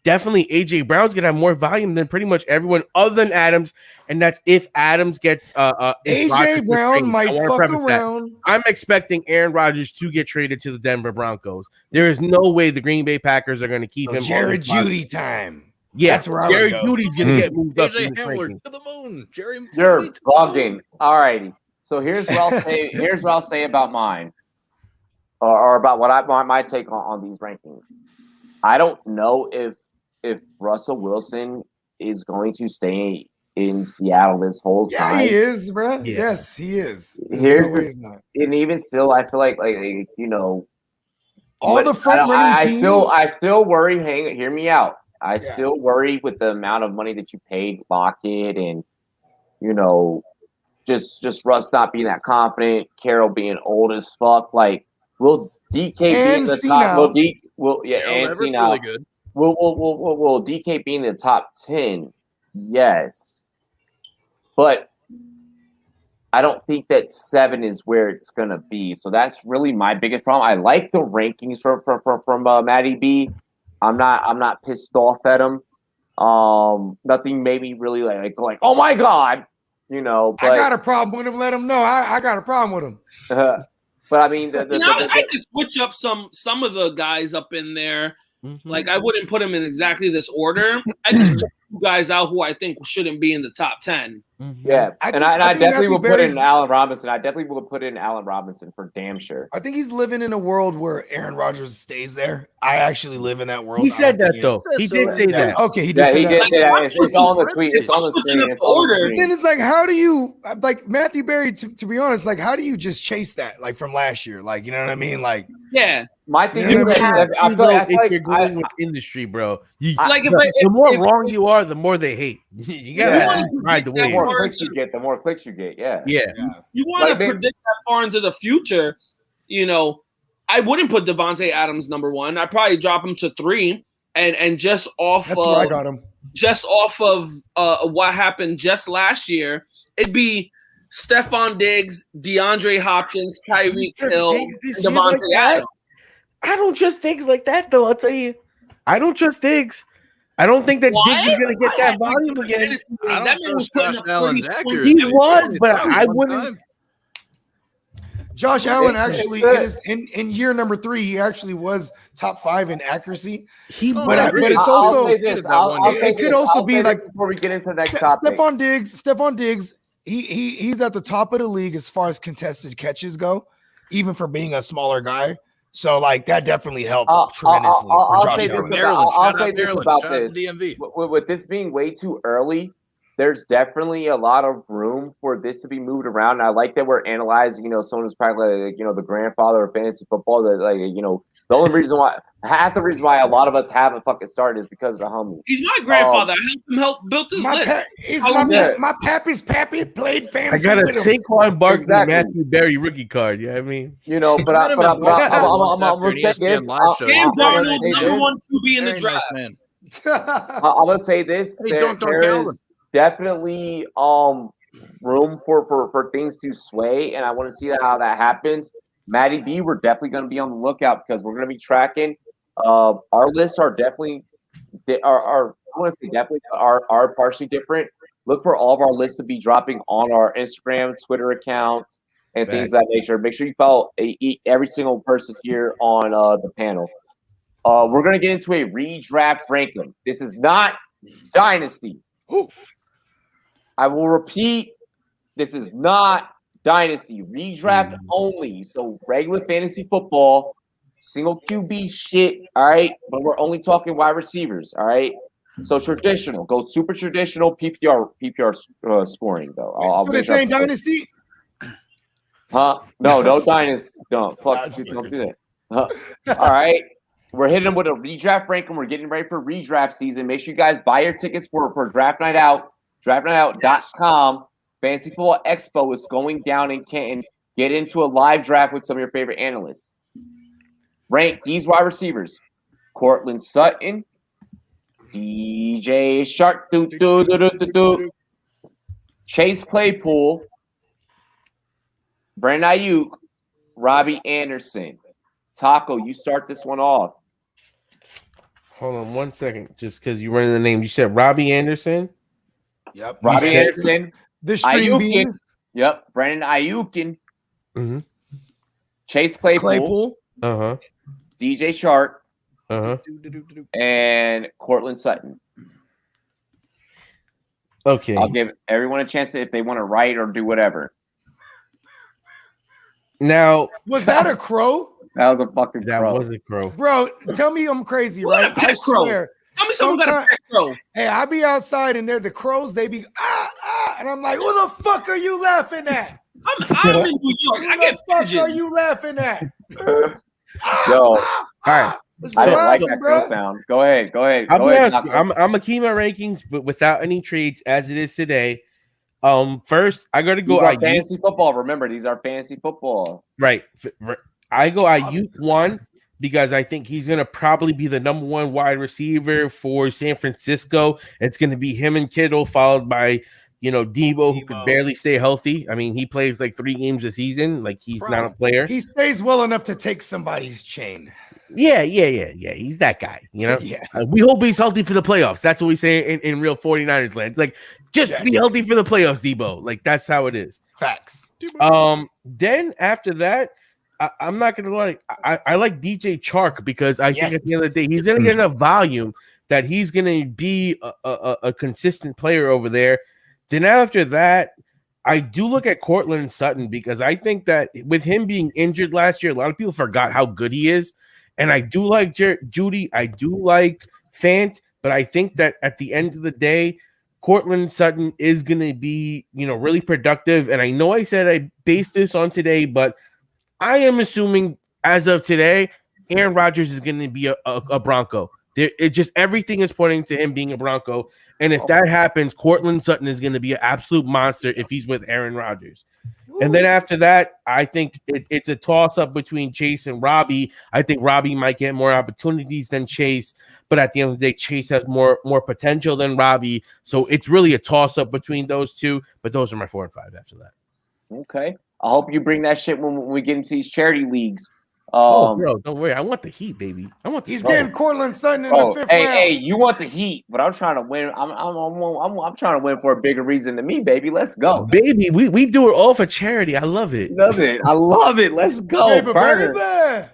I: definitely AJ Brown's gonna have more volume than pretty much everyone other than Adams, and that's if Adams gets
C: AJ Brown might fuck around.
I: I'm expecting Aaron Rodgers to get traded to the Denver Broncos. There is no way the Green Bay Packers are going to keep him.
C: Jared Jeudy time.
I: Yeah,
C: that's where
I: Jared Judy's going to get moved up.
D: AJ Hamler to the moon.
B: You're bugging. All righty. So here's what I'll say. Here's what I'll say about mine, or about what my take on these rankings. I don't know if Russell Wilson is going to stay in Seattle this whole time.
C: Yeah, he is, bro. Yeah. Yes, he is.
B: He's not. And even still, I feel like you know,
C: all the front running teams.
B: I still worry. Hear me out. I still worry with the amount of money that you paid Lockett, and you know, just Russ not being that confident, Carroll being old as fuck. Like, will DK be in the top? And Cena. Really good. Will DK be in the top 10? Yes. But I don't think that 7 is where it's going to be. So that's really my biggest problem. I like the rankings from Matty B. I'm not pissed off at him. Nothing made me really like, oh my God, you know. But,
C: I got a problem with him. Let him know. I got a problem with him.
B: But I mean,
A: I could switch up some of the guys up in there. Mm-hmm. Like, I wouldn't put them in exactly this order. I just took guys out who I think shouldn't be in the top 10.
B: Mm-hmm. Yeah, I definitely will put in Allen Robinson. I definitely will put in Allen Robinson for damn sure.
C: I think he's living in a world where Aaron Rodgers stays there. I actually live in that world.
I: He said that though. He did say that.
C: Okay, he did say that.
B: It's on the tweet. It's on the screen.
C: Then it's like, how do you, like Matthew Berry? To be honest, like, how do you just chase that, like from last year? Like, you know what I mean? Like,
A: yeah.
B: My thing is that I feel like
I: you're going with industry, bro. The more wrong you are, the more they hate. You gotta ride the wave.
B: The more clicks you get, the more clicks you get. Yeah.
A: You want to predict that far into the future? You know, I wouldn't put Devontae Adams number 1. I'd probably drop him to 3, and just off.
C: That's where I got him.
A: Just off of what happened just last year, it'd be Stephon Diggs, DeAndre Hopkins, Tyreek Hill, and Devontae Adams.
I: I don't trust Diggs like that, though. I'll tell you. I don't trust Diggs. I don't think that Diggs is going to get that volume again.
D: I don't trust Josh Allen's accuracy.
I: He was, but I wouldn't.
C: Josh Allen actually, in year number 3, he actually was top 5 in accuracy. But it's also, it could also be like,
B: before we get into the next topic.
C: Stephon Diggs, he's at the top of the league as far as contested catches go, even for being a smaller guy. So, like, that definitely helped tremendously.
B: I'll say this about this. With this being way too early, there's definitely a lot of room for this to be moved around. And I like that we're analyzing, someone who's probably like, the grandfather of fantasy football. That the only reason why, half the reason why a lot of us haven't fucking started is because of the homie.
A: He's my grandfather. I helped build this list.
C: My pappy's pappy played fantasy.
I: I got a
C: with him.
I: Saquon Barkley
B: Exactly.
I: Matthew Berry rookie card. Yeah, I mean,
B: But I'm gonna say this.
A: Sam Darnold, number 1 QB in the draft.
D: man.
B: I'm gonna say this. There is definitely room for things to sway, and I want to see how that happens. Matty B, we're definitely going to be on the lookout because we're going to be tracking. Our lists are definitely are I want to say definitely are partially different. Look for all of our lists to be dropping on our Instagram, Twitter accounts, and things of that nature. Make sure you follow every single person here on the panel. We're going to get into a redraft ranking. This is not Dynasty. Ooh. I will repeat, this is not Dynasty. Redraft only. So regular fantasy football, single QB shit, all right? But we're only talking wide receivers, all right? So traditional. Go super traditional PPR scoring, though. I'll
C: so this ain't Dynasty?
B: Huh? No Dynasty. Don't do that. All right. We're hitting them with a redraft ranking. We're getting ready for redraft season. Make sure you guys buy your tickets for Draft Night Out. DraftNightOut.com. Fantasy Football Expo is going down in Canton. Get into a live draft with some of your favorite analysts. Rank these wide receivers: Cortland Sutton, DJ Shark, Chase Claypool, Brandon Ayuk, Robbie Anderson. Taco, you start this one off.
I: hold on 1 second, just because you running the name. You said Robbie Anderson.
C: Yep.
B: Robbie Anderson.
C: The stream bean.
B: Yep. Brandon Ayukin. Chase Claypool. DJ Shark. And Cortland Sutton.
I: Okay.
B: I'll give everyone a chance if they want to write or do whatever.
I: Now,
C: was that a crow?
B: That was a fucking
I: that
B: crow.
I: was a crow.
C: Bro, tell me I'm crazy, right? I swear.
A: Tell me someone got a pet crow.
C: Hey, I be outside and they're the crows. They be and I'm like, who the fuck are you laughing at?
A: I'm in New York.
C: Who the fuck are you laughing at?
B: Yo, all
I: right.
B: I didn't like that crow sound. Go ahead.
I: I'm gonna keep my rankings, but without any trades as it is today. First I gotta go.
B: These are fantasy football. Remember, these are fantasy football.
I: Right. I go Ayuk 1 because I think he's gonna probably be the number 1 wide receiver for San Francisco. It's gonna be him and Kittle, followed by Debo, who could barely stay healthy. I mean, he plays like 3 games a season. Like he's not a player.
C: He stays well enough to take somebody's chain.
I: Yeah. He's that guy,
C: Yeah.
I: We hope he's healthy for the playoffs. That's what we say in real 49ers land. Like, just be healthy for the playoffs, Debo. Like, that's how it is.
C: Facts.
I: Then after that, I'm not gonna lie. I like DJ Chark because I think at the end of the day, he's gonna get enough volume that he's gonna be a consistent player over there. Then after that, I do look at Cortland Sutton because I think that with him being injured last year, a lot of people forgot how good he is. And I do like Judy. I do like Fant, but I think that at the end of the day, Cortland Sutton is going to be, really productive. And I know I said I based this on today, but I am assuming as of today, Aaron Rodgers is going to be a Bronco. It just everything is pointing to him being a Bronco. And if that happens, Cortland Sutton is going to be an absolute monster if he's with Aaron Rodgers. And then after that, I think it's a toss-up between Chase and Robbie. I think Robbie might get more opportunities than Chase, but at the end of the day, Chase has more potential than Robbie. So it's really a toss-up between those two, but those are my 4 and 5 after that.
B: Okay. I hope you bring that shit when we get into these charity leagues.
I: Bro, don't worry. I want the heat, baby.
C: He's getting Cortland Sutton in the 5th round.
B: Hey, you want the heat, but I'm trying to win. I'm trying to win for a bigger reason than me, baby. Let's go,
I: baby. We do it all for charity. I love it.
B: I love it. Let's go,
C: Burner.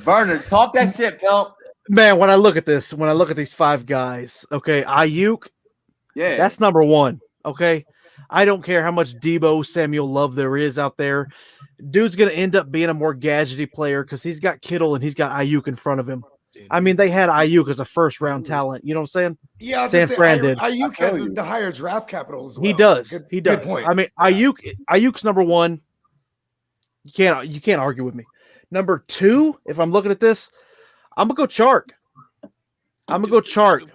B: Burner, talk that shit, pimp.
H: Man, when I look at these 5 guys, okay, Ayuk, that's number 1. Okay, I don't care how much Debo Samuel love there is out there. Dude's going to end up being a more gadgety player because he's got Kittle and he's got Ayuk in front of him. I mean, they had Ayuk as a first-round talent. You know what I'm saying?
C: Yeah, I was
H: San
C: gonna say,
H: Fran did.
C: Ayuk has the higher draft capital as well.
H: He does.
C: Good,
H: He does.
C: Good point.
H: I mean, Ayuk's number one. You can't argue with me. Number two, if I'm looking at this, I'm gonna go Chark.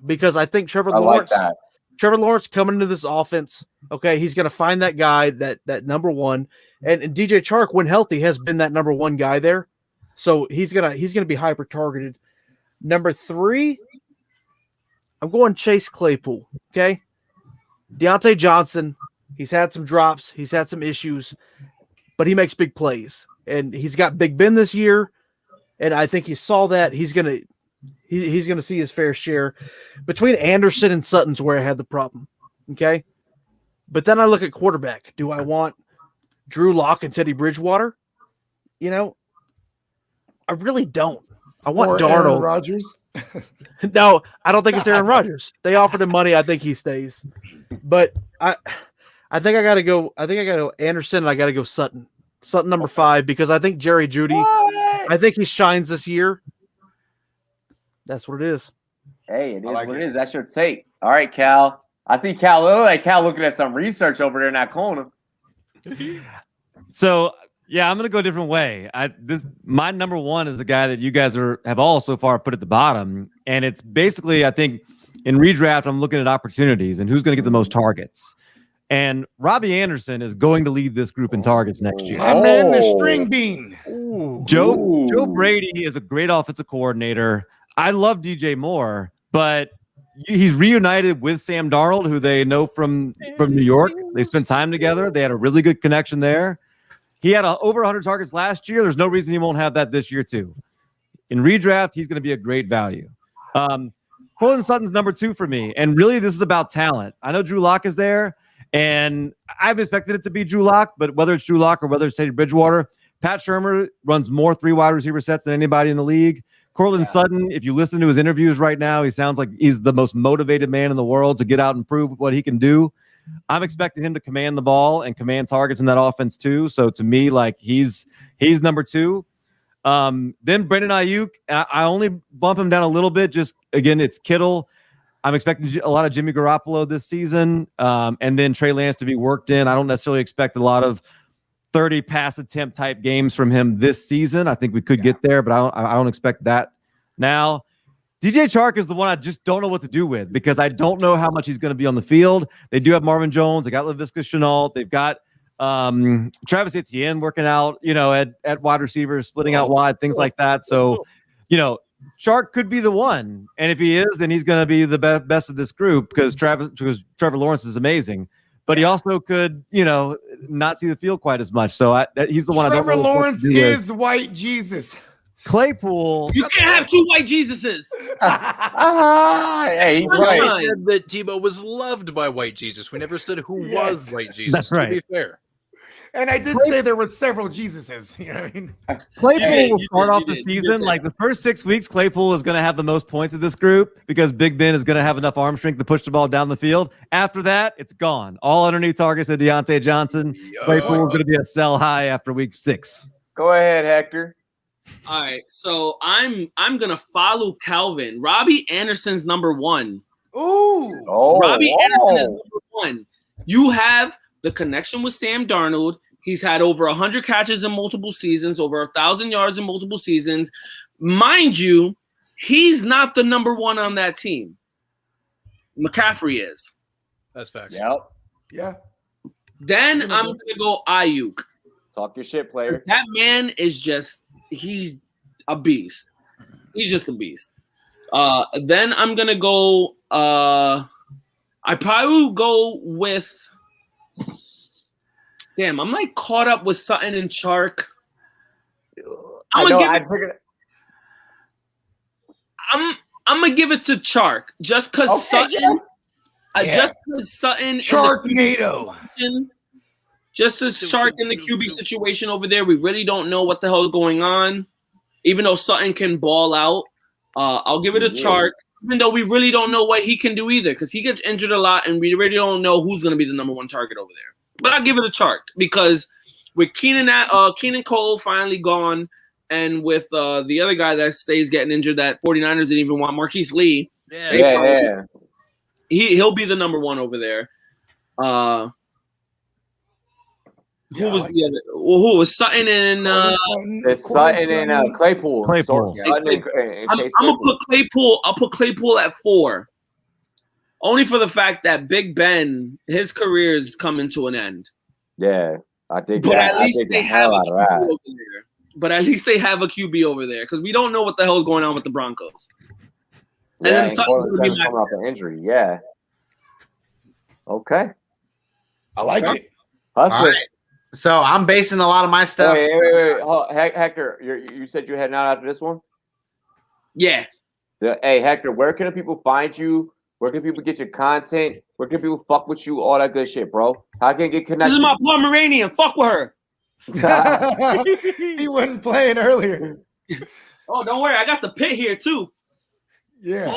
H: Because I think Trevor Lawrence coming into this offense, okay, he's gonna find that guy, that number one, and DJ Chark, when healthy, has been that number one guy there. So he's gonna be hyper targeted. Number three, I'm going Chase Claypool. Okay, Deontay Johnson. He's had some drops. He's had some issues, but he makes big plays, and he's got Big Ben this year, and I think he saw that. He's gonna see his fair share. Between Anderson and Sutton's where I had the problem. Okay, but then I look at quarterback. Do I want Drew Lock and Teddy Bridgewater? You know, I really don't. I want Darnold.
C: Aaron Rodgers.
H: No, I don't think it's Aaron Rodgers. They offered him money. I think he stays. But I think I gotta go. I think I gotta go Anderson and I gotta go Sutton. Sutton number 5, because I think Jerry Jeudy, I think he shines this year. That's what it is.
B: Hey, it is what it is. That's your take. All right, Cal. I see Cal. Cal looking at some research over there in that corner.
G: So yeah, I'm gonna go a different way. My number one is a guy that you guys have all so far put at the bottom, and it's basically, I think, in redraft, I'm looking at opportunities and who's gonna get the most targets. And Robbie Anderson is going to lead this group in targets next year.
C: My man, the string bean.
G: Joe Brady is a great offensive coordinator. I love DJ Moore, but he's reunited with Sam Darnold, who they know from New York. They spent time together. They had a really good connection there. He had over 100 targets last year. There's no reason he won't have that this year too. In redraft, he's going to be a great value. Cortland Sutton's number 2 for me, and really this is about talent. I know Drew Lock is there, and I've expected it to be Drew Lock, but whether it's Drew Lock or whether it's Teddy Bridgewater, Pat Shurmur runs more 3 wide receiver sets than anybody in the league. Cortland Sutton, if you listen to his interviews right now, he sounds like he's the most motivated man in the world to get out and prove what he can do. I'm expecting him to command the ball and command targets in that offense too. So to me, like he's number 2. Then Brandon Ayuk, I only bump him down a little bit. Just again, it's Kittle. I'm expecting a lot of Jimmy Garoppolo this season, and then Trey Lance to be worked in. I don't necessarily expect a lot of 30 pass attempt type games from him this season. I think we could get there, but I don't expect that now. DJ Chark is the one I just don't know what to do with because I don't know how much he's going to be on the field. They do have Marvin Jones. They got Laviska Shenault. They've got Travis Etienne working out, at wide receivers, splitting out wide, things like that. So, Chark could be the one. And if he is, then he's going to be the best of this group because Trevor Lawrence is amazing. But he also could, not see the field quite as much. So he's the one
C: Trevor
G: I don't know.
C: Trevor Lawrence is white Jesus.
G: Claypool.
A: You can't have 2 white Jesuses.
B: Hey, he's right.
D: We said that Tebow was loved by white Jesus. We never said who was white Jesus.
G: That's right.
D: To be fair.
C: And I did say there were several Jesuses. You know what I mean?
G: Claypool will start off the season. Like the first 6 weeks, Claypool is going to have the most points of this group because Big Ben is going to have enough arm strength to push the ball down the field. After that, it's gone. All underneath targets to Deontay Johnson. Claypool is going to be a sell high after week 6.
B: Go ahead, Hector.
A: All right, so I'm gonna follow Calvin. Robbie Anderson's number 1. Robbie Anderson is number 1. You have the connection with Sam Darnold. He's had over 100 catches in multiple seasons, over 1,000 yards in multiple seasons. Mind you, he's not the number 1 on that team. McCaffrey is.
D: That's facts.
B: Yep.
C: Yeah.
A: Then I'm gonna go Ayuk.
B: Talk your shit, player.
A: That man is he's a beast. He's just a beast. Then I'm gonna go. I probably will go with. Damn, I'm like caught up with Sutton and Chark. I'm gonna give it to Chark just because Sutton. Just because Sutton.
C: Charknado.
A: Just as Chark in the QB situation over there, we really don't know what the hell is going on. Even though Sutton can ball out, I'll give it a Chark. Even though we really don't know what he can do either, because he gets injured a lot, and we really don't know who's going to be the number 1 target over there. But I'll give it a Chark because with Keenan Cole finally gone, and with the other guy that stays getting injured that 49ers didn't even want, Marquise Lee.
B: Yeah.
A: He'll be the number one over there. Who was Sutton and
B: Sutton and Claypool.
G: Claypool.
B: Sutton and Chase
A: I'm gonna put Claypool. I'll put Claypool at 4, only for the fact that Big Ben, his career is coming to an end.
B: Yeah, I think.
A: But at least they have a QB over there. But at least they have a QB over there because we don't know what the hell is going on with the Broncos.
B: And then Cortland Sutton coming off an injury. Yeah. Okay.
C: I like it.
B: Hustler.
F: Right. So I'm basing a lot of my stuff.
B: Wait. Oh, Hector, you said you're heading out after this one?
A: Yeah.
B: Hey, Hector, where can people find you? Where can people get your content? Where can people fuck with you? All that good shit, bro. How can you get connected?
A: This is my Pomeranian. Fuck with her.
C: He wasn't playing earlier.
A: Oh, don't worry. I got the pit here, too.
C: Yeah.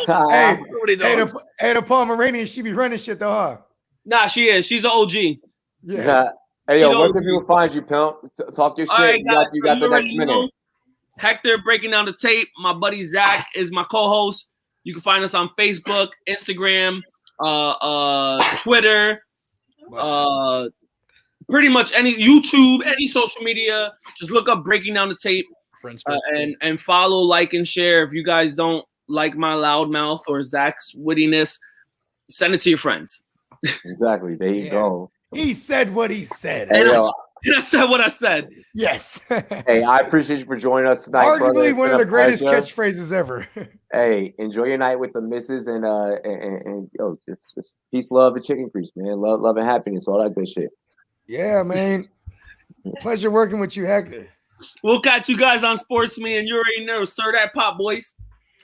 C: Hey, the Pomeranian, she be running shit, though, huh?
A: Nah, she is. She's an OG.
B: Yeah. Hey, yo, where can people find you, pimp? Talk your shit.
A: Right, guys,
B: you got the next minute.
A: Hector breaking down the tape. My buddy Zach is my co-host. You can find us on Facebook, Instagram, Twitter, pretty much any YouTube, any social media. Just look up Breaking Down the Tape and follow, like, and share. If you guys don't like my loud mouth or Zach's wittiness, send it to your friends.
B: Exactly. There you go.
C: He said what he said.
A: And I said what I said.
C: Yes.
B: Hey, I appreciate you for joining us tonight.
C: Arguably one of the greatest catchphrases ever.
B: Hey, enjoy your night with the missus and yo, just peace, love, and chicken grease, man. Love and happiness, all that good shit.
C: Yeah, man. Pleasure working with you, Hector.
A: We'll catch you guys on SportsMe, and you already know. Stir that pot, boys.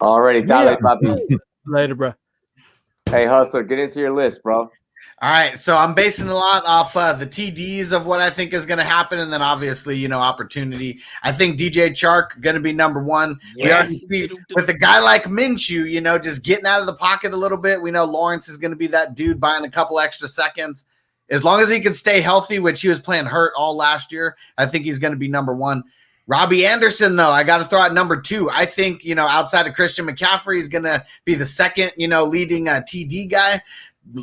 B: Already.
H: Later, bro.
B: Hey, Hustler, get into your list, bro.
F: All right, so I'm basing a lot off the TDs of what I think is going to happen, and then obviously, opportunity. I think DJ Chark going to be number one. Yes. We already see with a guy like Minshew, just getting out of the pocket a little bit. We know Lawrence is going to be that dude buying a couple extra seconds. As long as he can stay healthy, which he was playing hurt all last year, I think he's going to be number one. Robbie Anderson, though, I got to throw out number 2. I think, outside of Christian McCaffrey, he's going to be the second, leading TD guy.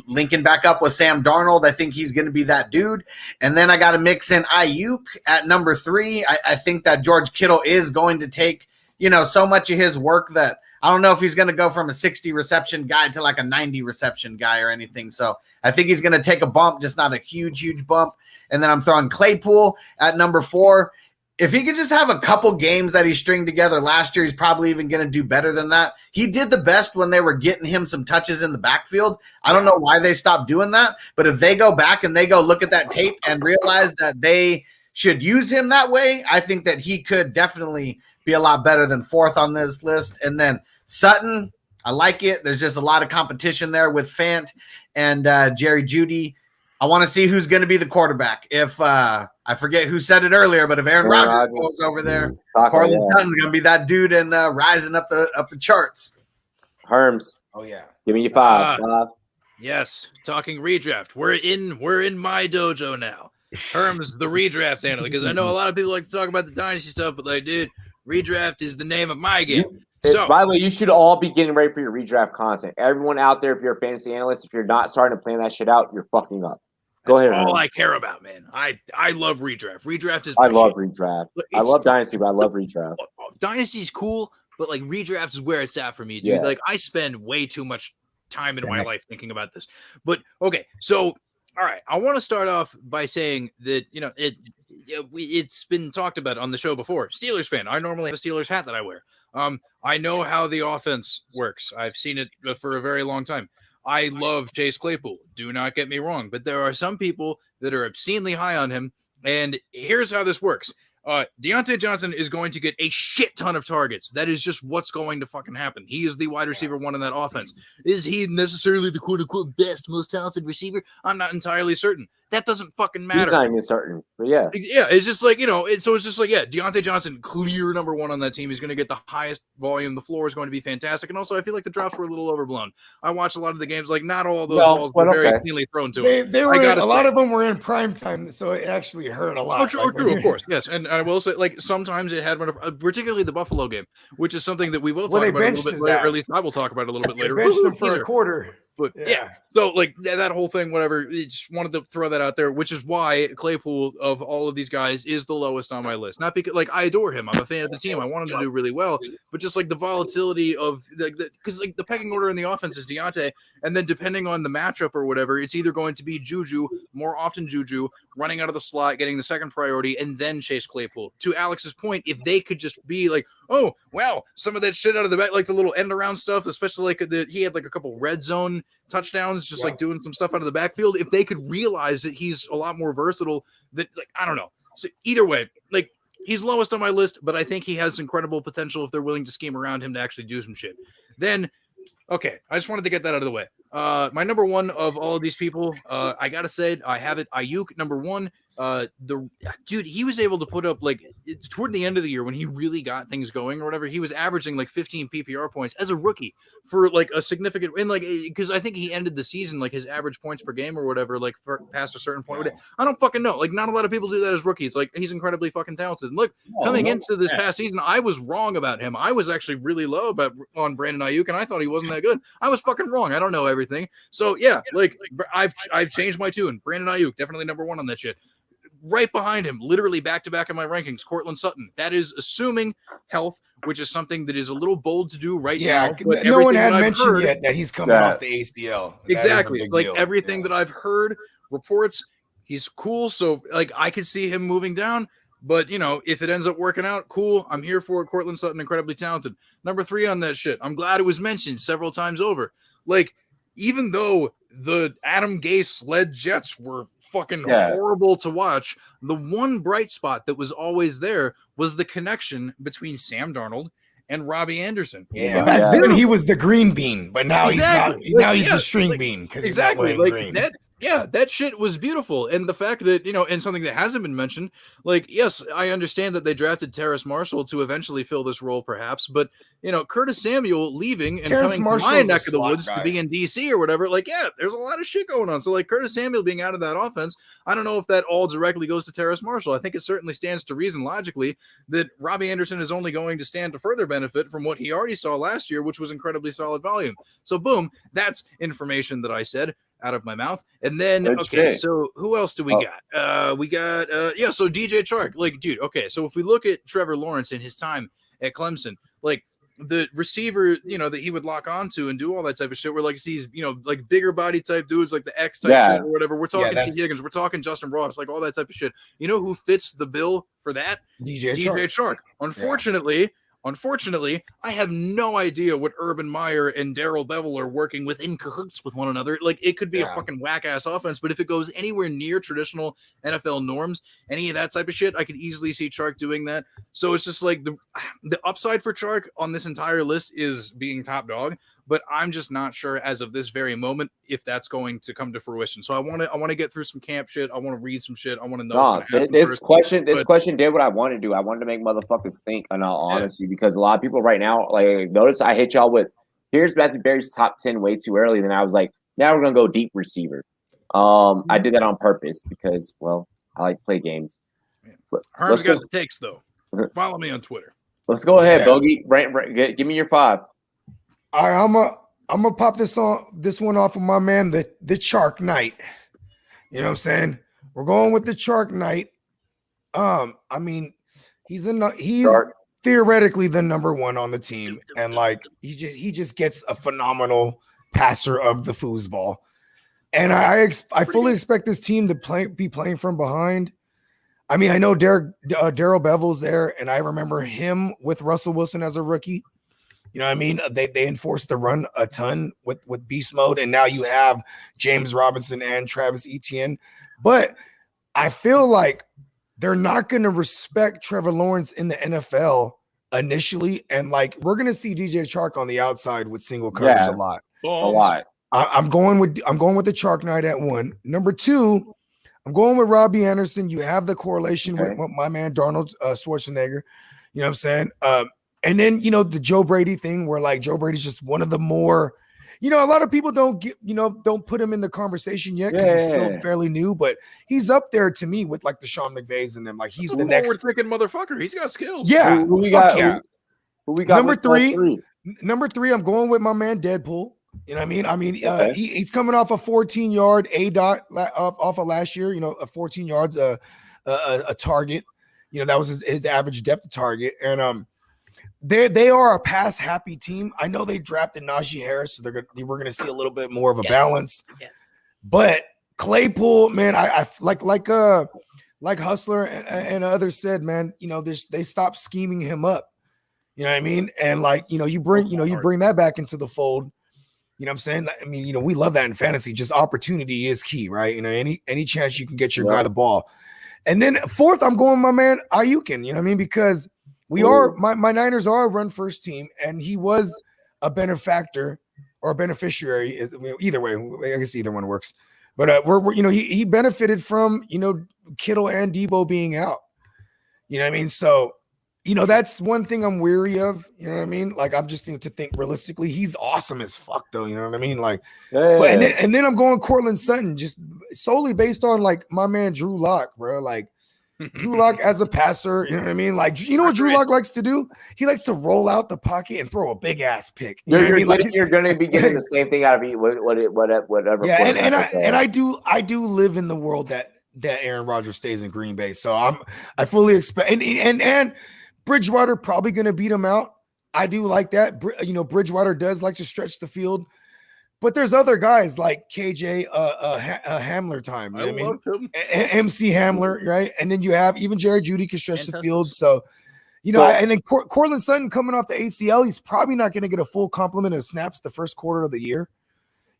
F: Linking back up with Sam Darnold. I think he's going to be that dude. And then I got to mix in Ayuk at number 3. I think that George Kittle is going to take, so much of his work that I don't know if he's going to go from a 60 reception guy to like a 90 reception guy or anything. So I think he's going to take a bump, just not a huge bump. And then I'm throwing Claypool at number 4. If he could just have a couple games that he stringed together last year, he's probably even going to do better than that. He did the best when they were getting him some touches in the backfield. I don't know why they stopped doing that, but if they go back and they go look at that tape and realize that they should use him that way, I think that he could definitely be a lot better than 4th on this list. And then Sutton, I like it. There's just a lot of competition there with Fant and Jerry Jeudy. I want to see who's going to be the quarterback. If I forget who said it earlier, but if Aaron Rodgers goes over there, Cortland Sutton's going to be that dude and rising up the charts.
B: Herms.
C: Oh yeah.
B: Give me your 5.
D: Yes, talking redraft. We're in my dojo now. Herms, the redraft analyst, because I know a lot of people like to talk about the dynasty stuff, but like, dude, redraft is the name of my game. So,
B: by the way, you should all be getting ready for your redraft content. Everyone out there, if you're a fantasy analyst, if you're not starting to plan that shit out, you're fucking up. Go ahead.
D: All I care about, man. I love redraft. Redraft is.
B: I love redraft. I love dynasty, but I love redraft.
D: Dynasty's cool, but like redraft is where it's at for me, dude. Yeah. Like I spend way too much time in my life thinking about this. But okay, so all right, I want to start off by saying that it's been talked about on the show before. Steelers fan. I normally have a Steelers hat that I wear. I know how the offense works. I've seen it for a very long time. I love Chase Claypool. Do not get me wrong, but there are some people that are obscenely high on him. And here's how this works. Deontay Johnson is going to get a shit ton of targets. That is just what's going to fucking happen. He is the wide receiver 1 in that offense. Is he necessarily the quote unquote best, most talented receiver? I'm not entirely certain. that doesn't fucking matter.
B: He's not even certain, but yeah.
D: It's just like, so it's just like, Deontay Johnson, clear number one on that team. He's going to get the highest volume. The floor is going to be fantastic. And also, I feel like the drops were a little overblown. I watched a lot of the games, like, not all of those balls were very cleanly thrown to him.
C: They were a lot of them were in prime time, so it actually hurt a lot.
D: True, of course, yes. And I will say, like, sometimes it had, particularly the Buffalo game, which is something that we will talk about a little bit later, or at least I will talk about a little bit later.
C: They benched him for a quarter.
D: But yeah, so like that whole thing, whatever, just wanted to throw that out there, which is why Claypool of all of these guys is the lowest on my list. Not because like I adore him, I'm a fan of the team, I want him to do really well, but just like the volatility of because like the pecking order in the offense is Deontay, and then depending on the matchup or whatever, it's either going to be Juju, more often Juju, running out of the slot, getting the second priority, and then Chase Claypool. To Alex's point, if they could just be like, oh wow, some of that shit out of the back, like the little end around stuff, especially like he had like a couple red zone touchdowns, just like doing some stuff out of the backfield. If they could realize that he's a lot more versatile, that like I don't know. So either way, like he's lowest on my list, but I think he has incredible potential if they're willing to scheme around him to actually do some shit. Then, okay, I just wanted to get that out of the way. My number one of all of these people, I gotta say, I have it. Ayuk, number one. The dude, he was able to put up like toward the end of the year when he really got things going or whatever. He was averaging like 15 PPR points as a rookie for like a significant win. Like because I think he ended the season like his average points per game or whatever, like past a certain point. I don't fucking know. Like not a lot of people do that as rookies. Like he's incredibly fucking talented. And look, coming into this past season, I was wrong about him. I was actually really low on Brandon Ayuk, and I thought he wasn't that good. I was fucking wrong. I don't know everything. So yeah, like I've changed my tune. Brandon Ayuk, definitely number one on that shit. Right behind him, literally back to back in my rankings, Cortland Sutton. That is assuming health, which is something that is a little bold to do right now.
C: But no one had mentioned yet that he's coming off the ACL.
D: Exactly. Like everything that I've heard, reports, he's cool. So like I could see him moving down. But if it ends up working out, cool. I'm here for it. Cortland Sutton, incredibly talented. Number 3 on that shit. I'm glad it was mentioned several times over. Like, even though the Adam Gase-led Jets were fucking horrible to watch, the one bright spot that was always there was the connection between Sam Darnold and Robbie Anderson.
C: Then he was the green bean, but now he's not. Now he's the string bean because
D: exactly like green. That shit was beautiful. And the fact that, and something that hasn't been mentioned, like, yes, I understand that they drafted Terrace Marshall to eventually fill this role, perhaps, but, Curtis Samuel leaving and coming to my neck of the woods to be in DC or whatever, like, yeah, there's a lot of shit going on. So, like, Curtis Samuel being out of that offense, I don't know if that all directly goes to Terrace Marshall. I think it certainly stands to reason logically that Robbie Anderson is only going to stand to further benefit from what he already saw last year, which was incredibly solid volume. So, boom, that's information that I said out of my mouth. And then okay, so who else do we got? So DJ Chark. Like, dude, okay, so if we look at Trevor Lawrence in his time at Clemson, like the receiver, that he would lock onto and do all that type of shit, where like these, like bigger body type dudes, like the X type shit or whatever. We're talking T. Higgins, we're talking Justin Ross, like all that type of shit. You know who fits the bill for that? DJ Chark. Unfortunately, I have no idea what Urban Meyer and Darrell Bevel are working with in cahoots with one another. Like, it could be a fucking whack-ass offense, but if it goes anywhere near traditional NFL norms, any of that type of shit, I could easily see Chark doing that. So it's just like the upside for Chark on this entire list is being top dog, but I'm just not sure as of this very moment if that's going to come to fruition. So I want to get through some camp shit. I want to read some shit. I want to know.
B: This question did what I wanted to do. I wanted to make motherfuckers think, in all honesty, because a lot of people right now, like, notice I hit y'all with, here's Matthew Berry's top 10 way too early. Then I was like, now we're gonna go deep receiver. I did that on purpose because, well, I like to play games.
D: Herm's got the takes though. Follow me on Twitter.
B: Let's go ahead, Bogey. Give me your 5.
C: All right, I'm gonna pop this one off of my man, the Chark Knight. You know what I'm saying? We're going with the Chark Knight. I mean, he's theoretically the number 1 on the team, and like he just gets a phenomenal passer of the foosball. And I fully expect this team to be playing from behind. I mean, I know Darrell Bevel's there, and I remember him with Russell Wilson as a rookie. You know what I mean? They enforced the run a ton with beast mode, and now you have James Robinson and Travis Etienne. But I feel like they're not going to respect Trevor Lawrence in the NFL initially, and like we're going to see DJ Chark on the outside with single coverage a lot.
B: A lot.
C: I'm going with the Chark Knight at 1. Number 2, I'm going with Robbie Anderson. You have the correlation with my man Darnold Schwarzenegger. You know what I'm saying? And then, you know, the Joe Brady thing where like Joe Brady's just one of the more, you know, a lot of people don't put him in the conversation yet because he's still fairly new, but he's up there to me with like the Sean McVays and them. Like he's the next
D: forward-thinking motherfucker. He's got skills.
C: Yeah.
B: Who we got?
C: Yeah.
B: Who we got?
C: Number three, I'm going with my man Deadpool. You know what I mean? He's coming off a 14-yard off of last year, you know, a 14 yards, a target. You know, that was his average depth of target. And they are a pass happy team. I know they drafted Najee Harris, so we're gonna see a little bit more of a balance. Yes. But Claypool, man, I like Hustler and others said, man, you know, they stopped scheming him up. You know what I mean? And like, you know, you bring that back into the fold. You know what I'm saying? I mean, you know, we love that in fantasy. Just opportunity is key, right? You know, any chance you can get your guy the ball. And then fourth, I'm going my man Ayukin, you know what I mean? Because my Niners are a run first team, and he was a benefactor or a beneficiary. Either way, I guess either one works. But we're you know, he benefited from, you know, Kittle and Debo being out. You know what I mean? So, you know, that's one thing I'm weary of. You know what I mean? Like, I'm just to think realistically, he's awesome as fuck, though. You know what I mean? Like, but, and then I'm going Cortland Sutton just solely based on like my man Drew Lock, bro. Like, Drew Lock as a passer, you know what I mean? Like, you know what Drew Lock likes to do? He likes to roll out the pocket and throw a big ass pick. You know what I mean? Like, you're going to be getting the same thing out of whatever. Yeah, and I do live in the world that Aaron Rodgers stays in Green Bay, so I fully expect and Bridgewater probably going to beat him out. I do like that. You know, Bridgewater does like to stretch the field, but there's other guys like KJ Hamler time. You know what I mean? MC Hamler, right? And then you have even Jerry Jeudy can stretch the field. So, you know, and then Cortland Sutton coming off the ACL, he's probably not going to get a full complement of snaps the first quarter of the year.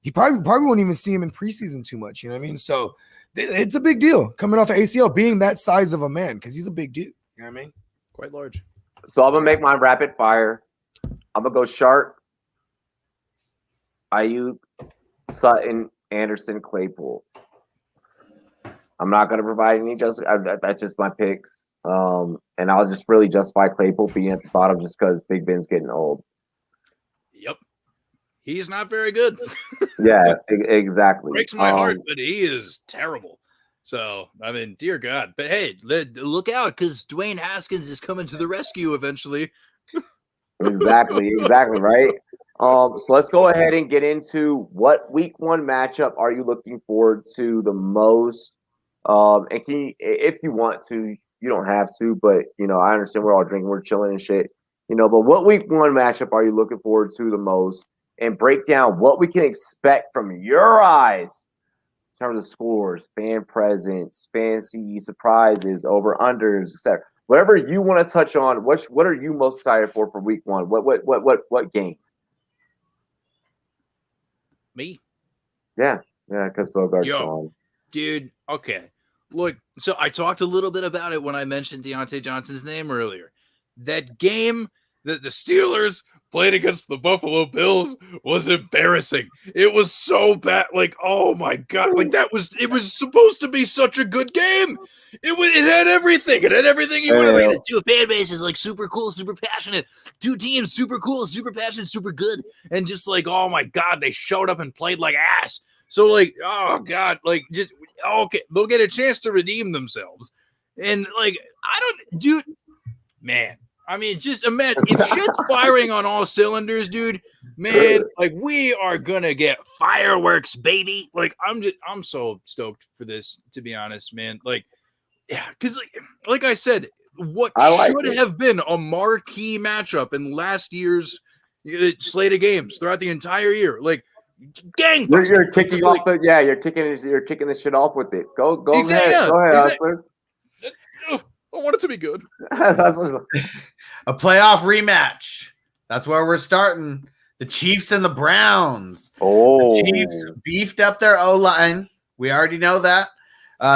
C: He probably won't even see him in preseason too much. You know what I mean? So it's a big deal coming off of ACL, being that size of a man, because he's a big dude. You know what I mean?
D: Quite large.
B: So I'm gonna make mine rapid fire. I'm gonna go Sharp, Ayuk, Sutton, Anderson, Claypool. I'm not gonna provide any that's just my picks. And I'll just really justify Claypool being at the bottom just because Big Ben's getting old.
D: Yep. He's not very good.
B: Yeah, exactly.
D: Breaks my heart, but he is terrible. So, I mean, dear God. But hey, look out, because Dwayne Haskins is coming to the rescue eventually.
B: Exactly, right? So let's go ahead and get into what week one matchup are you looking forward to the most? And if you want to, you don't have to, but, you know, I understand we're all drinking, we're chilling and shit, you know, but what week one matchup are you looking forward to the most? And break down what we can expect from your eyes in terms of scores, fan presence, fancy surprises, over-unders, etc. Whatever you want to touch on, what are you most excited for week one? What game?
D: Me?
B: Yeah, because Bogart's gone.
D: Dude, okay. Look, so I talked a little bit about it when I mentioned Deontay Johnson's name earlier. That game that the Steelers played against the Buffalo Bills was embarrassing. It was so bad. Like, oh my God. Like, it was supposed to be such a good game. It had everything. It had everything you wanted. Like, the two fan bases, like, super cool, super passionate. Two teams, super cool, super passionate, super good. And just like, oh my God, they showed up and played like ass. So, like, oh God, like, just, okay, they'll get a chance to redeem themselves. And, like, man. I mean, just imagine if shit's firing on all cylinders, dude, man, like, we are gonna get fireworks, baby. Like, I'm so stoked for this, to be honest, man. Like, yeah, because like I said, what should have been a marquee matchup in last year's slate of games throughout the entire year, like, gang,
B: you're kicking off you're kicking this shit off with it. Go
D: exactly,
B: ahead, Hustler.
D: I want it to be good.
F: A playoff rematch. That's where we're starting. The Chiefs and the Browns.
B: Oh,
F: the Chiefs beefed up their O-line. We already know that.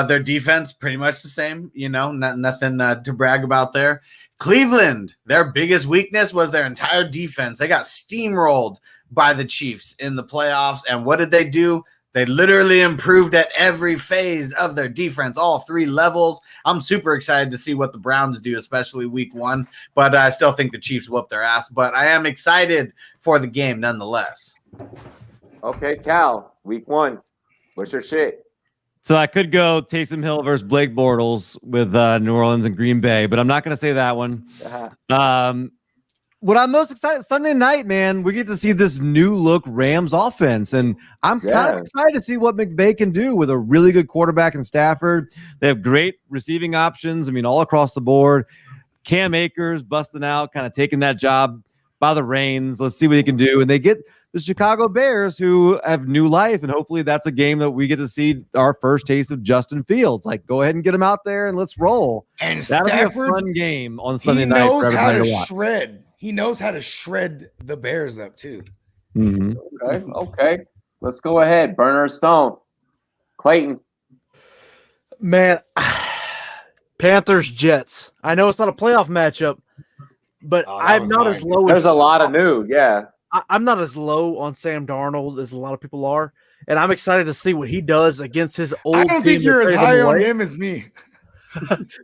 F: Their defense pretty much the same. You know, nothing to brag about there. Cleveland, their biggest weakness was their entire defense. They got steamrolled by the Chiefs in the playoffs. And what did they do? They literally improved at every phase of their defense, all 3 levels. I'm super excited to see what the Browns do, especially week 1. But I still think the Chiefs whoop their ass. But I am excited for the game nonetheless.
B: Okay, Cal, week 1. What's your shit?
G: So I could go Taysom Hill versus Blake Bortles with New Orleans and Green Bay, but I'm not going to say that one. What I'm most excited, Sunday night, man, we get to see this new look Rams offense, and I'm kind of excited to see what McVay can do with a really good quarterback in Stafford. They have great receiving options. I mean, all across the board. Cam Akers busting out, kind of taking that job by the reins. Let's see what he can do. And they get the Chicago Bears, who have new life, and hopefully that's a game that we get to see our first taste of Justin Fields. Like, go ahead and get him out there and let's roll.
C: And
G: that'll
C: Stafford,
G: be a fun game on Sunday
C: he
G: night.
C: knows how to
G: watch.
C: shred. He knows how to shred the Bears up too.
G: Mm-hmm.
B: Okay. Let's go ahead. Burner Stone. Clayton.
H: Man, Panthers Jets. I know it's not a playoff matchup, but I'm not as low.
B: There's a lot of new. Yeah.
H: I'm not as low on Sam Darnold as a lot of people are, and I'm excited to see what he does against his old team.
C: I don't think you're as high on him as me.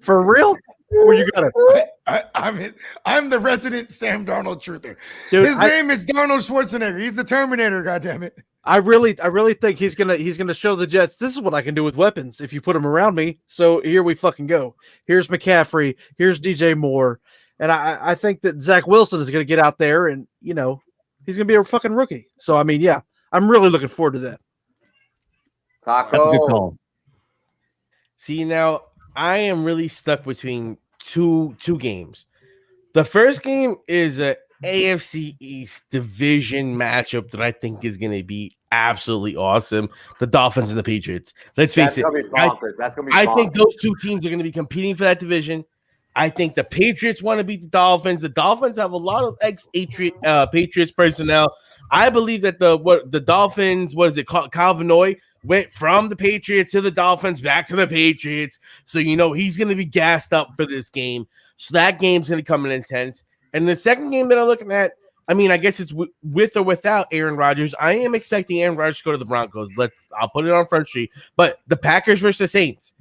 H: For real? Where you got
C: it? I'm the resident Sam Darnold truther.
H: Dude,
C: his name is Darnold Schwarzenegger. He's the Terminator. goddammit.
H: I really think he's gonna show the Jets. This is what I can do with weapons if you put them around me. So here we fucking go. Here's McCaffrey. Here's DJ Moore, and I think that Zach Wilson is gonna get out there and he's gonna be a fucking rookie. So I mean, yeah, I'm really looking forward to that.
B: Taco.
I: See, now I am really stuck between two games. The first game is a AFC East division matchup that I think is going to be absolutely awesome. The Dolphins and the Patriots. Let's face it. I think those two teams are going to be competing for that division. I think the Patriots want to beat the Dolphins. The Dolphins have a lot of ex-Patriots personnel. I believe that the Dolphins, Kyle Vanoy, went from the Patriots to the Dolphins, back to the Patriots. So, he's going to be gassed up for this game. So that game's going to come in intense. And the second game that I'm looking at, I mean, I guess it's with or without Aaron Rodgers. I am expecting Aaron Rodgers to go to the Broncos. I'll put it on Front Street. But the Packers versus the Saints,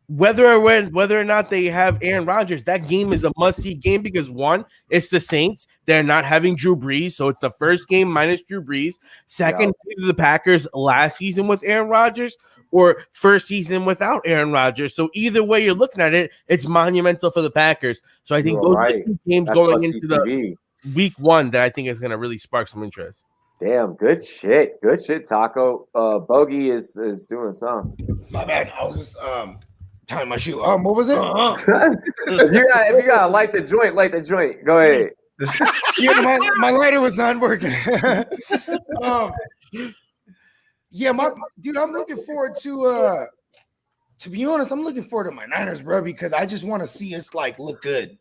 I: whether or not they have Aaron Rodgers, that game is a must-see game because, one, it's the Saints. They're not having Drew Brees, so it's the first game minus Drew Brees. Second, either the Packers last season with Aaron Rodgers or first season without Aaron Rodgers. So either way you're looking at it, it's monumental for the Packers. So I think those are the two games going into the week 1 that I think is going to really spark some interest.
B: Damn, good shit. Good shit, Taco. Bogey is doing something.
C: My bad. I was just tying my shoe. What was it?
B: If you gotta light the joint, Go ahead.
C: Yeah, my lighter was not working. I'm looking forward to be honest, I'm looking forward to my Niners, bro, because I just want to see us look good.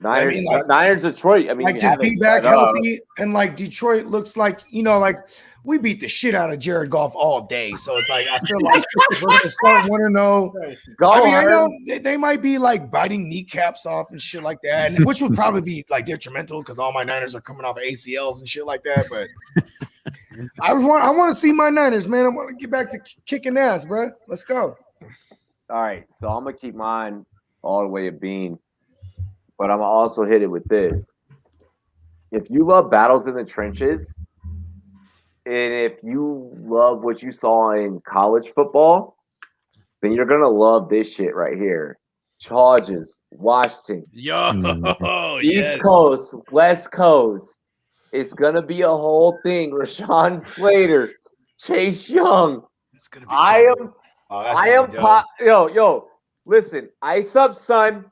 B: Niners, Detroit. I mean,
C: just be back healthy, and Detroit looks like we beat the shit out of Jared Goff all day. So it's I feel like we're gonna start 1-0. I know they might be biting kneecaps off and shit like that, which would probably be detrimental because all my Niners are coming off of ACLs and shit like that. But I want to see my Niners, man. I want to get back to kicking ass, bro. Let's go.
B: All right, so I'm gonna keep mine all the way a bean. But I'm also hit it with this. If you love battles in the trenches, and if you love what you saw in college football, then you're going to love this shit right here. Chargers, Washington, East Coast, West Coast. It's going to be a whole thing. Rashawn Slater, Chase Young.
C: It's going to be
B: listen, ice up, son.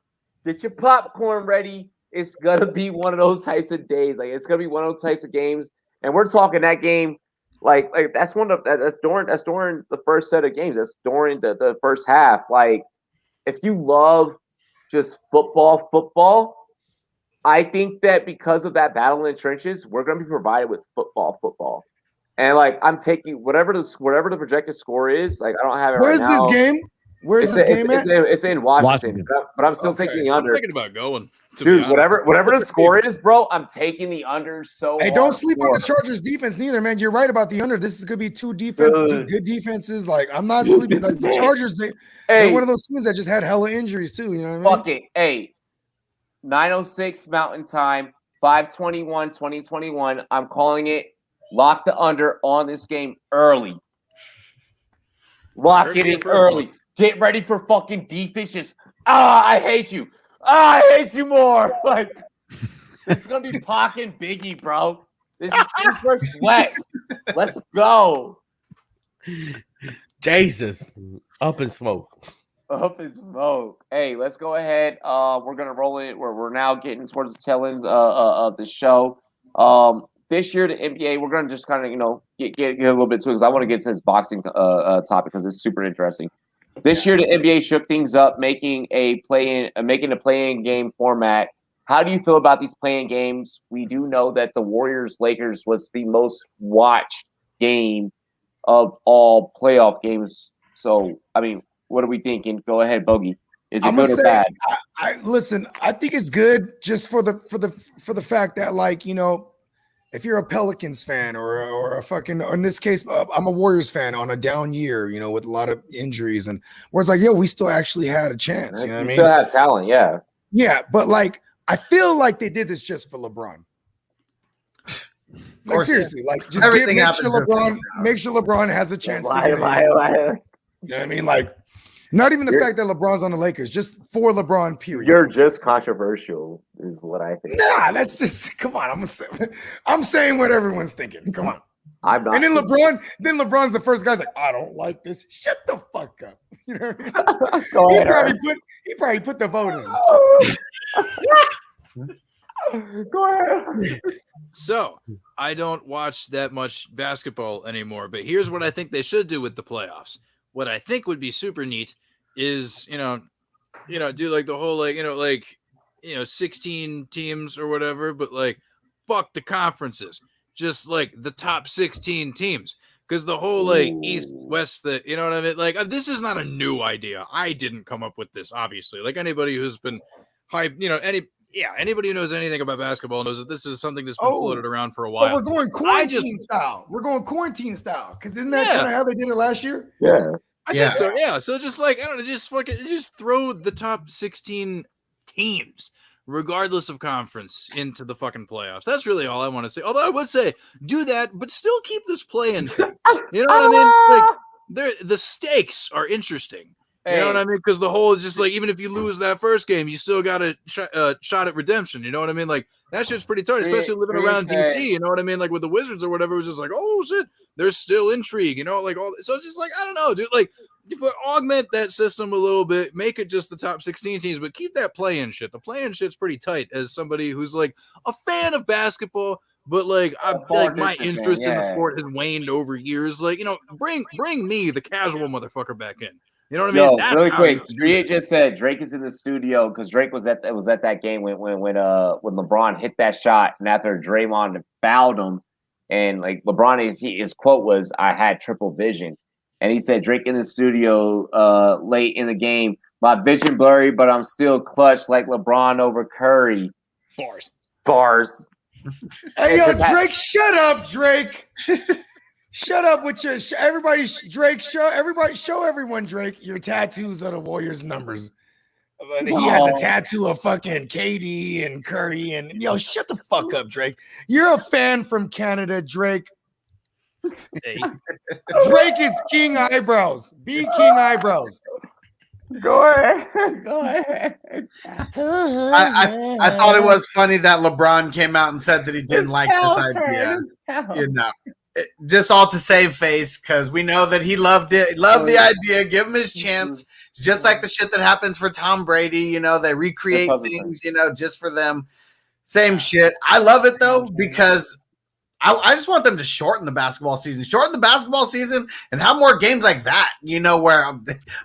B: Get your popcorn ready. It's gonna be one of those types of days. It's gonna be one of those types of games. And we're talking that game, that's during the first set of games. That's during the first half. If you love just football, I think that because of that battle in the trenches, we're gonna be provided with football. And I'm taking whatever the projected score is. I don't have it.
C: Where's
B: right now.
C: This game? Where's this game at?
B: It's in Washington. But I'm still taking the under.
L: I'm thinking about going.
B: Dude, whatever the score is, bro, I'm taking the under so
C: Hey, don't sleep on the Chargers defense neither, man. You're right about the under. This is going to be two good defenses. Like, I'm not sleeping. Like, the Chargers, they're one of those teams that just had hella injuries too. You know what I mean?
B: Fuck it. Hey, 9:06 Mountain Time, 5/21/2021. I'm calling it. Lock the under on this game early. Lock it in early. Get ready for fucking defense. Just, I hate you. I hate you more. Like, this is gonna be Pac and Biggie, bro. This is East versus West. Let's go.
I: Jesus, up in smoke.
B: Up in smoke. Hey, let's go ahead. We're gonna roll it. We're now getting towards the tail end of the show. This year, the NBA, we're gonna just kind of get a little bit to it because I want to get to this boxing topic because it's super interesting. This year, the NBA shook things up, making a play-in game format. How do you feel about these play-in games? We do know that the Warriors-Lakers was the most watched game of all playoff games. So, I mean, what are we thinking? Go ahead, Bogey. Is it good or bad?
C: Listen, I think it's good just for the fact that, like, if you're a Pelicans fan or a fucking, or in this case, I'm a Warriors fan on a down year, with a lot of injuries, and where it's like, we still actually had a chance. You know what I mean?
B: Still had talent, yeah.
C: Yeah, but like, I feel like they did this just for LeBron. Like, seriously, like, just make sure LeBron has a chance. You know what I mean? Like, not even the fact that LeBron's on the Lakers, just for LeBron, period.
B: You're just controversial, is what I think.
C: Nah, that's just, come on. I'm saying what everyone's thinking. Come on.
B: I'm not.
C: And then LeBron's the first guy's like, I don't like this. Shut the fuck up. You know what I mean? He probably put the vote
B: in. Go ahead.
D: So I don't watch that much basketball anymore, but here's what I think they should do with the playoffs. What I think would be super neat is, do like the whole, 16 teams or whatever, but like, fuck the conferences, just like the top 16 teams. Because the whole East West, you know what I mean? Like, this is not a new idea. I didn't come up with this, obviously. Like, anybody who's been hyped, anybody who knows anything about basketball knows that this is something that's been floated around for a while.
C: So we're going quarantine style. Because isn't that kind of how they did it last year?
B: Yeah.
D: I think so, yeah. So just like, I don't know, just throw the top 16 teams, regardless of conference, into the fucking playoffs. That's really all I want to say. Although I would say do that, but still keep this play-in thing. You know what I mean? Like, the stakes are interesting. You know what I mean? Because the whole is just like, even if you lose that first game, you still got a shot at redemption. You know what I mean? Like, that shit's pretty tight, especially living around DC. You know what I mean? Like with the Wizards or whatever, it was just like, oh shit, there's still intrigue. Like all. So it's just like, I don't know, dude. Like, augment that system a little bit, make it just the top 16 teams, but keep that play-in shit. The play-in shit's pretty tight. As somebody who's like a fan of basketball, but like my interest in the sport has waned over years. Like, bring me the casual motherfucker back in. You know what I mean?
B: That's really quick. Drake just said Drake is in the studio because Drake was at that game when LeBron hit that shot, and after Draymond fouled him, and like LeBron his quote was, "I had triple vision," and he said Drake in the studio late in the game, my vision blurry, but I'm still clutch like LeBron over Curry. Bars.
C: Hey yo, Drake, shut up, Drake. Shut up with your everybody, Drake. Show everyone, Drake, your tattoos of the Warriors numbers. He has a tattoo of fucking KD and Curry, and shut the fuck up, Drake. You're a fan from Canada, Drake.
D: Hey.
C: Drake is king eyebrows. Be king eyebrows.
B: Go ahead.
F: I thought it was funny that LeBron came out and said that he didn't like this idea. Just all to save face, because we know that he loved it. Loved the idea. Give him his chance. Just like the shit that happens for Tom Brady. They recreate things, just for them. Same shit. I love it, though, because I just want them to shorten the basketball season. Shorten the basketball season and have more games like that, where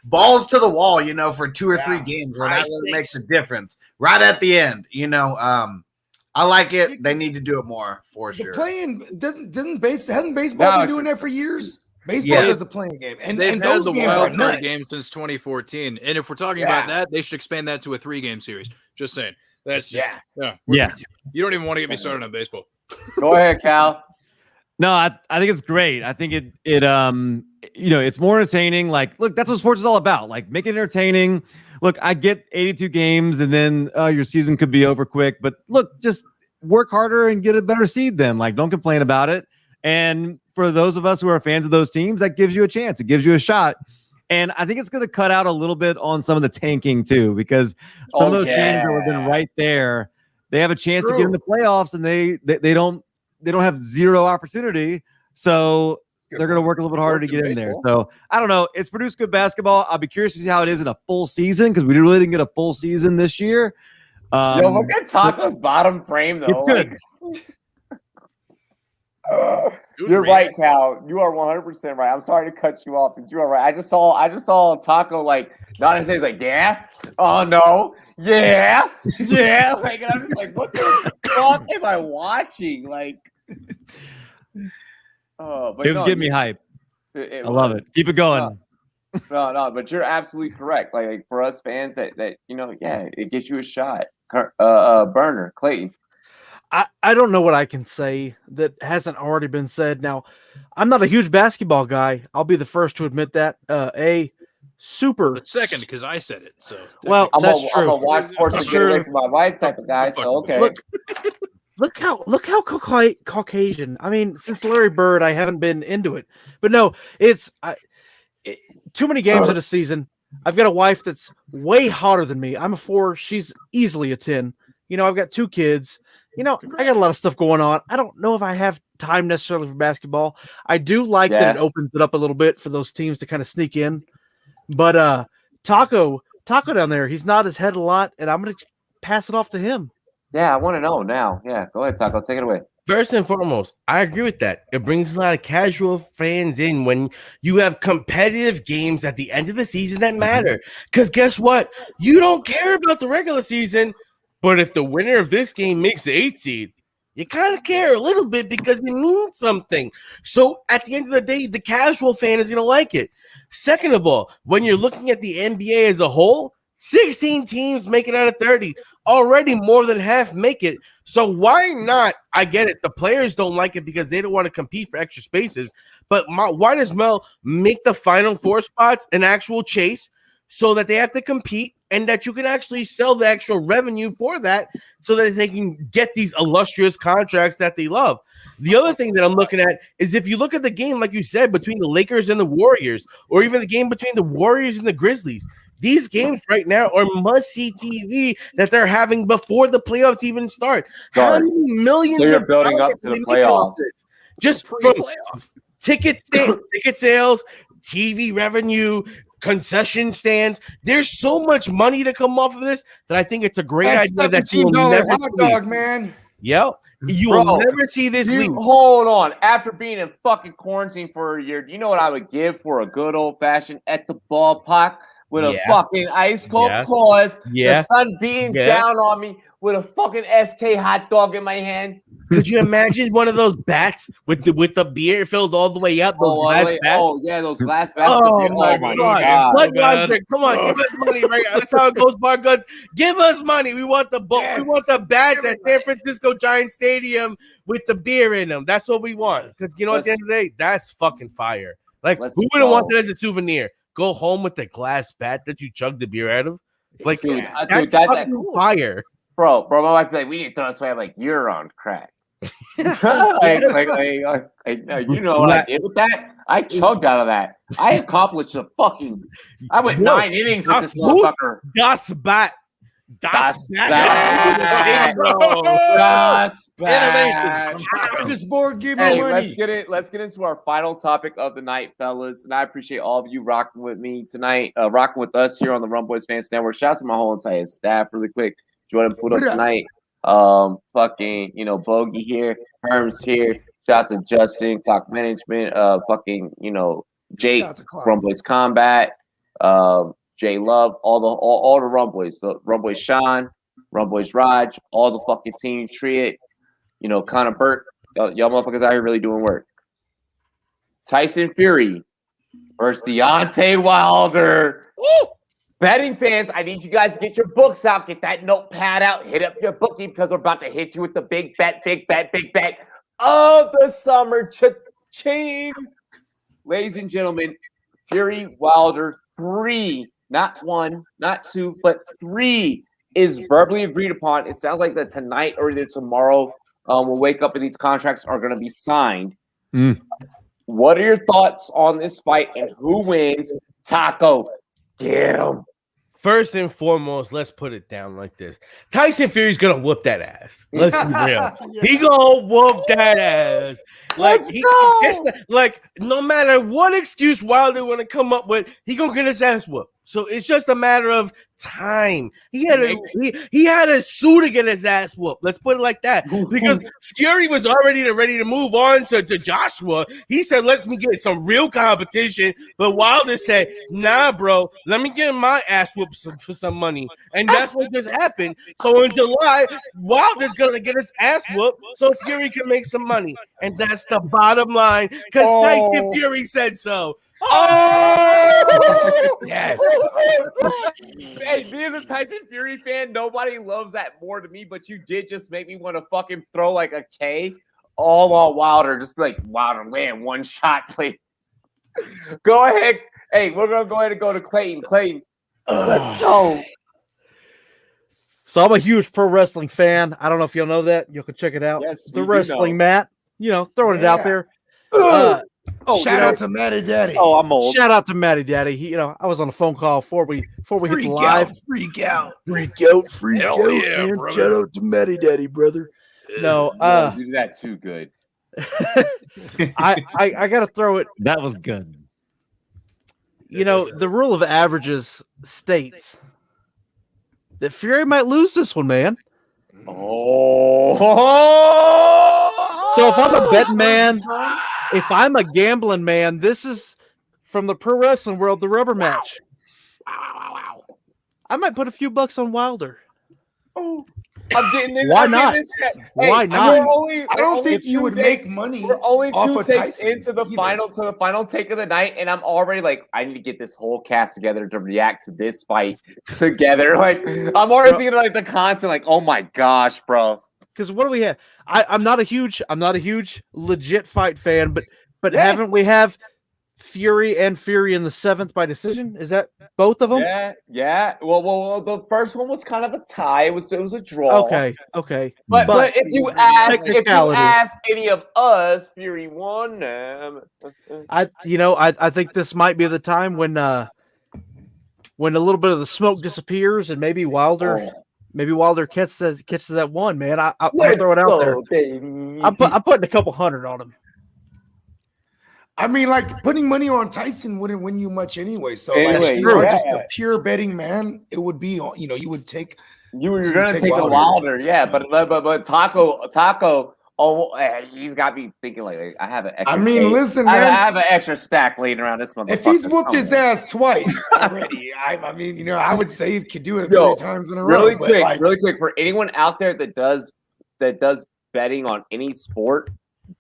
F: balls to the wall, for 2 or 3 games where that really makes a difference. Right at the end, I like it. They need to do it more for sure.
C: Hasn't baseball been doing that for years? Baseball is a playing game, and
D: they've
C: and
D: had
C: those
D: the
C: games are
D: wild
C: nuts.
D: card game since 2014. And if we're talking about that, they should expand that to a 3-game series. Just saying. That's just,
G: yeah.
D: You don't even want to get me started on baseball.
B: Go ahead, Cal.
G: No, I think it's great. I think it it's more entertaining. Like, look, that's what sports is all about. Like, make it entertaining. Look, I get 82 games, and then your season could be over quick. But look, just work harder and get a better seed. Then, like, don't complain about it. And for those of us who are fans of those teams, that gives you a chance. It gives you a shot. And I think it's going to cut out a little bit on some of the tanking too, because some of those teams that have been right there, they have a chance to get in the playoffs, and they don't have zero opportunity. So they're going to work a little bit harder to get in there. So I don't know. It's produced good basketball. I'll be curious to see how it is in a full season, because we really didn't get a full season this year.
B: Yo, look at Taco's bottom frame though.
G: It's
B: good. You're right, Cal. You are 100% right. I'm sorry to cut you off, but you are right. I just saw Taco like not say like, yeah, oh no, yeah. Like, and I'm just like, what the fuck am I watching? Like, but
G: it was getting me hype. I love it. Keep it going.
B: No, but you're absolutely correct. Like for us fans, that it gets you a shot. Burner, Clayton.
H: I don't know what I can say that hasn't already been said. Now, I'm not a huge basketball guy. I'll be the first to admit that. Super.
D: But second, because I said it. So
H: well, that's true.
B: I'm a watch sports to get away from my wife type of guy. So okay.
H: Look how Caucasian. I mean, since Larry Bird, I haven't been into it. But no, it's too many games in a season. I've got a wife that's way hotter than me. I'm a 4. She's easily a 10. I've got 2 kids. I got a lot of stuff going on. I don't know if I have time necessarily for basketball. I do like that it opens it up a little bit for those teams to kind of sneak in. But Taco down there, he's nodding his head a lot, and I'm going to pass it off to him.
B: Yeah, I want to know now. Yeah, go ahead, Taco. Take it away.
I: First and foremost, I agree with that. It brings a lot of casual fans in when you have competitive games at the end of the season that matter. Because guess what? You don't care about the regular season. But if the winner of this game makes the 8th seed, you kind of care a little bit because it means something. So at the end of the day, the casual fan is going to like it. Second of all, when you're looking at the NBA as a whole, 16 teams make it out of 30. Already more than half make it. So why not? I get it. The players don't like it because they don't want to compete for extra spaces. But why does Mel make the final 4 spots an actual chase so that they have to compete? And that you can actually sell the actual revenue for that so that they can get these illustrious contracts that they love. The other thing that I'm looking at is if you look at the game, like you said, between the Lakers and the Warriors, or even the game between the Warriors and the Grizzlies, these games right now are must-see TV that they're having before the playoffs even start. How many millions
B: you're
I: of
B: building up to the playoffs.
I: Just from ticket sales, TV revenue, concession stands. There's so much money to come off of this that I think it's a great idea that you will never
C: hot dog, man.
I: Yep. You will never see this league.
B: Hold on. After being in fucking quarantine for a year, do you know what I would give for a good old-fashioned at the ballpark with a fucking ice cold claws, the sun beating down on me with a fucking SK hot dog in my hand?
I: Could you imagine one of those bats with the beer filled all the way up? Those glass bats?
B: Oh, yeah, those glass bats.
I: Oh, my God. Come on, give us money right now. That's how it goes, Bar Guns. Give us money. We want the we want the bats at San Francisco Giant Stadium with the beer in them. That's what we want. Because, at the end of the day, that's fucking fire. Like, who wouldn't want that as a souvenir? Go home with the glass bat that you chugged the beer out of? Like, that's fucking fire.
B: Bro, my wife be like, we need to throw this away. I'm like, you're on crack. You know what I did with that? I chugged out of that. I accomplished I went 9 innings with this motherfucker.
I: Das Bat.
B: Das
C: Bat.
B: This board, give me money. Let's get into our final topic of the night, fellas. And I appreciate all of you rocking with me tonight, rocking with us here on the Rumboyz Fans Network. Shout out to my whole entire staff really quick. Jordan put up tonight. Bogey here, Herms here. Shout out to Justin, Clock Management, Jake, Rumboyz Combat, J Love, all the Rumboyz, the Rumboyz Sean, Rumboyz Raj, all the fucking team, Triad, Connor Burke, y'all motherfuckers out here really doing work. Tyson Fury versus Deontay Wilder. Woo! Betting fans, I need you guys to get your books out, get that notepad out, hit up your bookie because we're about to hit you with the big bet of the summer. Cha-ching. Ladies and gentlemen, Fury Wilder 3, not 1, not 2, but 3 is verbally agreed upon. It sounds like that tonight or either tomorrow we'll wake up and these contracts are going to be signed. What are your thoughts on this fight and who wins? Taco, get him.
I: First and foremost, let's put it down like this. Tyson Fury's gonna whoop that ass. Let's be real. He gonna whoop that ass. Like no matter what excuse Wilder wanna come up with, he gonna get his ass whooped. So it's just a matter of time. He had a sue to get his ass whooped. Let's put it like that. Because Fury was already ready to move on to Joshua. He said, "Let me get some real competition." But Wilder said, "Nah, bro. Let me get my ass whooped for some money." And that's what just happened. So in July, Wilder's gonna get his ass whooped so Fury can make some money. And that's the bottom line. Because Tyson Fury said so.
B: Oh yes. Hey, me as a Tyson Fury fan, nobody loves that more to me, but you did just make me want to fucking throw like a K all on Wilder. Just like Wilder, land one shot, please. Go ahead. Hey, we're gonna go ahead and go to Clayton. Clayton, let's go.
H: So I'm a huge pro wrestling fan. I don't know if you'll know that. You can check it out.
B: Yes,
H: the wrestling mat. Throwing it out there.
C: Shout out to Matty Daddy.
B: Oh, I'm old.
H: Shout out to Matty Daddy. I was on a phone call before we hit the live.
C: Freak out.
H: And
C: Yeah, shout out to Matty Daddy, brother.
H: No,
B: you do that too good.
H: I gotta throw it.
G: That was good.
H: The rule of averages states that Fury might lose this one, man.
B: Oh.
H: So if I'm a betting man, if I'm a gambling man, this is from the pro wrestling world, the rubber match. Wow. I might put a few bucks on Wilder.
B: Oh, I'm getting this.
H: Why not? Why not?
C: I don't think you would make money.
B: We're only
C: off
B: two
C: of
B: takes
C: Tyson
B: into the final take of the night, and I'm already like, I need to get this whole cast together to react to this fight together. Like, I'm already thinking like the content. Like, oh my gosh, bro.
H: Because what do we have? I'm not a huge legit fight fan, but haven't we have Fury and Fury in the 7th by decision? Is that both of them?
B: Yeah. Well, the first one was kind of a tie. It was a draw.
H: Okay.
B: But if you ask any of us, Fury won them.
H: I think this might be the time when a little bit of the smoke disappears and maybe Wilder. Maybe Wilder catches that one, man. I'm gonna throw it out there. Baby. I'm putting a couple hundred on him.
C: I mean, like putting money on Tyson wouldn't win you much anyway. So, just a pure betting man, it would be. You would take.
B: You're gonna take a Wilder, yeah. But Taco. Oh, he's got me thinking like I have an extra.
C: Listen, man.
B: I have an extra stack laying around this motherfucker.
C: If he's whooped his ass twice already, I would say he could do it 3 times in a row.
B: Really quick for anyone out there that does betting on any sport,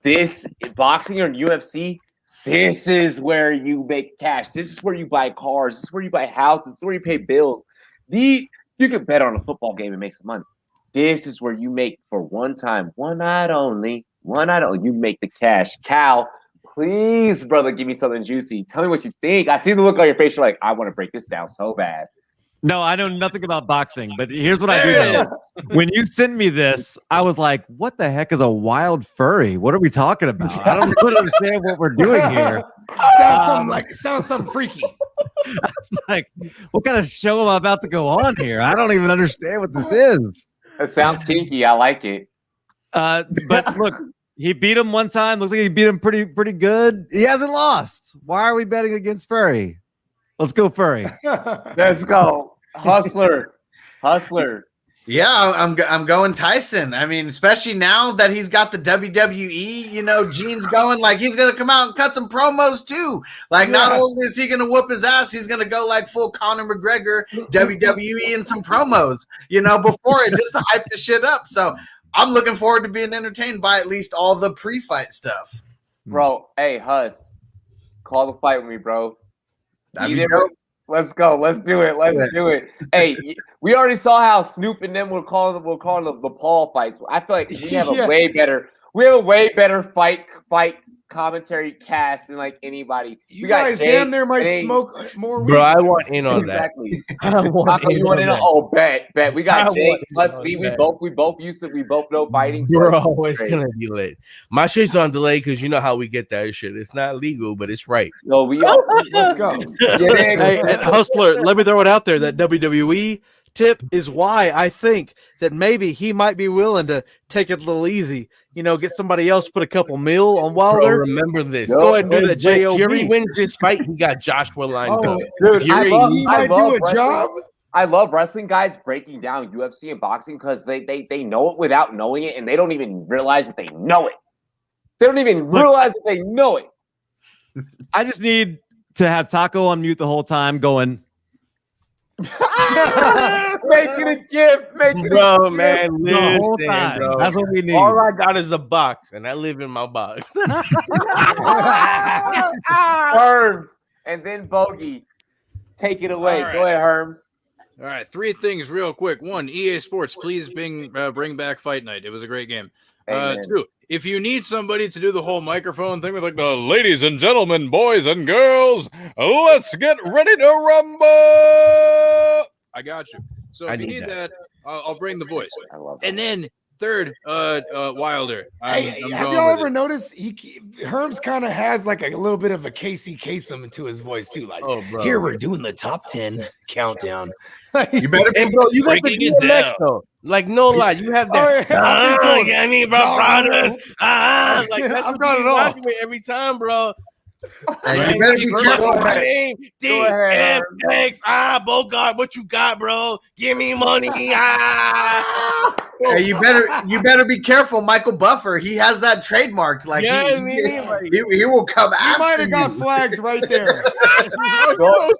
B: this boxing or UFC, this is where you make cash. This is where you buy cars. This is where you buy houses. This is where you pay bills. You can bet on a football game and make some money. This is where you make for one night only, you make the cash. Cal, please, brother, give me something juicy. Tell me what you think. I see the look on your face. You're like, I want to break this down so bad.
G: No, I know nothing about boxing, but here's what I do know. When you sent me this, I was like, what the heck is a wild furry? What are we talking about? I don't really understand what we're doing here.
C: Sounds something freaky.
G: It's like, what kind of show am I about to go on here? I don't even understand what this is.
B: It sounds kinky. I like it.
G: But look, he beat him one time. Looks like he beat him pretty good. He hasn't lost. Why are we betting against Furry? Let's go Furry.
B: Let's go. Hustler.
F: Yeah, I'm going Tyson. I mean, especially now that he's got the WWE, genes going, like he's gonna come out and cut some promos too. Like, not only is he gonna whoop his ass, he's gonna go like full Conor McGregor WWE and some promos, before it, just to hype the shit up. So I'm looking forward to being entertained by at least all the pre-fight stuff.
B: Bro, hey, Huss, call the fight with me, bro.
F: That'd be dope.
B: Let's go. Let's do it. Let's do it. Hey, we already saw how Snoop and them were calling the Paul fights. I feel like we have a way better fight commentary cast than like anybody.
C: You guys damn near might smoke more weed.
I: Bro, I want in on
B: exactly.
I: that. I want in on that.
B: Oh, bet. We got Jake plus me. We both know fighting. So
I: bro, it's gonna be lit. My shit's on delay because you know how we get that shit. It's not legal, but it's right.
B: No, let's go.
H: Hey, and Hustler, let me throw it out there. That WWE tip is why I think that maybe he might be willing to take it a little easy. You know, get somebody else put a couple mil on Wilder.
I: Bro, remember this.
H: Go ahead and do that.
I: If Fury wins this fight, he got Joshua lined up.
B: Dude,
C: I
B: love wrestling guys breaking down UFC and boxing because they know it without knowing it, and they don't even realize that they know it. They don't even realize that they know it.
G: I just need to have Taco on mute the whole time going.
B: Make it a gift.
I: Bro, man, listen,
G: the whole time.
I: Bro.
G: That's what we need.
I: All I got is a box, and I live in my box.
B: Herms, and then Bogey. Take it away.
D: Right.
B: Go ahead, Herms.
D: All right, 3 things real quick. 1, EA Sports, please bring back Fight Night. It was a great game. 2, if you need somebody to do the whole microphone thing with like the ladies and gentlemen, boys and girls, let's get ready to rumble. I got you. So if you need that, I'll bring the voice.
B: I love
D: and then 3rd, Wilder.
C: Have y'all ever noticed Herms kind of has like a little bit of a Casey Kasem into his voice too? Like, here we're doing the top 10 countdown.
I: You better be, bro. You got the DMX though. Like, no lie, you have that. I mean, bro, brothers. Like that's
C: I've got it all
I: every time, bro.
F: Hey, you better be careful.
I: DMX, Bogart, what you got, bro? Give me money.
F: Hey, you better be careful, Michael Buffer. He has that trademarked. Like, he will come after you.
C: Might have got flagged right there.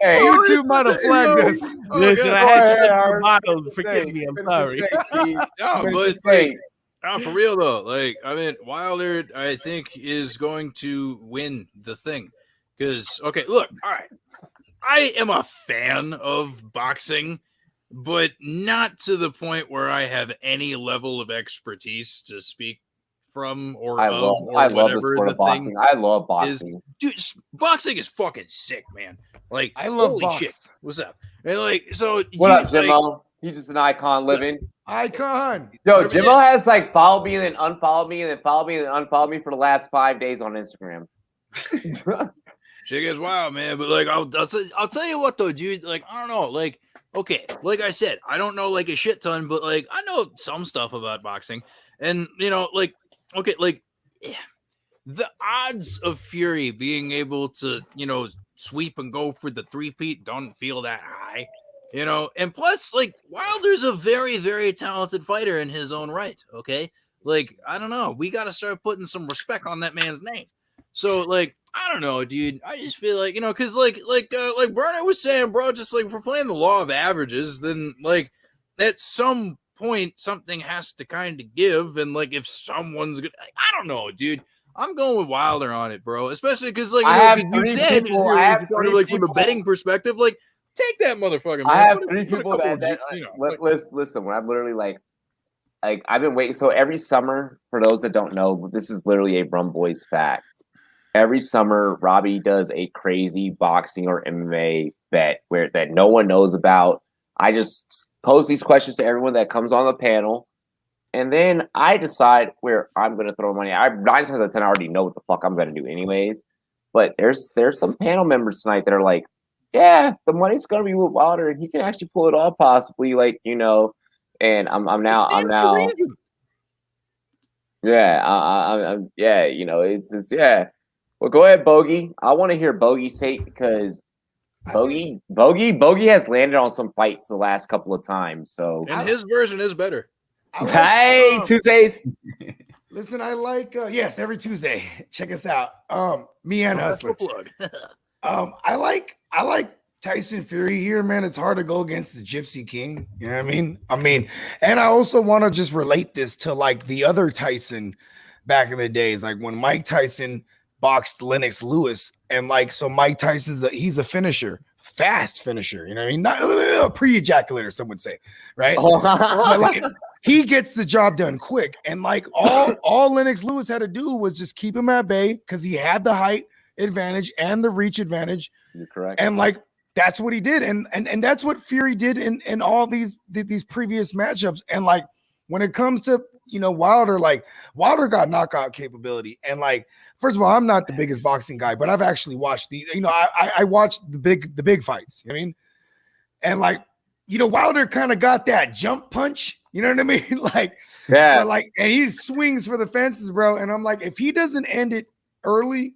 B: YouTube
C: might have flagged us.
I: Listen, I had to bottle. Forgive me. I'm sorry.
D: No, for real though. Like, I mean, Wilder, I think, is going to win the thing. Because, okay, look, all right. I am a fan of boxing, but not to the point where I have any level of expertise to speak from or
B: I love the sport of boxing. I love boxing.
D: Dude, boxing is fucking sick, man. Like,
C: I love
D: holy shit. What's up? And like, so
B: what up, Jimmo? He's just an icon living.
C: Icon.
B: Yo, Jimmo has like followed me and then unfollowed me and then followed me and then unfollowed me for the last 5 days on Instagram.
D: Shit is wild, man. But like, I'll tell you what though, dude. Like, I don't know. Like, okay, like I said, I don't know like a shit ton, but like I know some stuff about boxing, and you know, like, okay, like the odds of Fury being able to, you know, sweep and go for the 3-peat don't feel that high. You know, and plus, like, Wilder's a very, very talented fighter in his own right, okay? Like, I don't know. We got to start putting some respect on that man's name. So, like, I don't know, dude. I just feel like, you know, because, like Burner was saying, bro, just, like, if we're playing the law of averages, then, like, at some point, something has to kind of give, and, like, if someone's good, I don't know, dude. I'm going with Wilder on it, bro, especially because, like, you said, from the betting perspective, like, take that motherfucker, man.
B: I have 3 people that you know, listen, when I'm literally like I've been waiting. So every summer, for those that don't know, this is literally a Rumboyz fact. Every summer, Robbie does a crazy boxing or MMA bet that no one knows about. I just pose these questions to everyone that comes on the panel, and then I decide where I'm going to throw money. 9 times out of 10, I already know what the fuck I'm going to do anyways. But there's some panel members tonight that are like, yeah, the money's gonna be with Wilder, and he can actually pull it off, possibly. Like, you know, and I'm now, yeah, yeah, you know, it's yeah. Well, go ahead, Bogey. I want to hear Bogey's take because Bogey has landed on some fights the last couple of times. So,
D: and his version is better.
B: Hey, Tuesdays.
C: Listen, I like yes, every Tuesday. Check us out. Me and Hustler. I like Tyson Fury here, man. It's hard to go against the Gypsy King. You know what I mean, and I also want to just relate this to like the other Tyson back in the days, like when Mike Tyson boxed Lennox Lewis, and like so Mike Tyson's he's a finisher, fast finisher. You know what I mean? Not pre-ejaculator, some would say, right? But like he gets the job done quick, and like all Lennox Lewis had to do was just keep him at bay because he had the height advantage and the reach advantage.
B: You're correct,
C: and like that's what he did, and that's what Fury did in all these previous matchups, and like when it comes to Wilder, like Wilder got knockout capability. And like, first of all, I'm not the biggest boxing guy, but I've actually watched I watched the big fights. You know what I mean? And like, Wilder kind of got that jump punch. You know what I mean? Like,
B: yeah,
C: like, and he swings for the fences, bro. And I'm like, if he doesn't end it early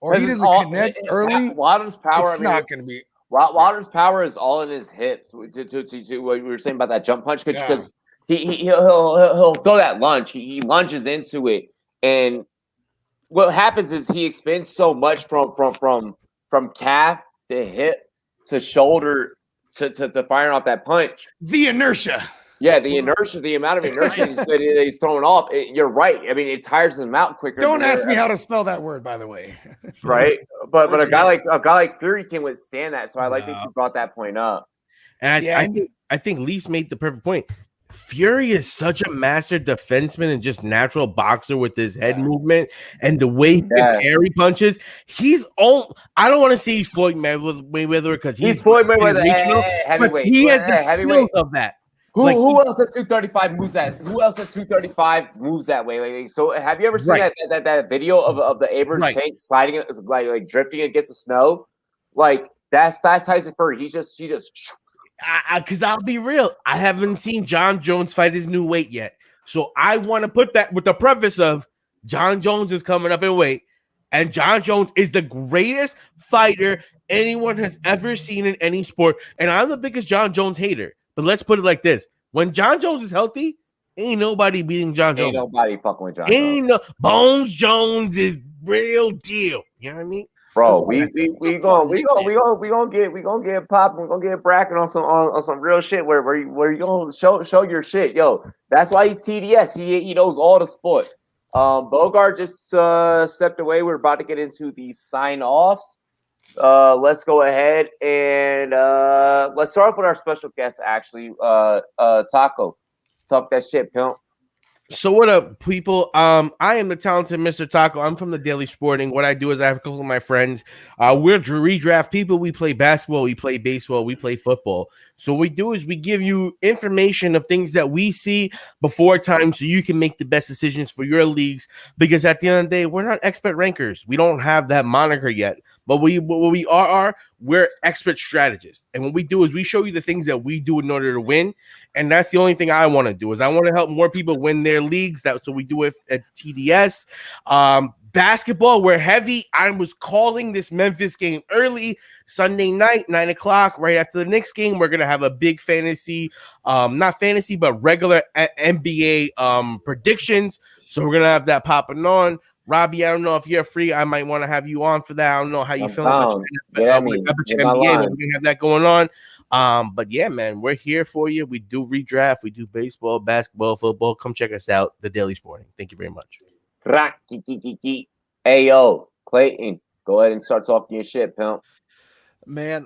C: or he doesn't connect early,
B: Wilder's power,
C: it's not going to be.
B: Wilder's power is all in his hips. To what you were saying about that jump punch, because he'll throw that lunge. He lunges into it, and what happens is he expands so much from calf to hip to shoulder to firing off that punch.
C: The inertia.
B: Yeah, the inertia, the amount of inertia he's throwing off. You're right. I mean, it tires him out quicker.
C: Don't ask me how to spell that word, by the way.
B: Right, but a guy like Fury can withstand that. So I like that you brought that point up.
I: And I think Leafs made the perfect point. Fury is such a master defenseman and just natural boxer with his head movement and the way he can parry punches. I don't want to say he's Floyd Mayweather because he's Floyd Mayweather heavyweight. He has the skills of that.
B: Who else at 235 moves that? Who else at 235 moves that way? So have you ever seen that video of the Abrams tank sliding, like drifting against the snow? Like that's Tyson Fury. He just.
I: Because I'll be real, I haven't seen John Jones fight his new weight yet. So I want to put that with the preface of John Jones is coming up in weight, and John Jones is the greatest fighter anyone has ever seen in any sport. And I'm the biggest John Jones hater. But let's put it like this. When John Jones is healthy, ain't nobody beating John Jones.
B: Ain't nobody fucking with John Jones.
I: Bones Jones is real deal. You know what I mean?
B: Bro, we gonna get popping. We're gonna get bracket on some real shit where you gonna show your shit, yo. That's why he's TDS. He knows all the sports. Bogart just stepped away. We're about to get into the sign offs. Let's go ahead and let's start off with our special guest. Actually, Taco, talk that shit, pimp.
I: So what up, people? I am the talented Mr. Taco. I'm from the Daily Sporting. What I do is I have a couple of my friends. We're redraft people. We play basketball, we play baseball, we play football. So what we do is we give you information of things that we see before time so you can make the best decisions for your leagues. Because at the end of the day, we're not expert rankers. We don't have that moniker yet. But we're expert strategists. And what we do is we show you the things that we do in order to win. And that's the only thing I want to do is I want to help more people win their leagues. So we do it at TDS. Basketball, we're heavy. I was calling this Memphis game early, Sunday night, 9:00, right after the Knicks game. We're going to have a big fantasy, not fantasy, but regular NBA predictions. So we're going to have that popping on. Robbie, I don't know if you're free. I might want to have you on for that. I don't know how you feel about your NBA. We're going to have that going on. But yeah, man, we're here for you. We do redraft. We do baseball, basketball, football. Come check us out, The Daily Sporting. Thank you very much.
B: Hey, yo, Clayton, go ahead and start talking your shit, pimp.
H: Man,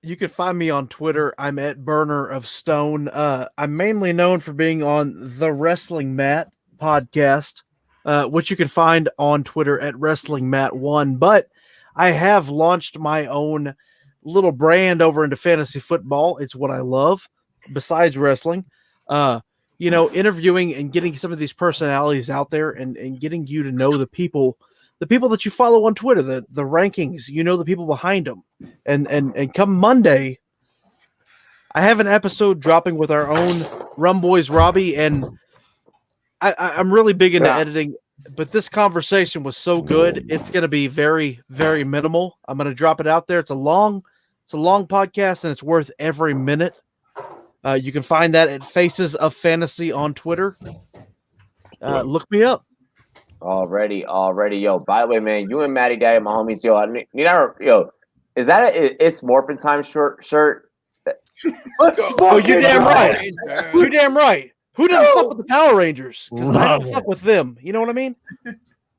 H: you can find me on Twitter. I'm at Burner of Stone. I'm mainly known for being on the Wrestling Mat podcast, which you can find on Twitter at WrestlingMat1. But I have launched my own little brand over into fantasy football. It's what I love besides wrestling. Interviewing and getting some of these personalities out there and getting you to know the people that you follow on Twitter, the rankings, the people behind them. And come Monday, I have an episode dropping with our own Rumboyz Robbie, and I'm really big into editing, but this conversation was so good. It's going to be very, very minimal. I'm going to drop it out there. It's a long podcast, and it's worth every minute. You can find that at Faces of Fantasy on Twitter. Look me up.
B: Already, yo. By the way, man, you and Matty Daddy, my homies, is that It's Morphin Time shirt?
H: You're damn right. You're damn right. Who doesn't fuck with the Power Rangers? Because I don't fuck with them. You know what I mean?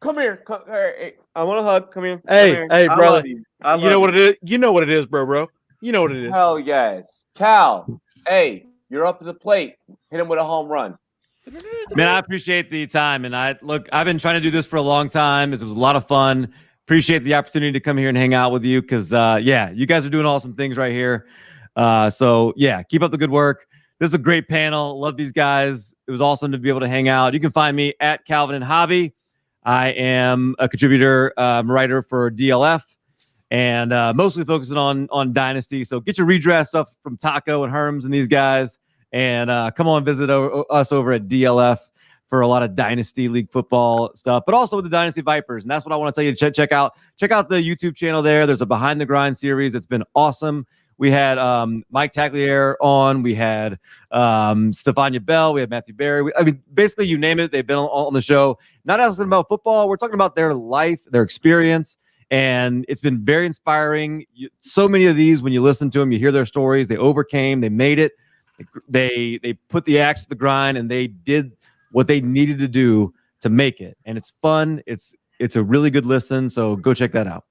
B: Come here. Hey, I want a hug. Come here.
H: Hey,
B: I
H: brother.
B: love you. I
H: You know
B: love
H: what it is? You know what it is, bro. You know what it is.
B: Hell yes. Cal, hey, you're up to the plate. Hit him with a home run.
G: Man, I appreciate the time. And I've been trying to do this for a long time. It was a lot of fun. Appreciate the opportunity to come here and hang out with you because, you guys are doing awesome things right here. Keep up the good work. This is a great panel. Love these guys. It was awesome to be able to hang out. You can find me at Calvin and Hobby. I am a contributor, writer for DLF, and mostly focusing on Dynasty. So get your redraft stuff from Taco and Herms and these guys, and come on visit us over at DLF for a lot of Dynasty League football stuff, but also with the Dynasty Vipers. And that's what I want to tell you to check out. Check out the YouTube channel there. There's a Behind the Grind series. It's been awesome. We had Mike Tagliere on. We had Stefania Bell. We had Matthew Berry. Basically, you name it, they've been on the show. Not asking about football. We're talking about their life, their experience, and it's been very inspiring. So many of these, when you listen to them, you hear their stories. They overcame. They made it. They put the axe to the grind, and they did what they needed to do to make it. And it's fun. It's a really good listen. So go check that out.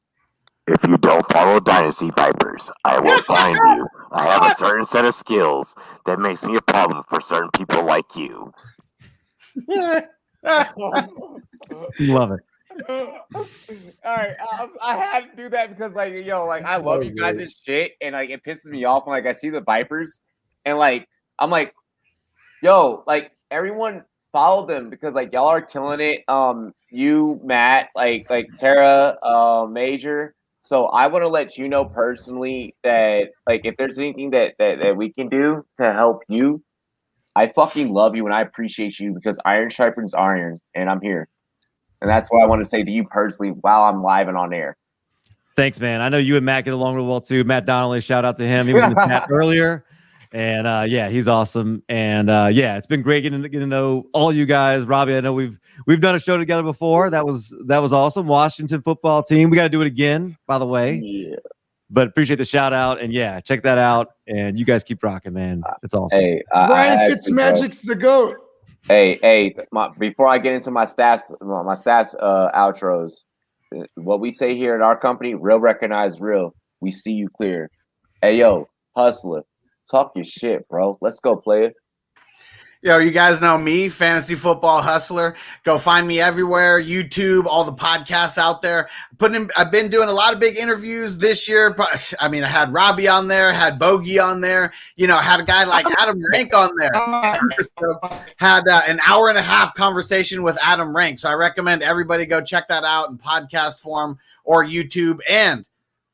M: If you don't follow Dynasty Vipers, I will find you. I have a certain set of skills that makes me a problem for certain people like you.
G: Love it.
B: All right, I had to do that because, I love you guys' shit, and it pisses me off when I see the Vipers, and I'm like, yo, everyone follow them because y'all are killing it. You, Matt, Tara, Major. So I want to let you know personally that if there's anything that we can do to help you, I fucking love you and I appreciate you because iron sharpens iron, and I'm here. And that's what I want to say to you personally while I'm live and on air.
G: Thanks, man. I know you and Matt get along real well too. Matt Donnelly, shout out to him. He was in the chat earlier. And he's awesome. And it's been great getting to know all you guys. Robbie, I know we've done a show together before. That was awesome. Washington football team. We got to do it again, by the way.
B: Yeah.
G: But appreciate the shout out. And check that out. And you guys keep rocking, man. It's awesome.
C: Hey, Brian Fitzmagic's the GOAT.
B: Hey, before I get into my staff's outros, what we say here at our company, real recognize real. We see you clear. Hey, yo, hustler. Talk your shit, bro. Let's go, player.
F: Yo, you guys know me, Fantasy Football Hustler. Go find me everywhere, YouTube, all the podcasts out there. I've been doing a lot of big interviews this year. I had Robbie on there, had Bogey on there. Had a guy like Adam Rank on there. Had an hour and a half conversation with Adam Rank. So I recommend everybody go check that out in podcast form or YouTube. And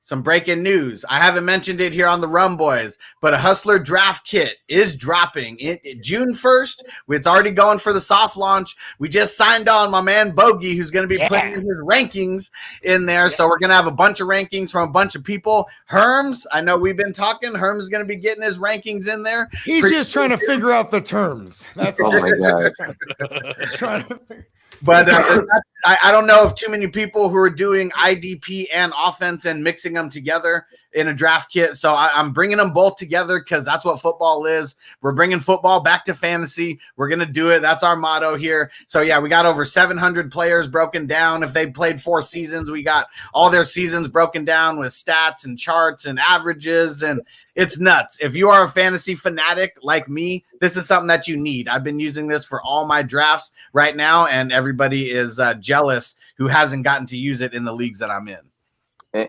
F: some breaking news. I haven't mentioned it here on the Rumboyz, but a Hustler draft kit is dropping June 1st. It's already going for the soft launch. We just signed on my man Bogey, who's going to be putting his rankings in there. Yeah. So we're going to have a bunch of rankings from a bunch of people. Herms, I know we've been talking. Herms is going to be getting his rankings in there.
C: He's just trying to figure out the terms. That's all.
B: He's
C: trying to figure.
F: But I don't know of too many people who are doing IDP and offense and mixing them together in a draft kit. So I'm bringing them both together because that's what football is. We're bringing football back to fantasy. We're going to do it. That's our motto here. So, we got over 700 players broken down. If they played 4 seasons, we got all their seasons broken down with stats and charts and averages, and it's nuts. If you are a fantasy fanatic like me, this is something that you need. I've been using this for all my drafts right now, and everybody is jealous who hasn't gotten to use it in the leagues that I'm in.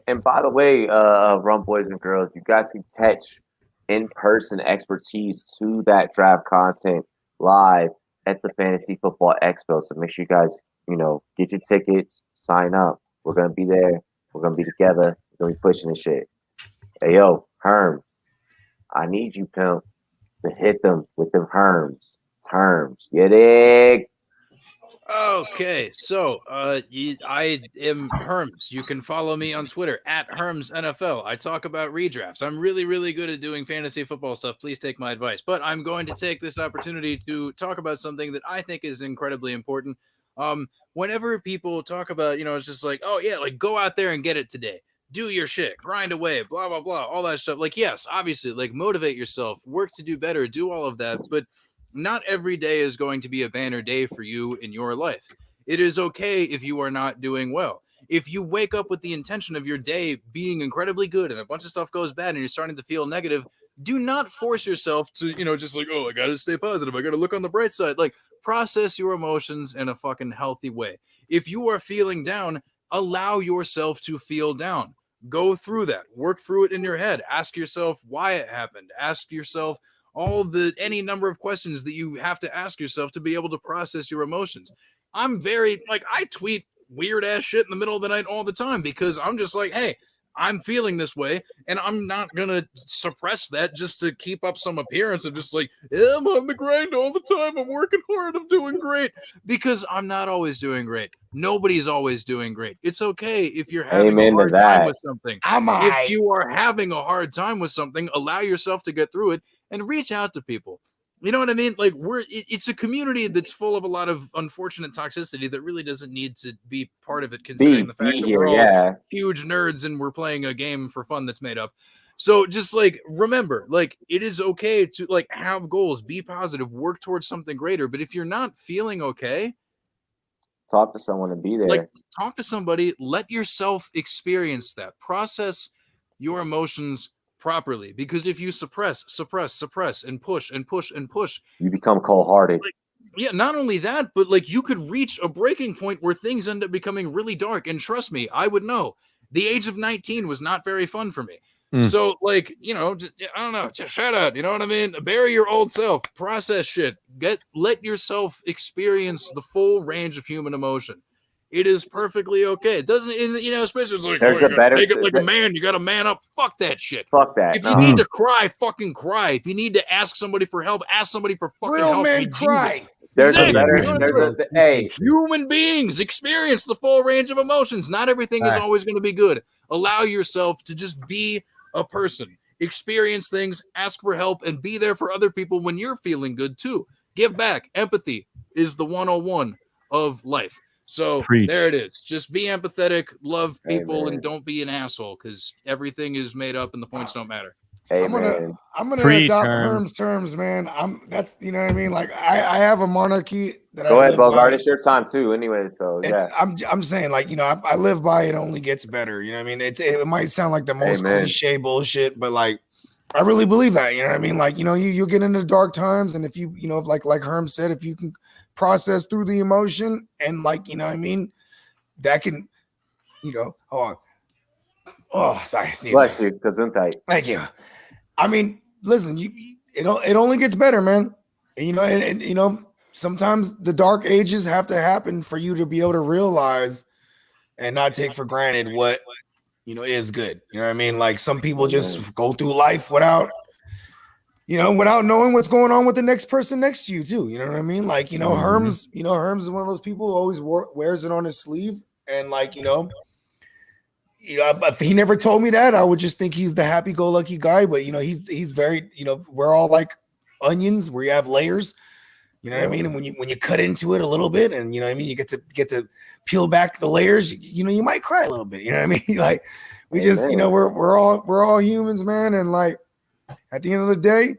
B: And by the way, Rum Boys and Girls, you guys can catch in-person expertise to that draft content live at the Fantasy Football Expo. So make sure you guys, get your tickets, sign up. We're going to be there. We're going to be together. We're going to be pushing this shit. Hey, yo, Herm, I need you, pimp, to hit them with them Herms. Herms. You dig?
D: Okay, so I am Herms. You can follow me on Twitter at HermsNFL. I talk about redrafts. I'm really, really good at doing fantasy football stuff. Please take my advice. But I'm going to take this opportunity to talk about something that I think is incredibly important. Whenever people talk about, it's just go out there and get it today. Do your shit, grind away, blah, blah, blah, all that stuff. Yes, obviously, motivate yourself, work to do better, do all of that. But not every day is going to be a banner day for you in your life. It is okay if you are not doing well. If you wake up with the intention of your day being incredibly good and a bunch of stuff goes bad and you're starting to feel negative, do not force yourself to, just like, oh, I got to stay positive. I got to look on the bright side. Like, process your emotions in a fucking healthy way. If you are feeling down, allow yourself to feel down. Go through that. Work through it in your head. Ask yourself why it happened. Ask yourself any number of questions that you have to ask yourself to be able to process your emotions. I'm very, I tweet weird ass shit in the middle of the night all the time because I'm just like, hey, I'm feeling this way, and I'm not gonna suppress that just to keep up some appearance of just like, yeah, I'm on the grind all the time. I'm working hard. I'm doing great, because I'm not always doing great. Nobody's always doing great. It's okay if you're having a hard time with something. If you are having a hard time with something, allow yourself to get through it and reach out to people. You know what I mean? Like, it's a community that's full of a lot of unfortunate toxicity that really doesn't need to be part of it, considering the fact that we're all huge nerds and we're playing a game for fun that's made up. So just remember, it is okay to have goals, be positive, work towards something greater. But if you're not feeling okay,
B: talk to someone and be there.
D: Talk to somebody, let yourself experience that, process your emotions properly, because if you suppress and push,
B: you become cold-hearted.
D: Not only that, but you could reach a breaking point where things end up becoming really dark. And trust me, I would know. The age of 19 was not very fun for me. So just, I don't know, just shut up. You know what I mean? Bury your old self, process shit, let yourself experience the full range of human emotion. It is perfectly okay. It doesn't, especially it's like,
B: there's
D: you
B: a better
D: take it like a man. You got to man up. Fuck that shit.
B: Fuck that.
D: If you need to cry, fucking cry. If you need to ask somebody for help, ask somebody for fucking
C: Real
D: help.
C: men cry.
B: There's
D: Exactly.
B: hey,
D: human beings experience the full range of emotions. Not everything is always going to be good. Allow yourself to just be a person. Experience things, ask for help, and be there for other people when you're feeling good too. Give back. Empathy is the 101 of life. So there it is. Just be empathetic, love people, and don't be an asshole, because everything is made up and the points don't matter.
C: I'm gonna adopt Herm's terms, man. That's you know what I mean. Like I have a monarchy that
B: go ahead, Bogart. It's your time too, anyway. So yeah,
C: I'm saying I live by it. Only gets better. You know what I mean? It might sound like the most cliche bullshit, but I really believe that. You know what I mean? You get into dark times, and if you like Herm said, if you can process through the emotion and you know what I mean, that can hold on. Oh, sorry, sneeze.
B: Bless you, Gesundheit.
C: Thank you. I mean, listen, it only gets better, man. And sometimes the dark ages have to happen for you to be able to realize and not take for granted what is good. You know what I mean? Some people just go through life without knowing what's going on with the next person next to you too. You know what I mean? Herm's is one of those people who always wears it on his sleeve, and if he never told me that, I would just think he's the happy-go-lucky guy. But he's very, we're all like onions where you have layers. You know what I mean? And when you cut into it a little bit, and you know what I mean, you get to peel back the layers. You might cry a little bit. You know what I mean? We just, we're all humans, man. And at the end of the day,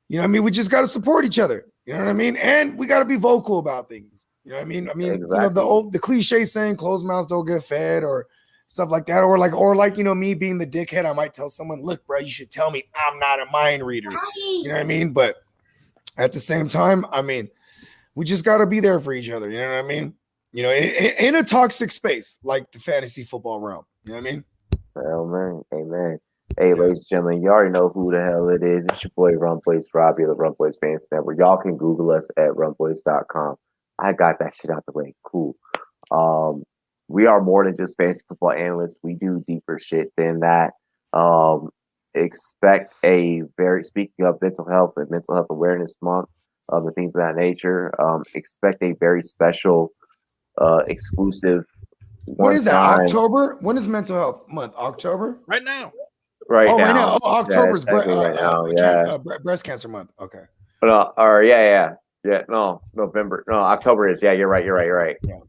C: you know what I mean, we just got to support each other. You know what I mean? And we got to be vocal about things. You know what I mean?
B: Exactly.
C: The cliche saying, "Closed mouths don't get fed," or stuff like that, or me being the dickhead, I might tell someone, "Look, bro, you should tell me I'm not a mind reader." You know what I mean? But at the same time, I mean, we just got to be there for each other. You know what I mean? In a toxic space like the fantasy football realm. You know what I mean?
B: Amen. Hey, ladies and gentlemen, you already know who the hell it is. It's your boy Rumboyz Robbie of the Rumboyz Fantasy Network. Y'all can Google us at rumboyz.com. I got that shit out the way. Cool. We are more than just fantasy football analysts. We do deeper shit than that. Expect speaking of mental health and mental health awareness month, and things of that nature, expect a very special, exclusive.
C: What is that? October? When is mental health month? October?
D: Right now.
B: Right now.
C: Right now. Oh, October's
B: breast
C: cancer month. Okay.
B: No, November. No, October is. Yeah, you're right. Yeah.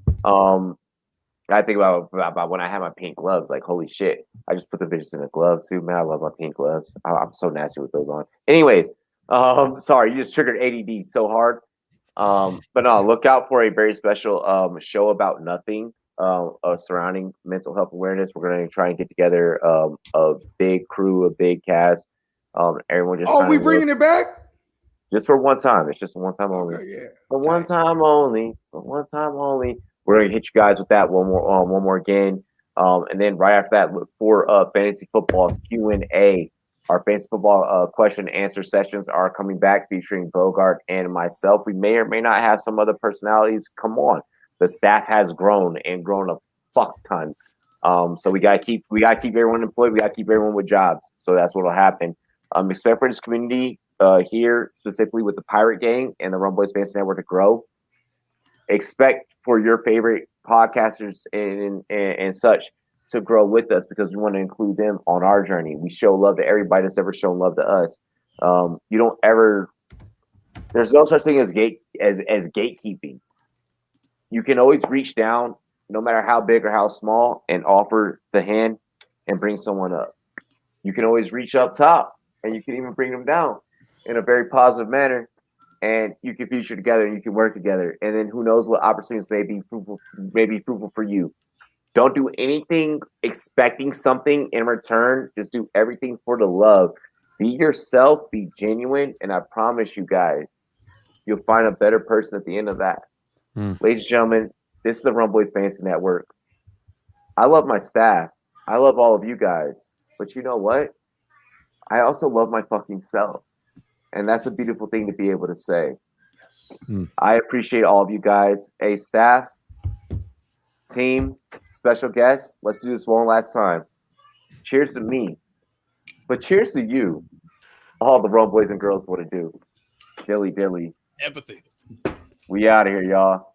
B: I think about when I had my pink gloves, holy shit. I just put the bitches in a glove too, man. I love my pink gloves. I'm so nasty with those on. Anyways, sorry, you just triggered ADD so hard. But no, look out for a very special show about nothing surrounding mental health awareness. We're going to try and get together a big crew, a big cast. Everyone just.
C: Oh, we bringing it back?
B: Just for one time. It's just one time only.
C: Okay, yeah.
B: For one time only. For one time only. We're gonna hit you guys with that one more again. And then right after that, look for fantasy football Q&A. Our fantasy football question and answer sessions are coming back, featuring Bogart and myself. We may or may not have some other personalities. Come on, the staff has grown a fuck ton. So we gotta keep everyone employed. We gotta keep everyone with jobs. So that's what'll happen. Expect for this community here, specifically with the Pirate Gang and the Rumboyz Fantasy Network, to grow. Expect for your favorite podcasters and such to grow with us, because we want to include them on our journey. We show love to everybody that's ever shown love to us. There's no such thing as gatekeeping. You can always reach down, no matter how big or how small, and offer the hand and bring someone up. You can always reach up top, and you can even bring them down in a very positive manner, and you can feature together and you can work together. And then who knows what opportunities may be fruitful for you. Don't do anything expecting something in return. Just do everything for the love. Be yourself, be genuine, and I promise you guys, you'll find a better person at the end of that. Ladies and gentlemen, this is the Rumboyz Fantasy Network. I love my staff. I love all of you guys. But you know what? I also love my fucking self. And that's a beautiful thing to be able to say. I appreciate all of you guys. Hey, staff, team, special guests, let's do this one last time. Cheers to me. But cheers to you. All the Rumboyz and girls want to do. Dilly dilly.
L: Empathy.
B: We out of here, y'all.